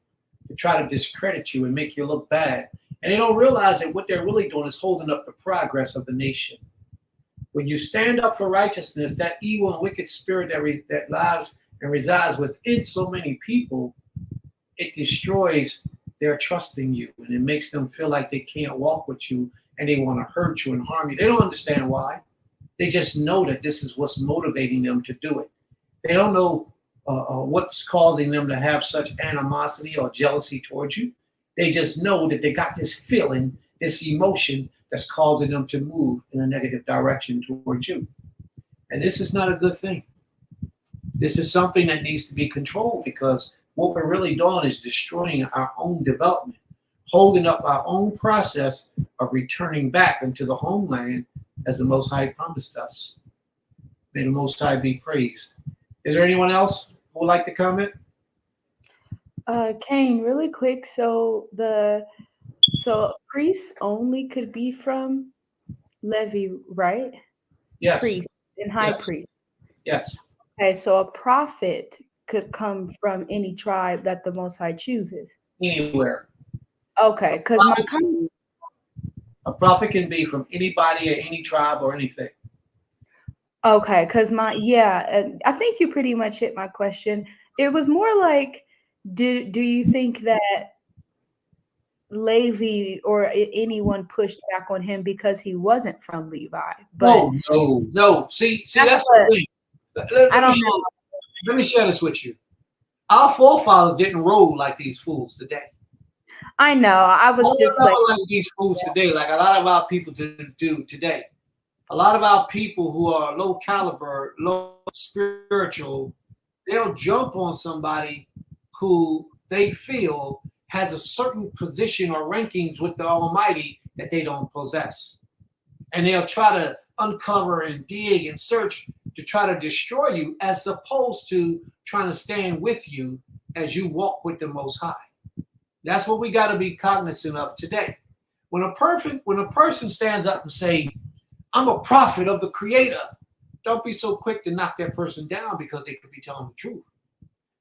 to try to discredit you and make you look bad. And they don't realize that what they're really doing is holding up the progress of the nation. When you stand up for righteousness, that evil and wicked spirit that lies and resides within so many people, it destroys they're trusting you, and it makes them feel like they can't walk with you and they want to hurt you and harm you. They don't understand why. They just know that this is what's motivating them to do it. They don't know what's causing them to have such animosity or jealousy towards you. They just know that they got this feeling, this emotion that's causing them to move in a negative direction towards you. And this is not a good thing. This is something that needs to be controlled, because what we're really doing is destroying our own development, holding up our own process of returning back into the homeland as the Most High promised us. May the Most High be praised. Is there anyone else who would like to comment? Kane, really quick. So priests only could be from Levi, right? Yes. Priests and high Yes. priests. Yes. Okay, so a prophet could come from any tribe that the Most High chooses. Anywhere. Okay, because A prophet can be from anybody or any tribe or anything. okay, because I think you pretty much hit my question. It was more like, do you think that Levi or anyone pushed back on him because he wasn't from Levi? But No. See, that's the thing. Let me share this with you. Our forefathers didn't roll like these fools today. I know. I was just like these fools today, like a lot of our people do today. A lot of our people who are low caliber, low spiritual, they'll jump on somebody who they feel has a certain position or rankings with the Almighty that they don't possess. And they'll try to uncover and dig and search to try to destroy you, as opposed to trying to stand with you as you walk with the Most High. That's what we got to be cognizant of today. When a person stands up and say, I'm a prophet of the Creator, don't be so quick to knock that person down, because they could be telling the truth.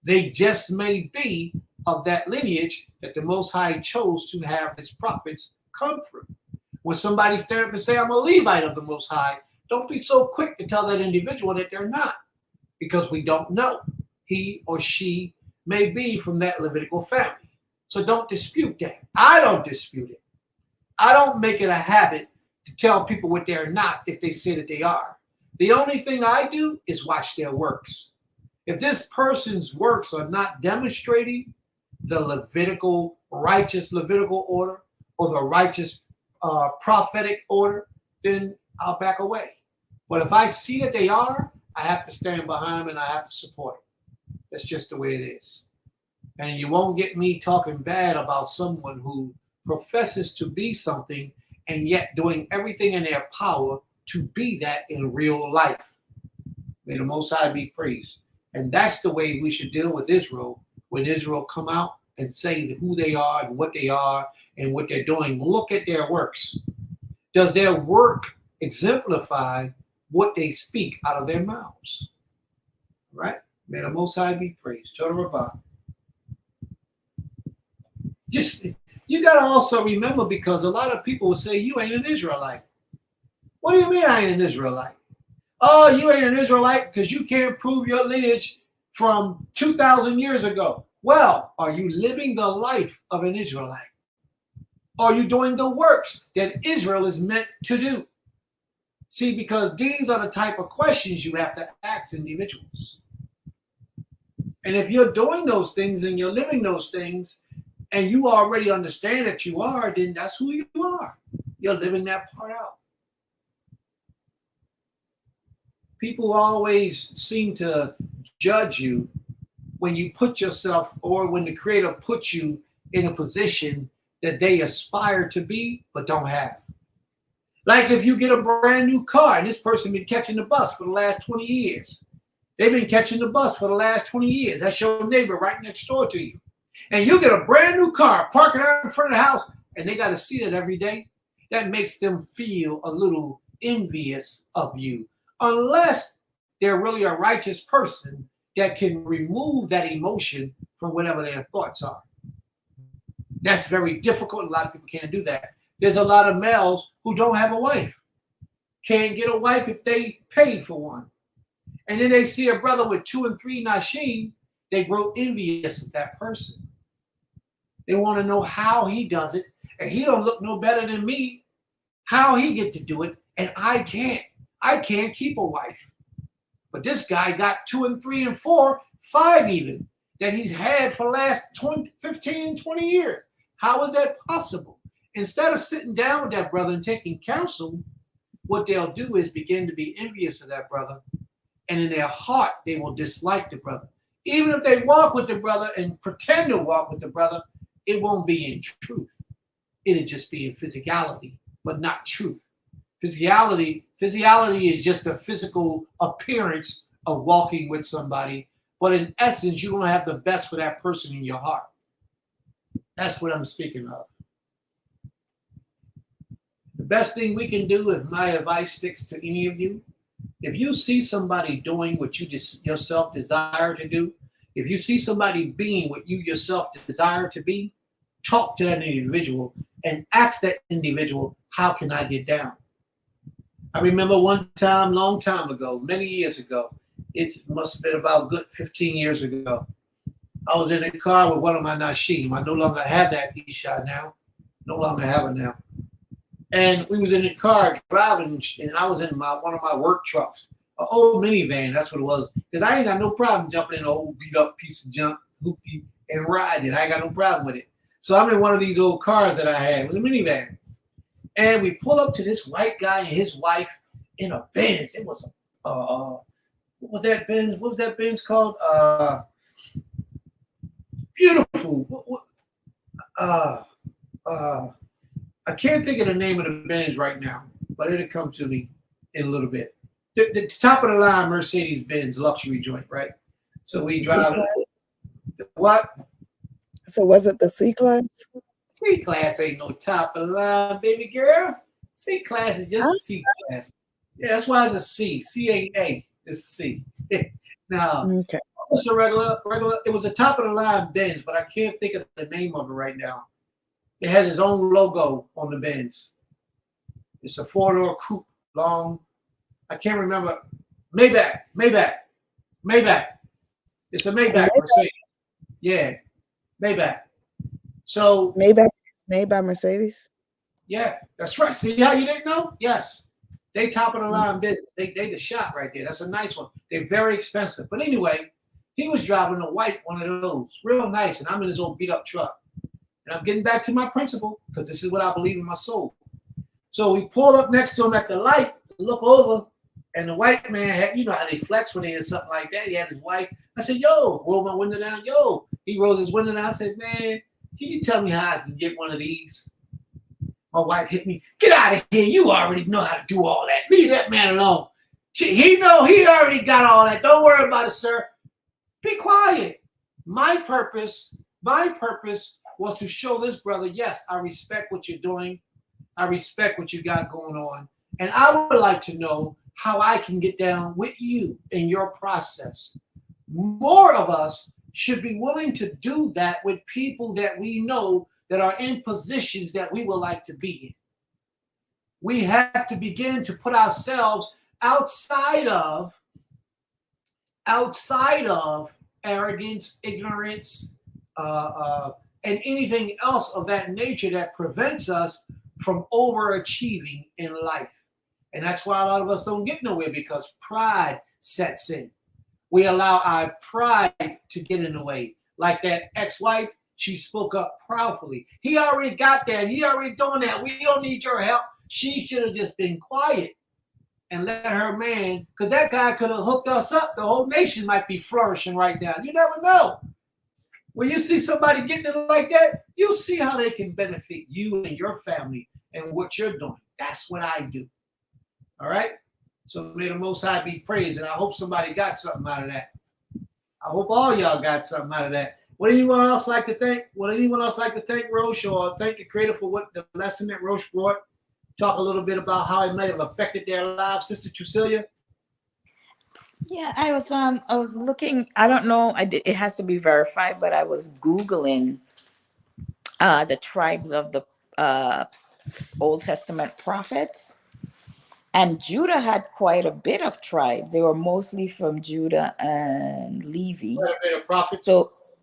They just may be of that lineage that the Most High chose to have his prophets come through. When somebody stand up and say, I'm a Levite of the Most High, don't be so quick to tell that individual that they're not, because we don't know. He or she may be from that Levitical family. So don't dispute that. I don't dispute it. I don't make it a habit to tell people what they're not if they say that they are. The only thing I do is watch their works. If this person's works are not demonstrating the righteous Levitical order, or the righteous prophetic order, then I'll back away. But if I see that they are, I have to stand behind them and I have to support it. That's just the way it is. And you won't get me talking bad about someone who professes to be something and yet doing everything in their power to be that in real life. May the Most High be praised. And that's the way we should deal with Israel. When Israel come out and say who they are and what they are and what they're doing, look at their works. Does their work exemplify what they speak out of their mouths? Right? May the Most High be praised. Total Rabbah. Just, you got to also remember, because a lot of people will say, you ain't an Israelite. What do you mean I ain't an Israelite? Oh, you ain't an Israelite because you can't prove your lineage from 2,000 years ago. Well, are you living the life of an Israelite? Are you doing the works that Israel is meant to do? See, because these are the type of questions you have to ask individuals. And if you're doing those things and you're living those things, and you already understand that you are, then that's who you are. You're living that part out. People always seem to judge you when you put yourself, or when the Creator puts you in a position that they aspire to be but don't have. Like if you get a brand new car and this person been catching the bus for the last 20 years. They've been catching the bus for the last 20 years. That's your neighbor right next door to you. And you get a brand new car, park it out in front of the house, and they got to see it every day. That makes them feel a little envious of you, unless they're really a righteous person that can remove that emotion from whatever their thoughts are. That's very difficult. A lot of people can't do that. There's a lot of males who don't have a wife. Can't get a wife if they paid for one. And then they see a brother with 2 and 3 nashim, they grow envious of that person. They want to know how he does it. And he don't look no better than me. How he get to do it, and I can't. I can't keep a wife. But this guy got 2 and 3 and 4, 5 even, that he's had for the last 15, 20 years. How is that possible? Instead of sitting down with that brother and taking counsel, what they'll do is begin to be envious of that brother. And in their heart, they will dislike the brother. Even if they walk with the brother and pretend to walk with the brother, it won't be in truth. It'll just be in physicality, but not truth. Physiology is just a physical appearance of walking with somebody, but in essence, you don't have the best for that person in your heart. That's what I'm speaking of. The best thing we can do, if my advice sticks to any of you, if you see somebody doing what you just yourself desire to do, if you see somebody being what you yourself desire to be, talk to that individual and ask that individual, how can I get down? I remember one time, long time ago, many years ago, it must have been about good 15 years ago. I was in a car with one of my Nashim. I no longer have that Isha now. No longer have it now. And we was in the car driving, and I was in one of my work trucks, an old minivan, that's what it was. Because I ain't got no problem jumping in an old beat up piece of junk, hoopty, and riding. I ain't got no problem with it. So I'm in one of these old cars that I had. It was a minivan. And we pull up to this white guy and his wife in a Benz. It was what was that Benz? What was that Benz called? Beautiful. I can't think of the name of the Benz right now, but it'll come to me in a little bit. The top of the line Mercedes Benz luxury joint, right? So we drive. What? So was it the C-Class? C-Class ain't no top of the line, baby girl. C-Class is just a C-Class. Yeah, that's why it's a C. CAA is a C. Now, Okay. it's a regular. It was a top of the line Benz, but I can't think of the name of it right now. It has its own logo on the Benz. It's a 4-door coupe, long. I can't remember. Maybach. It's a Maybach Mercedes. Yeah, Maybach. So Maybach made by Mercedes. yeah, that's right. See how you didn't know? Yes. They top of the line business. They the shop right there. That's a nice one. They're very expensive. But anyway, he was driving a white one of those. Real nice. And I'm in his old beat up truck. And I'm getting back to my principle because this is what I believe in my soul. So we pulled up next to him at the light, look over, and the white man had, you know how they flex when they had something like that. He had his wife. I said, yo, roll my window down. Yo. He rolls his window down. I said, man, can you tell me how I can get one of these? My wife hit me. Get out of here. You already know how to do all that. Leave that man alone. He already got all that. Don't worry about it, sir. Be quiet. My purpose was to show this brother, yes, I respect what you're doing. I respect what you got going on. And I would like to know how I can get down with you in your process. More of us should be willing to do that with people that we know that are in positions that we would like to be in. We have to begin to put ourselves outside of arrogance, ignorance, and anything else of that nature that prevents us from overachieving in life. And that's why a lot of us don't get nowhere, because pride sets in. We allow our pride to get in the way. Like that ex-wife, she spoke up proudly. He already got that. He already doing that. We don't need your help. She should have just been quiet and let her man, because that guy could have hooked us up. The whole nation might be flourishing right now. You never know. When you see somebody getting it like that, you'll see how they can benefit you and your family and what you're doing. That's what I do. All right? So may the Most High be praised, and I hope somebody got something out of that. I hope all y'all got something out of that. Would anyone else like to thank? Would anyone else like to thank Roche or thank the Creator for what the lesson that Roche brought? Talk a little bit about how it might have affected their lives, Sister Trucilia. Yeah, I was looking. I don't know. It has to be verified, but I was Googling the tribes of the Old Testament prophets, and Judah had quite a bit of tribes. They were mostly from Judah and Levi. Quite a bit of prophets.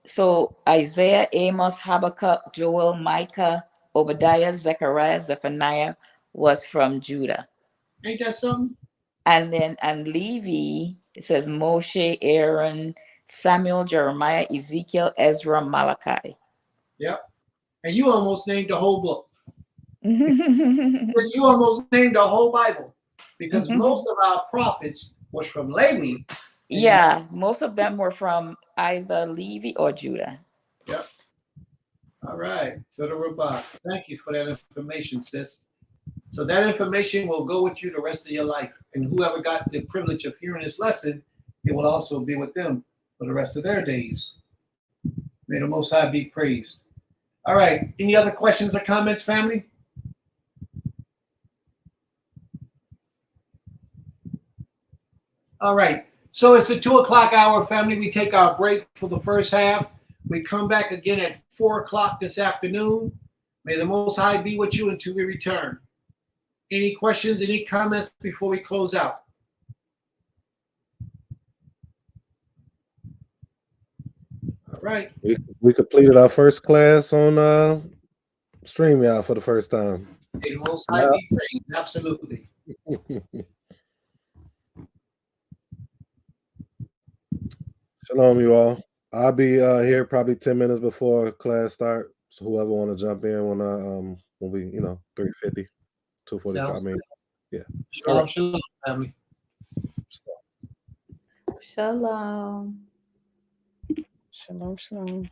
So Isaiah, Amos, Habakkuk, Joel, Micah, Obadiah, Zechariah, Zephaniah was from Judah. Ain't that something? And then and Levi, it says Moshe, Aaron, Samuel, Jeremiah, Ezekiel, Ezra, Malachi. Yep. And you almost named the whole book. Yeah, You almost named the whole Bible. Because most of our prophets was from Levi. most of them were from either Levi or Judah. Yep. All right. So the robot. Thank you for that information, sis. So that information will go with you the rest of your life. And whoever got the privilege of hearing this lesson, it will also be with them for the rest of their days. May the Most High be praised. All right. Any other questions or comments, family? All right. So it's the 2 o'clock hour, family. We take our break for the first half. We come back again at 4 o'clock this afternoon. May the Most High be with you until we return. Any questions, any comments before we close out? All right. We completed our first class on StreamYard for the first time. May the Most High be praised. Absolutely. Shalom, you all. I'll be here probably 10 minutes before class start. So whoever want to jump in when we 3:50, 2:45. I mean, yeah. Shalom, shalom, family. Shalom. Shalom, shalom.